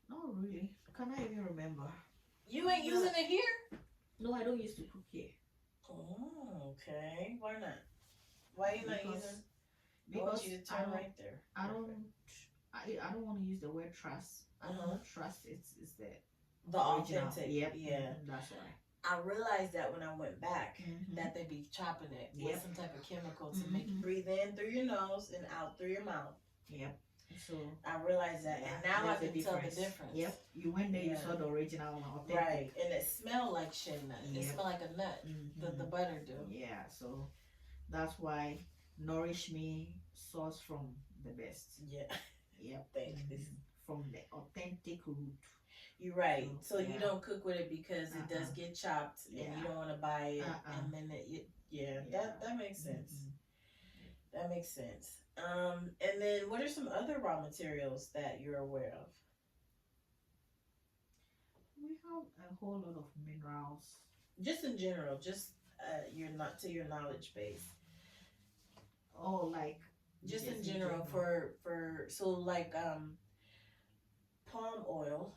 Not really. Can I even remember? You ain't using it here? No, I don't used to cook here. Oh, okay. Why not? Why you not using? Because I want you to turn right there. I don't want to use the word trust. I don't trust it's the authentic. Yep. Yeah. That's why. I realized that when I went back that they be chopping it with some type of chemical to make you breathe in through your nose and out through your mouth. Yep. So I realized that, and now I can tell the difference. Yep. You went there, you saw the original one. Authentic. Right, and it smelled like shea nut. It smelled like a nut. The butter do. Yeah. So that's why Nourish Me sourced from the best. Yeah. Yep. Thanks. From the authentic root. You're right. So you don't cook with it because it does get chopped, and you don't want to buy it, and then that makes sense. That makes sense. And then what are some other raw materials that you're aware of? We have a whole lot of minerals. Just in general, just your knowledge base. Oh, like just in general for so like palm oil.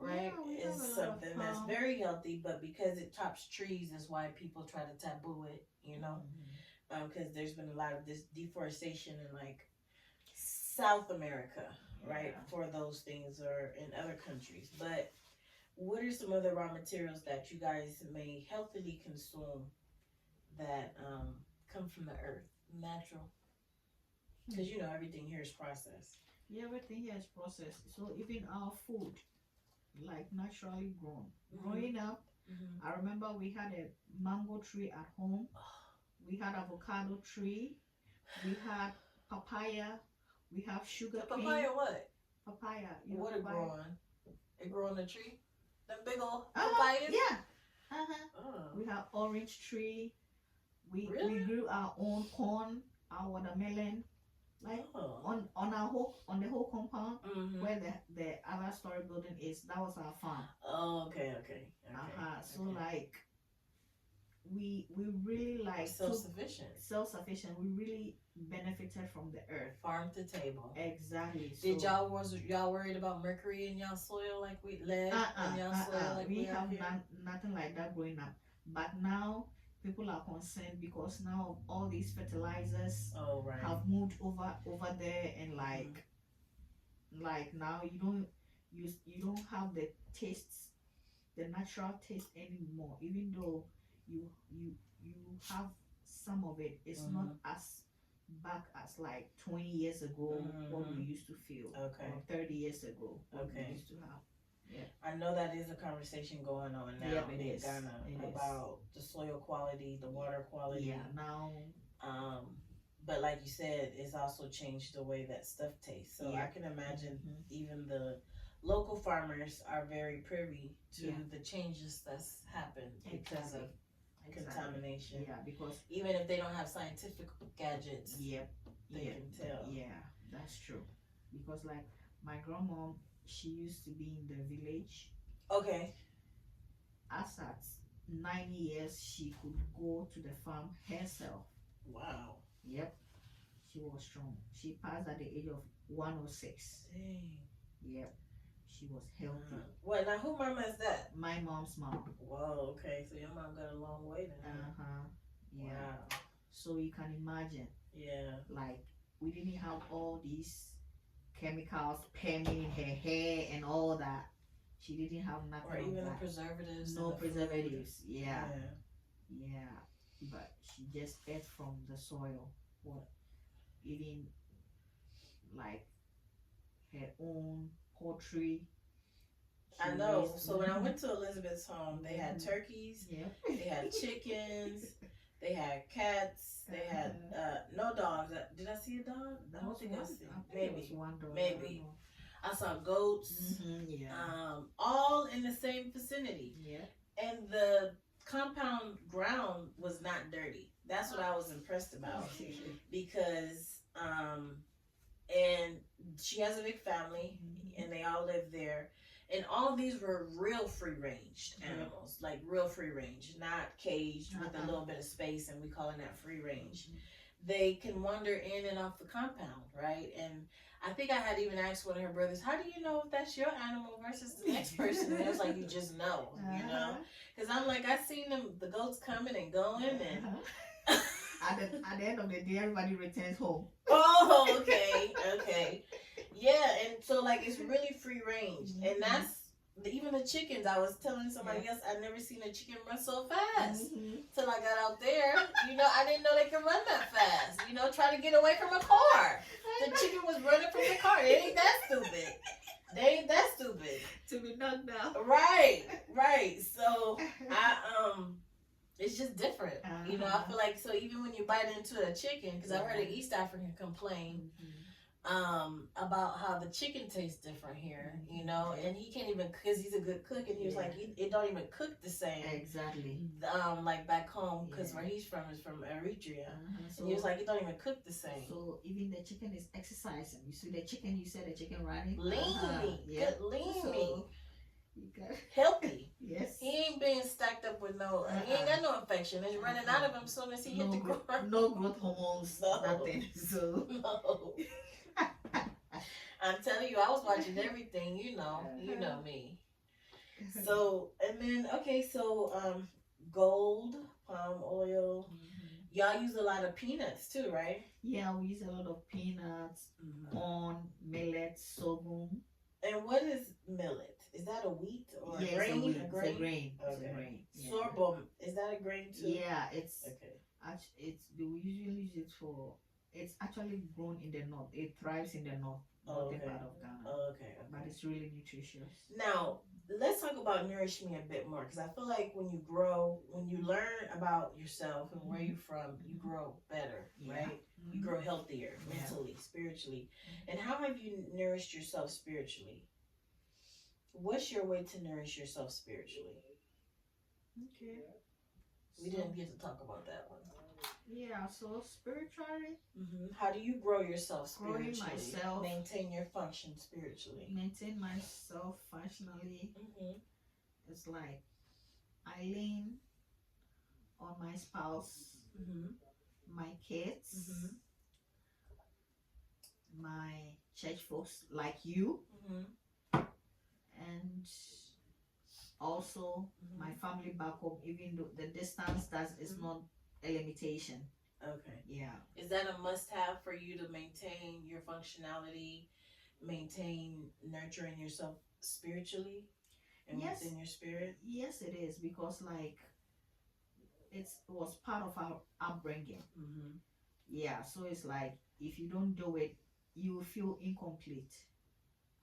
Right, is something that's very healthy, but because it chops trees, is why people try to taboo it. You know, because there's been a lot of this deforestation in like South America, right, for those things, or in other countries. But what are some other raw materials that you guys may healthily consume that come from the earth, natural? Because you know everything here is processed. Yeah, everything here is processed. So even our food, like naturally grown. Growing up, I remember we had a mango tree at home. We had avocado tree. We had papaya. We have sugar cane. Papaya what? Papaya. What it grow on? It grow on a tree? Them big old papayas? Yeah. We have orange tree. We grew our own corn, our watermelon. Like on the whole compound where the other story building is, that was our farm. Oh, okay. So like we really like self-sufficient. We really benefited from the earth, farm to table. Exactly. Did y'all worried about mercury in y'all soil, like we lead in y'all soil, like we have nothing like that growing up. But now people are concerned because now all these fertilizers have moved over there, and like now you don't have the tastes, the natural taste anymore. Even though you have some of it, it's not as back as like 20 years ago what we used to feel, or 30 years ago what we used to have. Yeah. I know that is a conversation going on now in Ghana about the soil quality, the water quality. Yeah, now. But like you said, it's also changed the way that stuff tastes. So I can imagine even the local farmers are very privy to the changes that's happened because of contamination. Yeah, because even if they don't have scientific gadgets, they can tell. Yeah, that's true. Because like my grandma, she used to be in the village. Okay. As at 90 years, she could go to the farm herself. Wow. Yep. She was strong. She passed at the age of 106. Dang. Yep. She was healthy. What? Now, who mama is that? My mom's mom. Whoa, okay. So your mom got a long way then. Yeah. Wow. So you can imagine. Yeah. Like, we didn't have all these chemicals permeating her hair and all that. She didn't have nothing Or of even the that. preservatives. No and the food. preservatives. Yeah. Yeah. Yeah. But she just ate from the soil. What eating like her own poultry. She I know. raised- So when I went to Elizabeth's home, they had Mhm. turkeys, Yeah. they had chickens, they had cats, they had no dogs. Did I see a dog? I don't think I see. Maybe. One dog. Maybe. I saw goats. Yeah. All in the same vicinity. Yeah. And the compound ground was not dirty. That's what I was impressed about because and she has a big family and they all live there, and all these were real free range animals, like real free range, not caged with a little bit of space, and we calling that free range. They can wander in and off the compound, right? And I think I had even asked one of her brothers, how do you know if that's your animal versus the next person? And it was like, you just know, you know? Because I'm like, I seen the goats coming and going, and at the end of the day, everybody returns home. oh, okay. Yeah, and so like it's really free range. And that's even the chickens. I was telling somebody else, I'd never seen a chicken run so fast till I got out there. You know, I didn't know they could run that fast. You know, trying to get away from a car. The chicken was running from the car. They ain't that stupid. They ain't that stupid. To be knocked down. Right. So it's just different. You know, I feel like, so even when you bite into a chicken, because I've heard an East African complain about how the chicken tastes different here, you know, and he can't even, because he's a good cook, and he was like, it don't even cook the same. Exactly. Like back home, because where he's from is from Eritrea. So, And he was like, it don't even cook the same. So even the chicken is exercising. You see the chicken, you said the chicken running? Lean meat. Good lean meat. You got healthy. Yes. He ain't being stacked up with no, he ain't got no infection. It's running out of him as soon as he hit the ground. No growth hormones, nothing. So. No. I'm telling you, I was watching everything, you know me. So, and then, okay, so, gold, palm oil. Y'all use a lot of peanuts too, right? Yeah, we use a lot of peanuts, corn, millet, sorghum. And what is millet? Is that a wheat or a grain? It's a grain. Okay. It's a grain. Yeah. Sorghum, is that a grain too? Yeah, it's okay. We usually use it for. It's actually grown in the north. It thrives in the northern part of Ghana. Okay. But it's really nutritious. Now, let's talk about Nourish Me a bit more, because I feel like when you grow, when you learn about yourself and where you're from, you grow better, right? You grow healthier mentally, spiritually. And how have you nourished yourself spiritually? What's your way to nourish yourself spiritually? Okay. We didn't get to talk about that one. Yeah, so spiritually. How do you grow yourself spiritually? Growing myself. Maintain your function spiritually. Maintain myself functionally. It's like I lean on my spouse, my kids, my church folks like you, and also my family back home, even though the distance is not a limitation. Okay. Yeah. Is that a must-have for you to maintain your functionality, maintain nurturing yourself spiritually and within your spirit? Yes, it is, because like it was part of our upbringing. Yeah, so it's like if you don't do it, you will feel incomplete.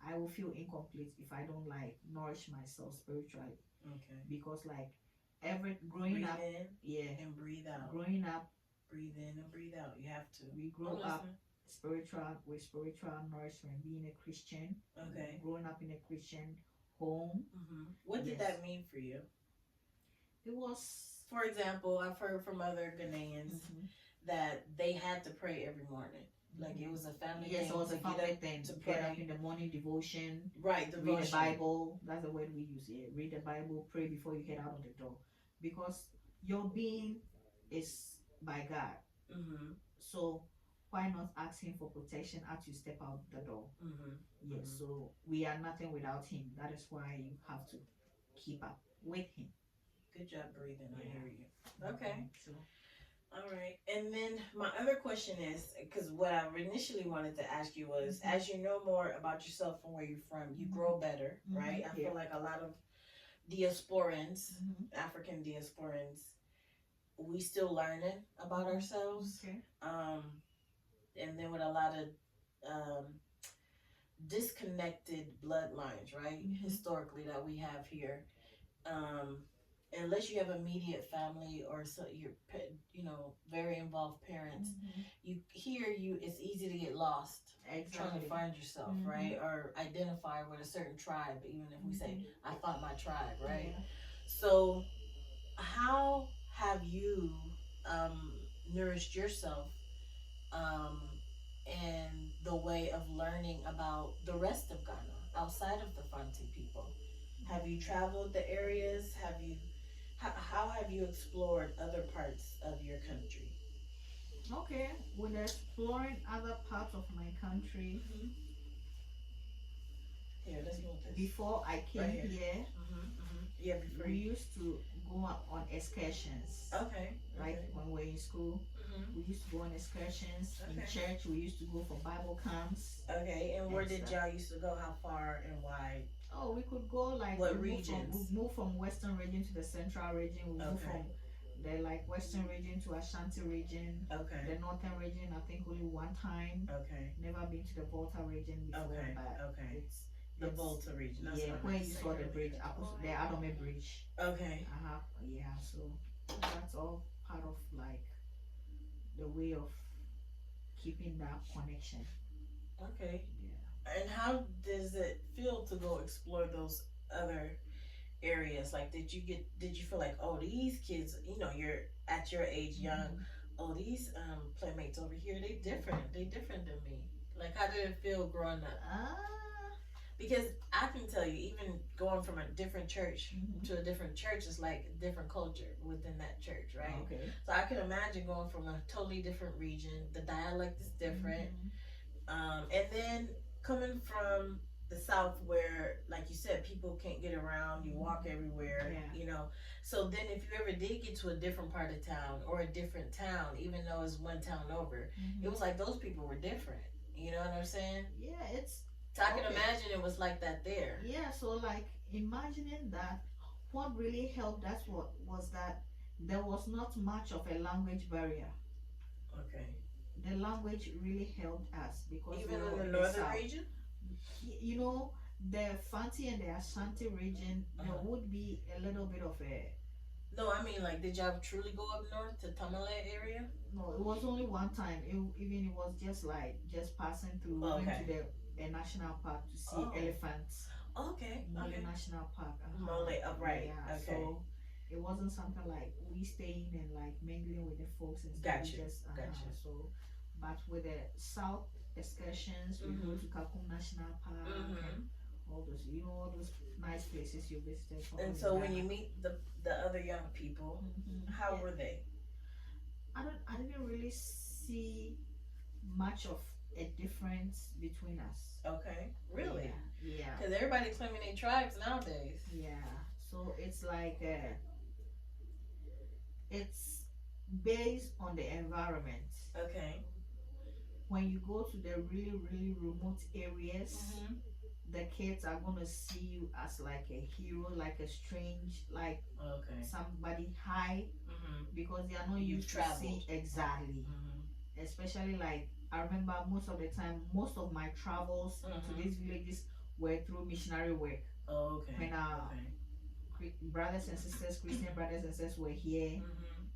I will feel incomplete if I don't like nourish myself spiritually. Okay. Because like growing breathe up, in and breathe out. Growing up, breathe in and breathe out. You have to. We grow up with spiritual nourishment, being a Christian. Okay. Growing up in a Christian home. What did that mean for you? It was, for example, I've heard from other Ghanaians that they had to pray every morning. Like it was a family thing. Yes, it was a family thing. To get up in the morning devotion. Right, devotion. Read the Bible. That's the word we use here. Read the Bible, pray before you head out of the door. Because your being is by God. So why not ask him for protection as you step out the door? Yes, so we are nothing without him. That is why you have to keep up with him. Good job breathing. I hear you. Okay. All right. And then my other question is, because what I initially wanted to ask you was, Mhm. as you know more about yourself and where you're from, you grow better, right? I Yeah. feel like a lot of diasporans, Mm-hmm. African diasporans, we still learning about ourselves. Okay. Um, and then with a lot of um, disconnected bloodlines, right? Historically, that we have here. Um, unless you have immediate family or so you're very involved parents, you here you it's easy to get lost trying Exactly. to find yourself, right? Or identify with a certain tribe, even if we say I found my tribe, right? Yeah. So how have you um, nourished yourself um, in the way of learning about the rest of Ghana outside of the Fanti people? Have you traveled the areas? How have you explored other parts of your country? Okay. When exploring other parts of my country, Here, let's move this before I right came here. here, Yeah, before we you. used to go on excursions. Okay. Like Okay. when we were in school, we used to go on excursions. In Okay. church, we used to go for Bible camps. Okay. And where and did stuff. y'all used to go? How far and why? Oh, we could go like What we regions? move from Western region to the Central region. We move Okay. from the like Western region to Ashanti region. Okay. The Northern region, I think only one time. Okay. Never been to the Volta region before, Okay. but Okay. The it's Volta region. That's yeah, what I where meant you to say saw the earlier. bridge, the Adome Bridge. Okay. Yeah, so that's all part of like the way of keeping that connection. Okay. Yeah. And how does it feel to go explore those other areas? Like, did you feel like, oh, these kids, you're at your age, young, oh, these playmates over here, they different than me. Like, how did it feel growing up? Because I can tell you, even going from a different church to a different church is like a different culture within that church, right? Okay. So I can imagine going from a totally different region. The dialect is different, and then coming from the south where, like you said, people can't get around, you walk everywhere, so then if you ever did get to a different part of town or a different town, even though it's one town over, it was like those people were different, you know what I'm saying? Yeah, it's so I can imagine it was like that there. Yeah, so like imagining that, what really helped us was that there was not much of a language barrier. Okay. The language really helped us because even we were in the northern region. You know, the Fanti and the Ashanti region, there would be a little bit of a. No, I mean, like, did y'all truly go up north to Tamale area? No, it was only one time. It was just like just passing through. We went to a national park to see elephants. Okay. Mole National Park. Mole, right. Yeah. Okay. So it wasn't something like we staying and like mingling with the folks and stuff. Gotcha. Gotcha. So, but with the south excursions, we go to Kakum National Park and all those, all those nice places you visited. And so when you meet the other young people, how were they? I didn't really see much of a difference between us. Okay. Really? Yeah. Because everybody's claiming their tribes nowadays. Yeah. So it's like it's based on the environment. Okay. When you go to the really, really remote areas, the kids are gonna see you as like a hero, like a strange, like somebody high, because they are not used to see exactly. Especially like I remember most of the time, most of my travels to these villages were through missionary work. Oh, okay. When our brothers and sisters, Christian brothers and sisters were here,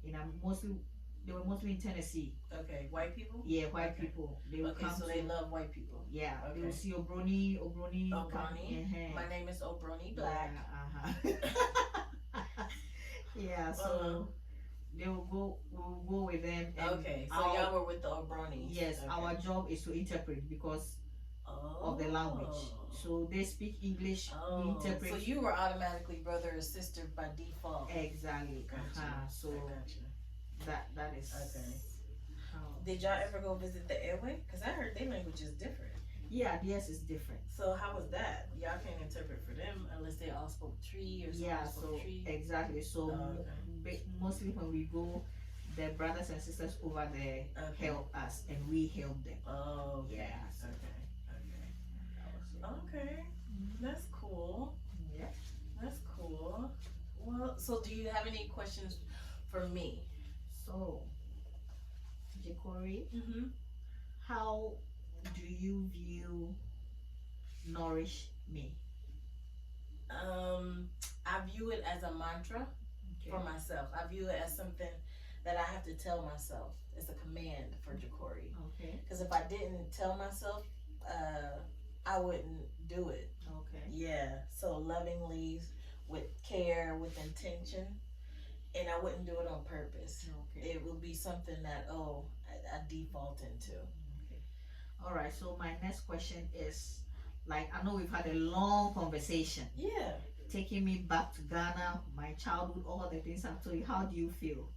they were mostly in Tennessee. Okay, white people? Yeah, white people. They would come so they love white people. Yeah, they would see Obroni. My name is Obroni Black. Yeah, so we will go with them. And okay, so y'all were with the Obronis. Yes, our job is to interpret because of the language. So they speak English, we interpret. So you were automatically brother or sister by default. Exactly. Gotcha. So that is okay. Did y'all ever go visit the airway? Because I heard their language is different. Yeah, theirs is different. So how was that? Y'all can't interpret for them unless they all spoke Tree or spoke Tree. Exactly. So mostly when we go, the brothers and sisters over there Okay. help us, and we help them. Oh, okay. Yeah. So Okay. That's cool. yeah. That's cool. Well, so do you have any questions for me? So, Jikori, Mm-hmm. how do you view Nourish Me? I view it as a mantra for myself. I view it as something that I have to tell myself. It's a command for Jikori. Okay. Because if I didn't tell myself, I wouldn't do it. Okay. Yeah. So lovingly, with care, with intention, and I wouldn't do it on purpose. Okay. It would be something that I default into. Okay. All right. So my next question is, like, I know we've had a long conversation, Yeah. taking me back to Ghana, my childhood, all the things I've told you. How do you feel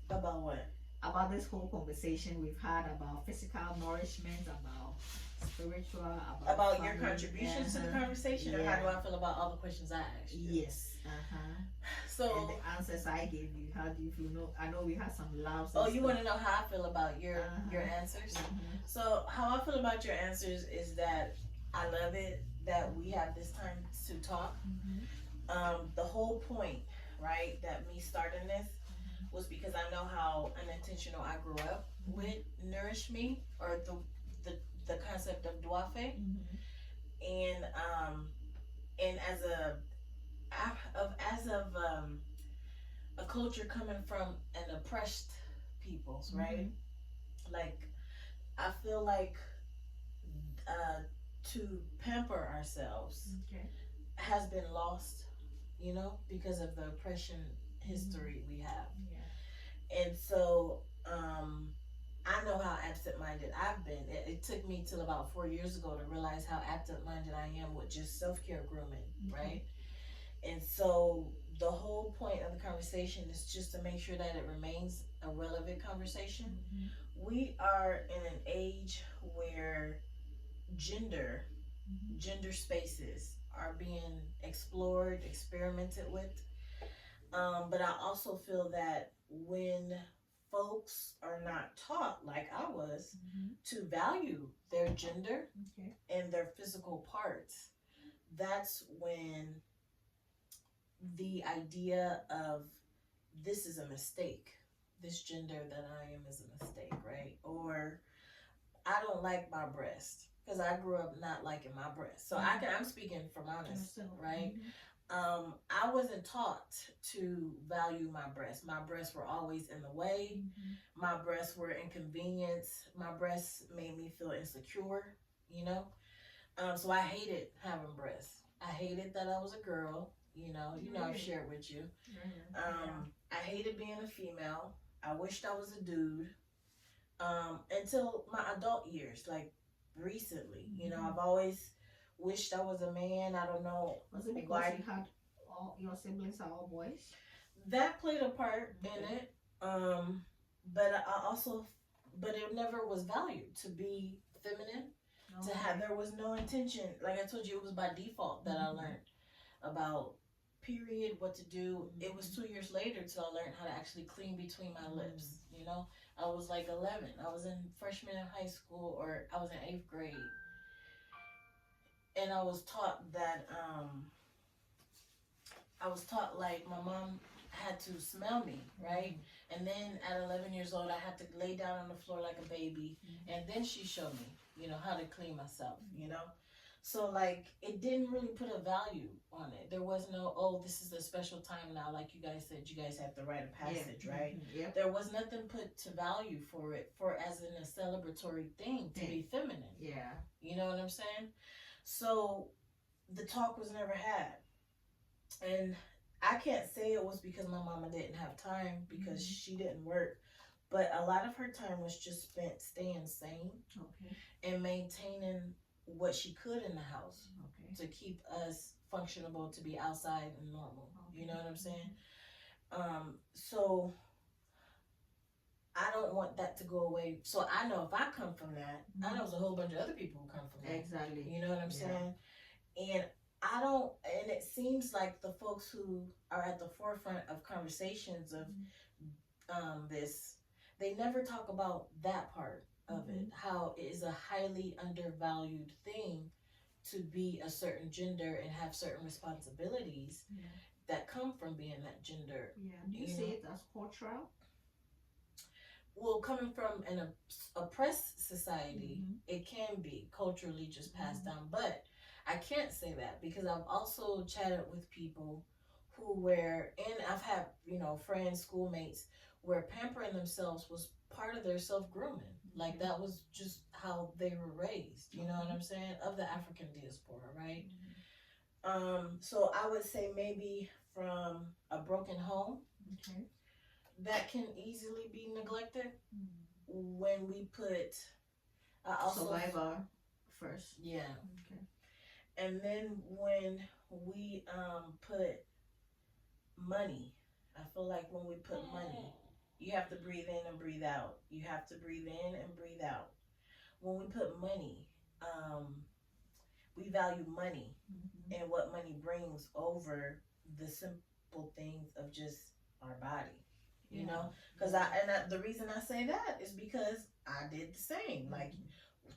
About what? about this whole conversation we've had about physical nourishment, about spiritual, About family? your contributions to the conversation, or how do I feel about all the questions I asked you? Yes. And So, the answers I gave you, how do you feel? No, I know we had some laughs. oh, you want to know how I feel about your answers? Mm-hmm. So, how I feel about your answers is that I love it that we have this time to talk. The whole point, right, that me starting this was because I know how unintentional I grew up with Nourish Me, or the concept of Dwafe, and as a culture coming from an oppressed peoples, right? Like, I feel like to pamper ourselves has been lost, because of the oppression history we have. And so I know how absent-minded I've been. It took me till about 4 years ago to realize how absent-minded I am with just self-care grooming, right? And so the whole point of the conversation is just to make sure that it remains a relevant conversation. We are in an age where gender spaces are being explored, experimented with. But I also feel that when folks are not taught, like I was, to value their gender and their physical parts, that's when the idea of this is a mistake, this gender that I am is a mistake, right? Or I don't like my breast because I grew up not liking my breast. So I'm speaking from honest, right? I wasn't taught to value my breasts. My breasts were always in the way. My breasts were inconvenience. My breasts made me feel insecure, so I hated having breasts. I hated that I was a girl, I've shared with you. I hated being a female. I wished I was a dude. Until my adult years, like recently, I've always wished I was a man. I don't know. Was it because you had all your siblings are all boys? That played a part in it. But I also, but it never was valued to be feminine. To have, there was no intention. Like I told you, it was by default that I learned about period, what to do. It was 2 years later till I learned how to actually clean between my lips. I was like 11. I was in freshman in high school, or I was in 8th grade. And I was taught that, like my mom had to smell me, right? And then at 11 years old, I had to lay down on the floor like a baby. And then she showed me, how to clean myself, So like, it didn't really put a value on it. There was no, oh, this is a special time now. Like you guys said, you guys have the rite of passage, right? Yep. There was nothing put to value for it, as in a celebratory thing to be feminine. Yeah. You know what I'm saying? So the talk was never had. And I can't say it was because my mama didn't have time, because she didn't work. But a lot of her time was just spent staying sane and maintaining what she could in the house to keep us functionable, to be outside and normal. You know what I'm saying? So I don't want that to go away. So I know if I come from that, I know there's a whole bunch of other people who come from that. Exactly. You know what I'm saying? And I don't, and it seems like the folks who are at the forefront of conversations of this, they never talk about that part of it, how it is a highly undervalued thing to be a certain gender and have certain responsibilities that come from being that gender. Yeah. Do you see it as cultural? Well, coming from an oppressed society, it can be culturally just passed down. But I can't say that because I've also chatted with people who were, and I've had, friends, schoolmates, where pampering themselves was part of their self grooming. Like that was just how they were raised. You know what I'm saying? Of the African diaspora, right? So I would say maybe from a broken home. Okay. That can easily be neglected when we put survivor first. Yeah. Okay. And then when we put money, I feel like when we put money, you have to breathe in and breathe out. You have to breathe in and breathe out. When we put money, we value money and what money brings over the simple things of just our body. You know, because the reason I say that is because I did the same. Like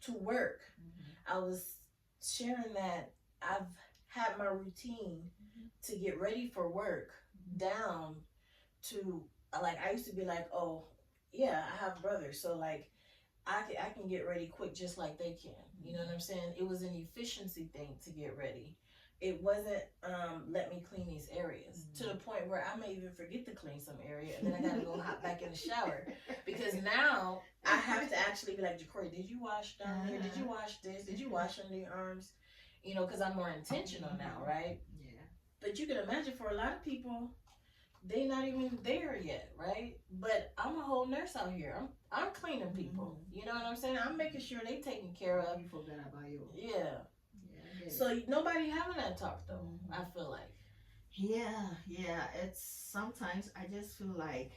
to work, I was sharing that I've had my routine to get ready for work down to like I used to be like, oh yeah, I have brothers, so like I can get ready quick just like they can. You know what I'm saying? It was an efficiency thing to get ready. It wasn't let me clean these areas to the point where I may even forget to clean some area and then I gotta go hop back in the shower because now I have to actually be like, Jacory, did you wash down there? Did you wash this? Did you wash under your arms? You know, because I'm more intentional now, right? Yeah. But you can imagine for a lot of people, they not even there yet, right? But I'm a whole nurse out here. I'm cleaning people. You know what I'm saying? I'm making sure they taken care of. You forgot about you. Yeah. So nobody having that talk though. I feel like. Yeah. It's sometimes I just feel like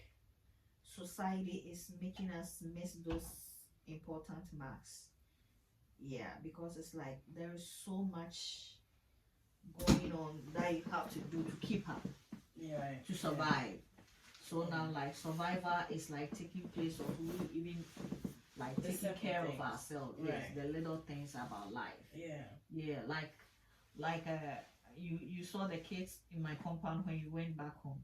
society is making us miss those important marks. Yeah, because it's like there is so much going on that you have to do to keep up. Yeah. Right. To survive. So now like survivor is like taking place of we even like The taking care things. of ourselves. Right. Yes, the little things about life. Yeah. Like you saw the kids in my compound when you went back home.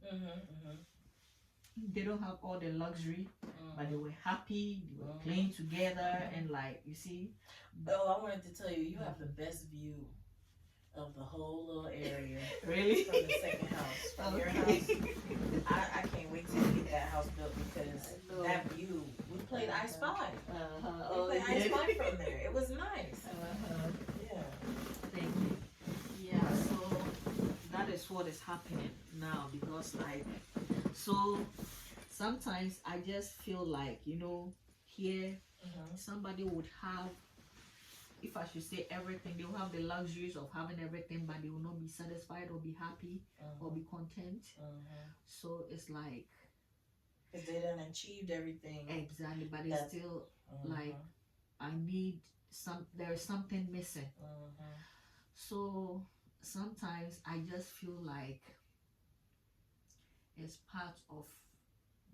They don't have all the luxury, but they were happy. They were playing together, and like you see. Oh, I wanted to tell you, you have the best view of the whole little area. Really? From the second house, from your house. I can't wait till you get that house built because that view. We played I Spy. We played I Spy from there. It was nice. Yeah. Thank you. Yeah. So that is what is happening now because like so sometimes I just feel like here somebody would have. If I should say everything, they will have the luxuries of having everything, but they will not be satisfied or be happy or be content. So it's like because they done achieved everything. Exactly, but it's still like I need there is something missing. So sometimes I just feel like it's part of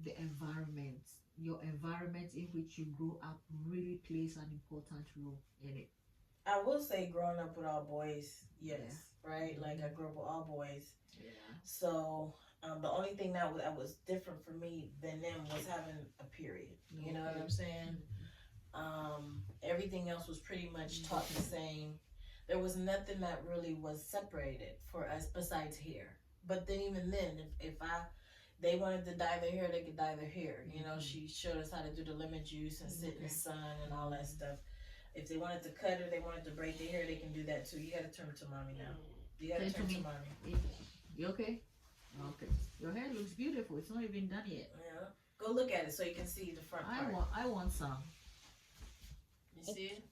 the environment. Your environment in which you grow up really plays an important role in it. I will say growing up with all boys, yes, right? Like I grew up with all boys. Yeah. So the only thing that was different for me than them was having a period. You know what I'm saying? Everything else was pretty much taught the same. There was nothing that really was separated for us besides hair. But then even then, if they wanted to dye their hair, they could dye their hair. You know, she showed us how to do the lemon juice and sit in the sun and all that stuff. If they wanted to cut or they wanted to braid their hair, they can do that too. You gotta turn to mommy now. You gotta turn to mommy. You okay? Okay. Your hair looks beautiful. It's not even done yet. Yeah. Go look at it so you can see the front part. I want some. You see it?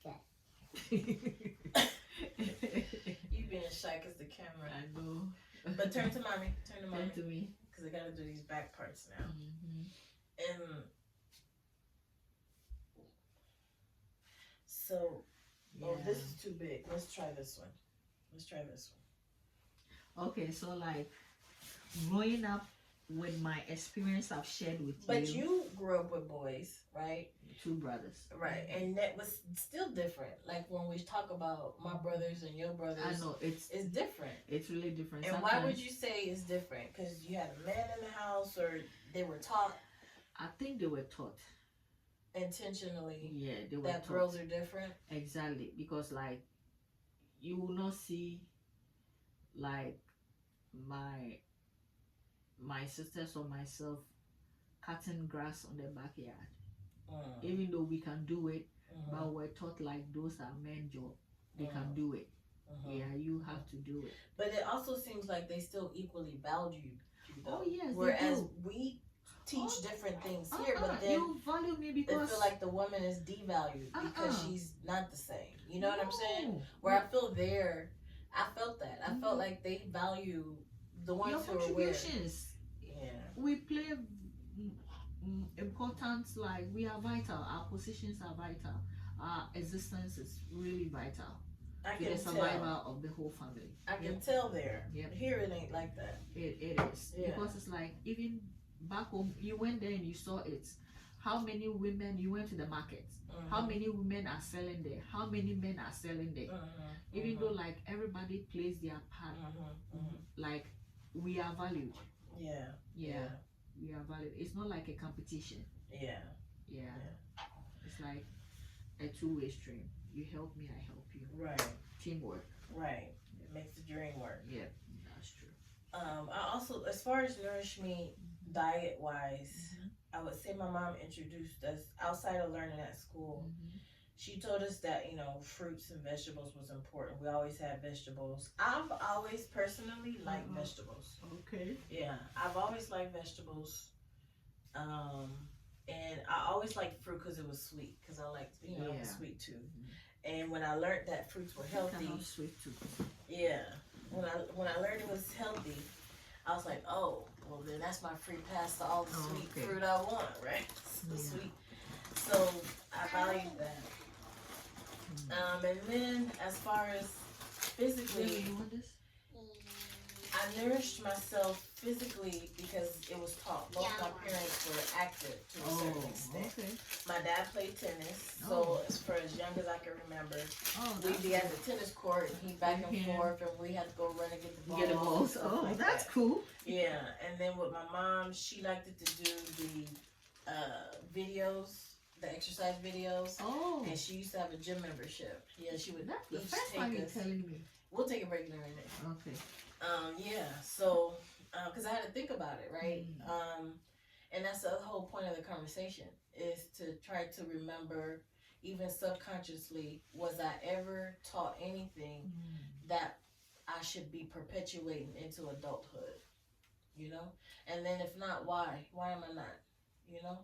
You being shy because the camera. I know. But turn to mommy. Turn to mommy. Turn to me. Because I gotta do these back parts now. And so, this is too big. Let's try this one. Okay, so like growing up with my experience I've shared with But you grew up with boys, right? 2 brothers. Right, and that was still different. Like when we talk about my brothers and your brothers, I know it's different. It's really different. And why would you say it's different? Because you had a man in the house, or they were taught? I think they were taught intentionally. Yeah, they were that taught. Girls are different. Exactly, because like you will not see like my sisters or myself cutting grass on the backyard. Even though we can do it, but we're taught like those are men job. They can do it. Yeah, you have to do it. But it also seems like they still equally value you, though. Oh yes, whereas we teach different things here, but then you value me because I feel like the woman is devalued because she's not the same. You know what I'm saying? Where I feel there, I felt that. I felt like they value the ones your who are contributions. Yeah, we play important, like we are vital. Our positions are vital. Our existence is really vital to the survival of the whole family. I can tell there. Yep. Here it ain't like that. It is. Yeah. Because it's like even back home, you went there and you saw it. How many women, you went to the market, how many women are selling there, how many men are selling there. Even though like everybody plays their part, like we are valued. Yeah. We are valued. It's not like a competition. Yeah. It's like a two-way stream. You help me, I help you. Right. Teamwork. Right. It makes the dream work. Yeah, that's true. I also, as far as Nourish Me diet wise, I would say my mom introduced us outside of learning at school. She told us that, you know, fruits and vegetables was important. We always had vegetables. I've always personally liked vegetables. Okay. Yeah, I've always liked vegetables. And I always liked fruit because it was sweet. Because I liked, you know, I was sweet too. And when I learned that fruits were healthy, sweet too. Yeah, when I learned it was healthy, I was like, oh, well then that's my free pass to all the sweet fruit I want, right? Sweet. So I valued that. And then as far as physically, I nourished myself physically because it was taught. Both my parents were active to a certain extent. Okay. My dad played tennis, so as for as young as I can remember, we'd be at the tennis court and he back and forth, and we had to go run and get the ball. Get the balls. Oh, like that's cool. Yeah, and then with my mom, she liked it to do the videos. The exercise videos. Oh. And she used to have a gym membership. Yeah, she would. That's the first time you're telling me. We'll take a break in a minute. Okay. Yeah. So, because I had to think about it, right? And that's the whole point of the conversation is to try to remember, even subconsciously, was I ever taught anything that I should be perpetuating into adulthood? You know. And then if not, why? Why am I not? You know.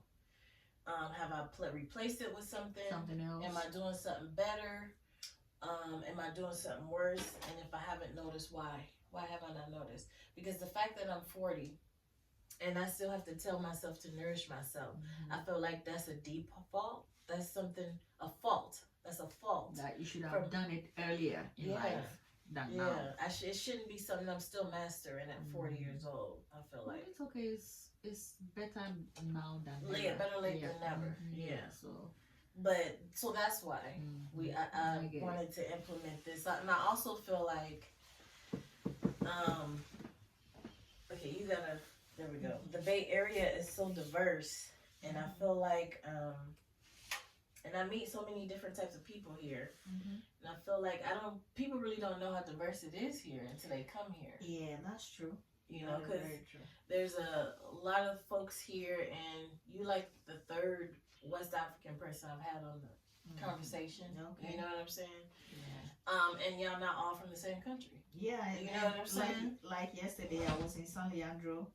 Have I replaced it with something? Something else? Am I doing something better? Am I doing something worse? And if I haven't noticed, why? Why have I not noticed? Because the fact that I'm 40 and I still have to tell myself to nourish myself, I feel like that's a default. That's something, a fault. That's a fault. That you should have done it earlier in life than now. It shouldn't be something I'm still mastering at 40 years old, I feel like. It's okay. It's better now than never. Yeah, better late than never. Yeah. So that's why I wanted to implement this. And I also feel like, okay, there we go. The Bay Area is so diverse, and I feel like, and I meet so many different types of people here, and I feel like people really don't know how diverse it is here until they come here. Yeah, that's true. You know, because there's a lot of folks here, and you like the third West African person I've had on the conversation. Okay. You know what I'm saying? Yeah. And y'all not all from the same country. Yeah. You know what I'm saying? Like yesterday, I was in San Leandro.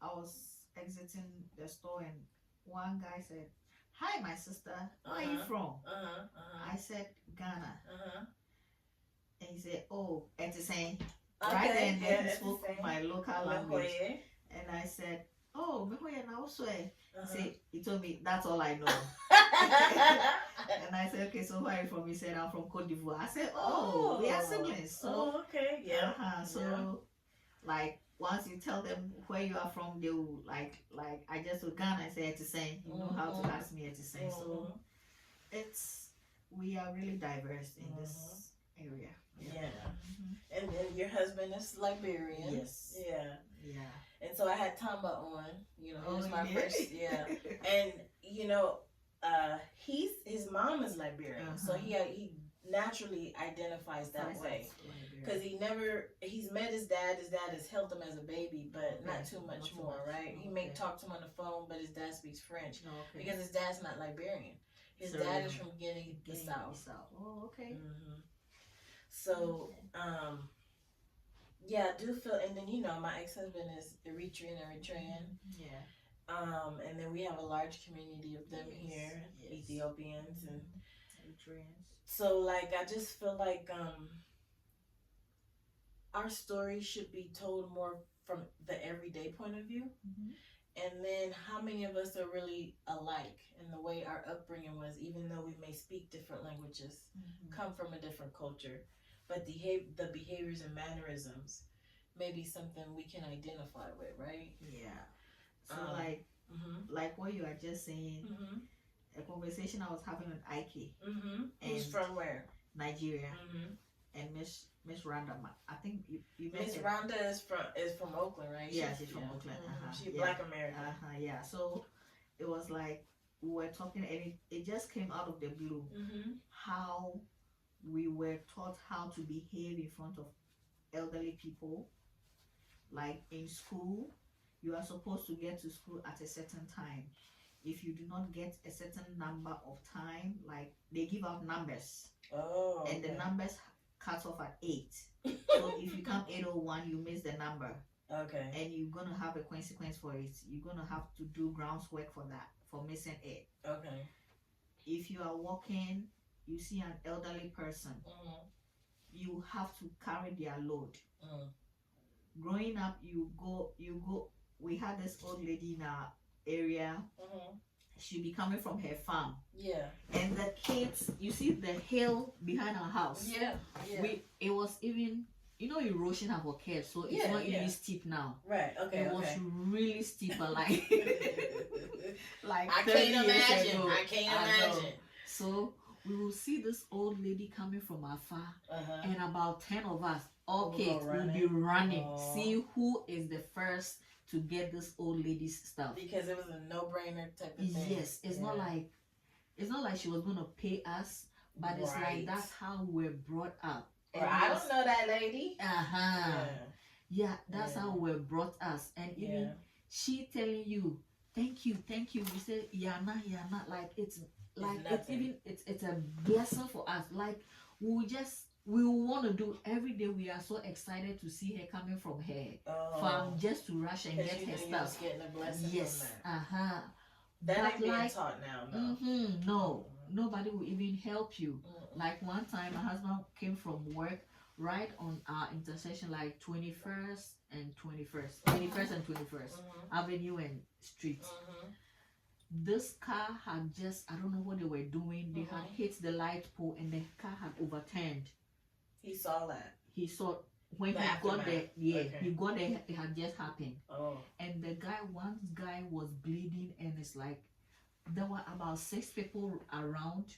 I was exiting the store, and one guy said, "Hi, my sister. Where are you from?" I said, "Ghana." And he said, "Oh, it's the same." Right then, he spoke my local language, and I said, "Oh, he told me that's all I know." And I said, "Okay, so where are you from?" He said, "I'm from Cote d'Ivoire." I said, "Oh, we are siblings." So, okay, yeah. So, like once you tell them where you are from, they will like I just with Ghana I say to say you know how to ask me to say. So it's we are really diverse in this area. Yeah. And then your husband is Liberian. Yes. Yeah. Yeah. And so I had Tamba on, you know, he was my you did? first, yeah. And you know, his mom is Liberian, so he naturally identifies that way. Because he's met his dad has helped him as a baby, but not too much more, right? He may talk to him on the phone, but his dad speaks French because his dad's not Liberian. His dad is from Guinea-Bissau. Oh, okay. So, yeah, I do feel, and then you know, my ex-husband is Eritrean. Yeah. And then we have a large community of them here, Ethiopians and Eritreans. So like I just feel like our story should be told more from the everyday point of view. And then how many of us are really alike in the way our upbringing was, even though we may speak different languages, come from a different culture, but the behaviors and mannerisms may be something we can identify with, right? Yeah. So like what you are just saying, a conversation I was having with Ike. Who's from where? Nigeria. And Miss Rhonda, I think you Miss Rhonda is from Oakland, right? Yeah, she's from Oakland. She's Black American. Yeah. So it was like we were talking, and it just came out of the blue how we were taught how to behave in front of elderly people. Like in school, you are supposed to get to school at a certain time. If you do not get a certain number of time, like they give out numbers. Oh. And the numbers cut off at 8. So if you come 8:01, you miss the number. Okay. And you're gonna have a consequence for it. You're gonna have to do groundswork for that, for missing it. Okay. If you are walking, you see an elderly person, you have to carry their load. Growing up, you go. We had this old lady in our area. She'd be coming from her farm. Yeah. And the kids, you see the hill behind our house. Yeah. It was even, erosion have occurred, so it's not even steep now. Right. Okay. It was really steep, but like like I 30 can't years imagine. ago. I can't imagine. So we will see this old lady coming from afar, and about 10 of us, all kids, will be running. See who is the first to get this old lady's stuff. Because it was a no-brainer type of thing. Yes, it's not like she was gonna pay us, but it's like that's how we were brought up. Or I don't know that lady. Yeah, that's how we were brought us, and even she telling you thank you. We say yana, like it's a blessing for us. Like we want to do every day. We are so excited to see her coming from her farm just to rush and get her stuff. Getting a blessing yes, from that. That ain't being taught now. No, nobody will even help you. Like one time, my husband came from work right on our intersection, like 21st and 21st Avenue and Street. This car had just, I don't know what they were doing. They had hit the light pole and the car had overturned. He saw that. He saw when he got there. Yeah, he got there. It had just happened. And one guy was bleeding, and it's like there were about 6 people around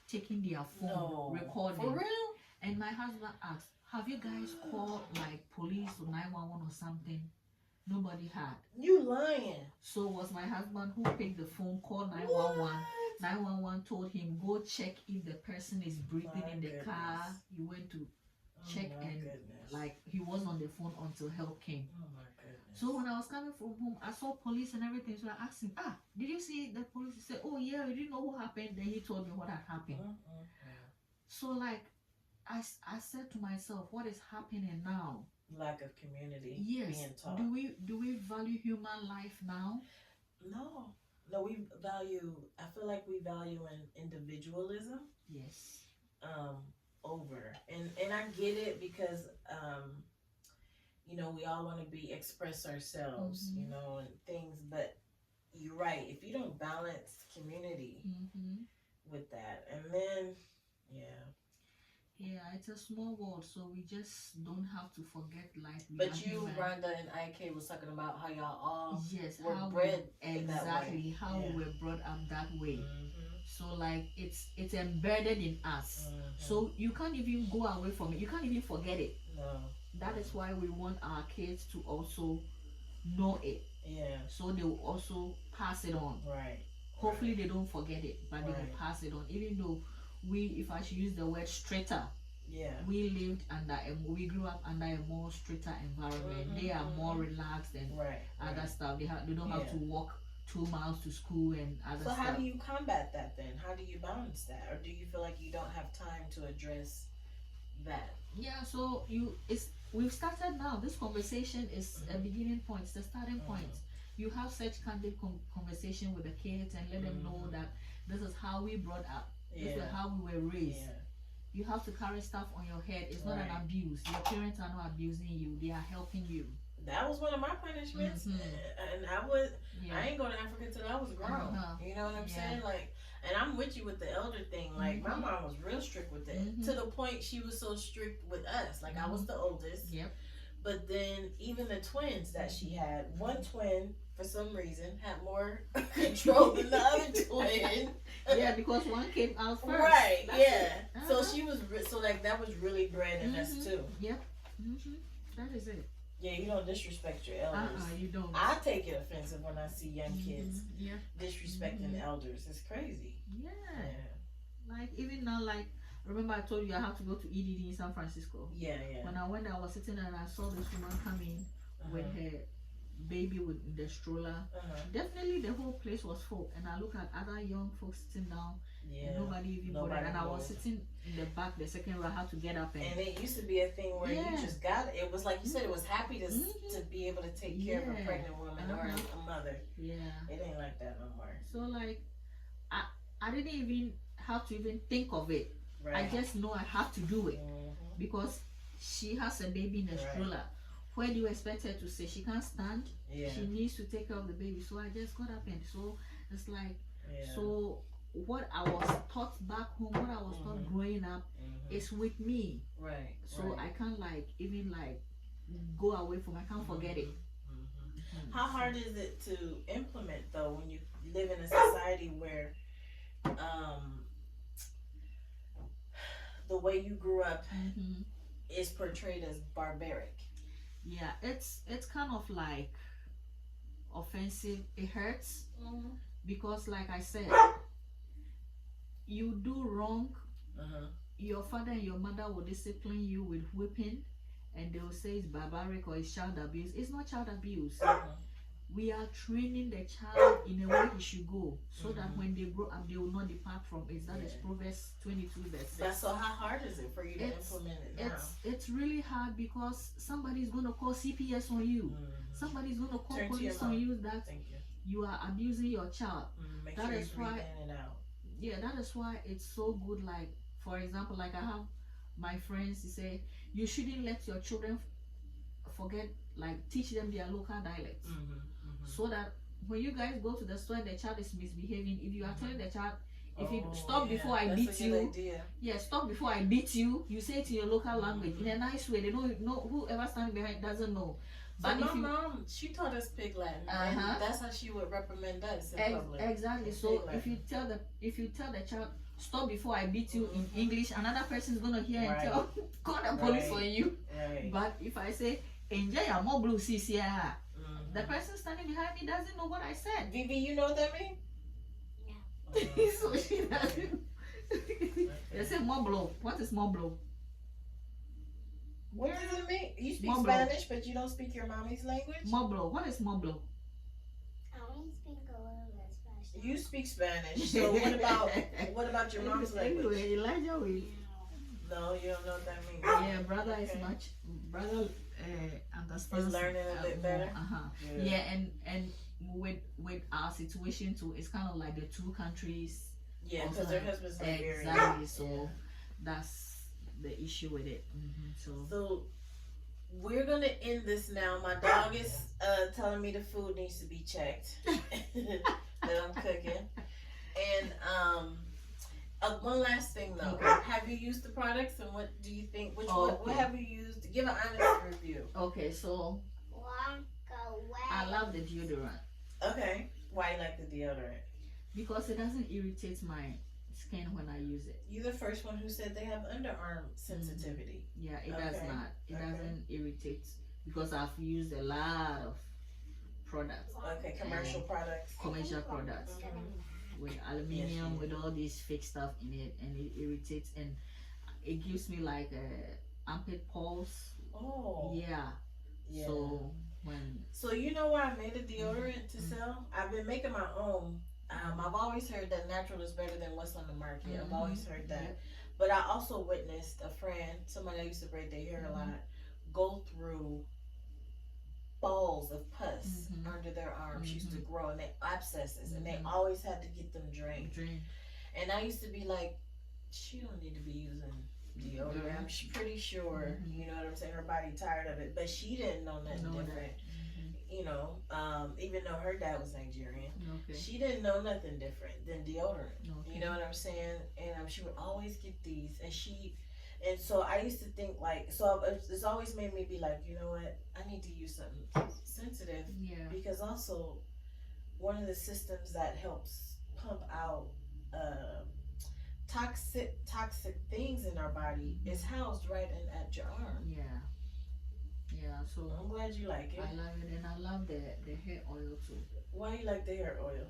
taking their phone, recording. For real? And my husband asked, "Have you guys called like police or 911 or something?" Nobody had. You lying. So it was my husband who picked the phone, called 911. 911 told him, go check if the person is breathing in the car. He went to check and like he was on the phone until help came. Oh my goodness. So when I was coming from home, I saw police and everything. So I asked him, did you see the police? He said, oh yeah, we didn't know what happened. Then he told me what had happened. So like I said to myself, what is happening now? Lack of community. Yes. Being taught. Do we value human life now? No, we value. I feel like we value individualism. Yes. Over and I get it because we all want to express ourselves, and things. But you're right. If you don't balance community with that, and then Yeah, it's a small world, so we just don't have to forget like we are But you, human. Rhonda and IK was talking about how y'all all Yes, were how bred we, that way. exactly how Yeah. we were brought up that way. Mm-hmm. So like it's embedded in us. Mm-hmm. So you can't even go away from it. You can't even forget it. No. That is why we want our kids to also know it. Yeah. So they will also pass it on. Right. Hopefully they don't forget it, but they Right. will pass it on. Even though we, if I should use the word straighter, Yeah. we lived under we grew up under a more stricter environment. Mhm, They are mhm. more relaxed and Right. other stuff. They don't have Yeah. to walk 2 miles to school and other So stuff. how do you combat that then? How do you balance that, or do you feel like you don't have time to address that? Yeah, so we've started now. This conversation is a beginning point, it's the starting point. You have such candid conversation with the kids and let them know that this is how we brought up. This is how we were raised. Yeah. You have to carry stuff on your head. It's not an Right. abuse. Your parents are not abusing you. They are helping you. That was one of my punishments, Mhm. and I Yeah. ain't go to Africa till I was grown. Uh-huh. You know what I'm Yeah. saying? Like, and I'm with you with the elder thing. Like, my Mhm. mom was real strict with that, Mhm. to the point she was so strict with us. Like, I was the oldest. Yep. But then even the twins that she had, one twin for some reason had more control than the other twin. Yeah, because one came out first. Right? That's Yeah. it. So Uh-huh. she was so like that was really bred in us Mhm. too. Yep. That is it. Yeah, you don't disrespect your elders. You don't. I take it offensive when I see young kids Yeah. disrespecting elders. It's crazy. Yeah. Yeah. Like even now, like remember I told you I have to go to EDD in San Francisco. Yeah. When I went, I was sitting and I saw this woman coming with her baby with the stroller. Definitely the whole place was full, and I look at other young folks sitting down. Yeah. And nobody even bothered, and I was sitting in the back, the second row. I had to get up and it used to be a thing where you just got it. It was like you said, it was happy to be able to take care of a pregnant woman or a mother. Yeah. It ain't like that no more. So like, I didn't even have to even think of it. Right. I just know I have to do it because she has a baby in a stroller. Where do you expect her to say? She can't stand. Yeah. She needs to take care of the baby. So I just got up, and so it's like, so what I was taught back home, what I was taught growing up, is with me. Right. So I can't like even like go away from. I can't forget it. How hard is it to implement though when you live in a society where the way you grew up is portrayed as barbaric? Yeah, it's kind of like offensive. It hurts because, like I said, you do wrong. Your father and your mother will discipline you with whipping, and they will say it's barbaric or it's child abuse. It's not child abuse. We are training the child in a way he should go, so that when they grow up, they will not depart from it. That is Proverbs 22 verse 6. That's so how hard is it for you to implement it now? It's really hard because somebody's going to call CPS on you. Somebody's going to call police on you that you are abusing your child. Make That sure is you breathe why- in and out. Yeah, that is why it's so good. Like, for example, like I have my friends, they say you shouldn't let your children forget, like teach them their local dialects, so that when you guys go to the store and the child is misbehaving, if you are telling the child, if you stop before I beat you, stop before I beat you, you say it in your local language in a nice way. They don't know, whoever standing behind doesn't know. But But my if you, mom, she taught us Pig Latin, and that's how she would reprimand us in public. exactly. So if you tell the child stop before I beat you in English, another person is gonna hear and tell call the police on you. Right. But if I say enjoy your more blue CCR, the person standing behind me doesn't know what I said. Vivi, you know what that means? Yeah. So she doesn't. They say more blow. What is more blow? What does it mean? You speak Moblo. Spanish, but you don't speak your mommy's language? More blow. What is more blow? I only speak a little bit of Spanish. You speak Spanish. So what about your mom's language? Anyway, Elijah will. No, you don't know what that means. Yeah, brother is much. Brother understands. Is learning a bit better. Yeah, and with our situation too, it's kind of like the two countries. Yeah, because their husbands are Nigerian. Exactly. So that's the issue with it. So we're gonna end this now. My dog is telling me the food needs to be checked that I'm cooking, and One last thing though. Okay. Have you used the products, and what do you think? What Okay. have you used? Give an honest review. Okay, so Walk away. I love the deodorant Okay. Why you like the deodorant? because it doesn't irritate my skin when I use it. You're the first one who said they have underarm sensitivity. Yeah, it does Okay. not. It Okay. doesn't irritate because I've used a lot of products, Okay, commercial products. commercial products with aluminium, with all these fake stuff in it, and it irritates and it gives me like a armpit pulse. Oh. Yeah. Yeah. So you know why I made a deodorant to sell? I've been making my own. I've always heard that natural is better than what's on the market. I've always heard that. Yep. But I also witnessed a friend, somebody that used to braid their hair a lot, go through balls of pus under their arms used to grow, and they abscesses, and they always had to get them drained. And I used to be like, she don't need to be using deodorant. I'm pretty sure, you know what I'm saying, her body tired of it, but she didn't know nothing different. You know, even though her dad was Nigerian, she didn't know nothing different than deodorant. You know what I'm saying? And she would always get these, and so I used to think like, so it's always made me be like, you know what, I need to use something sensitive, because also one of the systems that helps pump out toxic things in our body is housed right at your arm. So I'm glad you like it. I love it, and I love the hair oil too. Why you like the hair oil?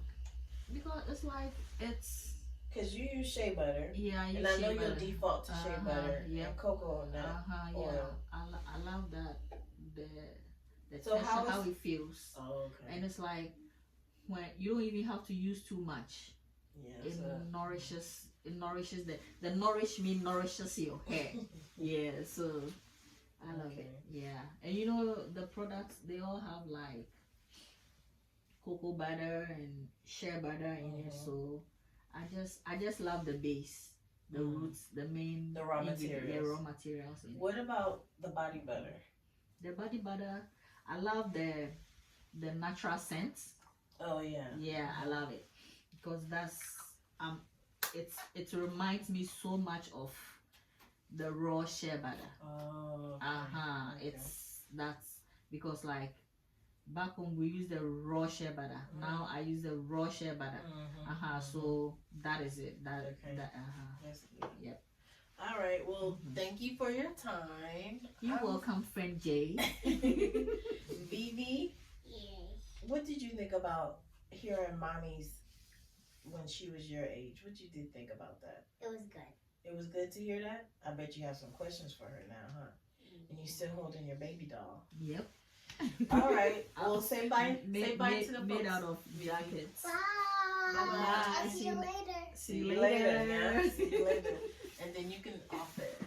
Because it's like it's. Cause you use shea butter. Yeah, and I know you'll default to shea butter and cocoa nut oil. I love that the So texture, how it feels. Oh, okay. And it's like when you don't even have to use too much. Yeah. It nourishes. It nourishes the nourish nourishes your hair. Yeah. So. I love it. Yeah. And you know the products, they all have like cocoa butter and shea butter in it. So I just love the base, the roots, the raw materials in it. What about the body butter? The body butter, I love the natural scents. Oh yeah. Yeah, I love it because that's it reminds me so much of the raw shea butter. Oh. Okay. That's because like back when we use the raw shea butter, now I use the raw shea butter. So that is it. That's good. Yep. All right. Well, thank you for your time. You're welcome, friend Jay. Vivi, what did you think about hearing mommy's when she was your age? What did you think about that? It was good. It was good to hear that? I bet you have some questions for her now, huh? And you still holding your baby doll. Yep. All right. Well, say bye. Say bye to the folks. Made out of blankets. Bye. Bye-bye. I'll see you later. See you later. Yeah, see you later. And then you can off it.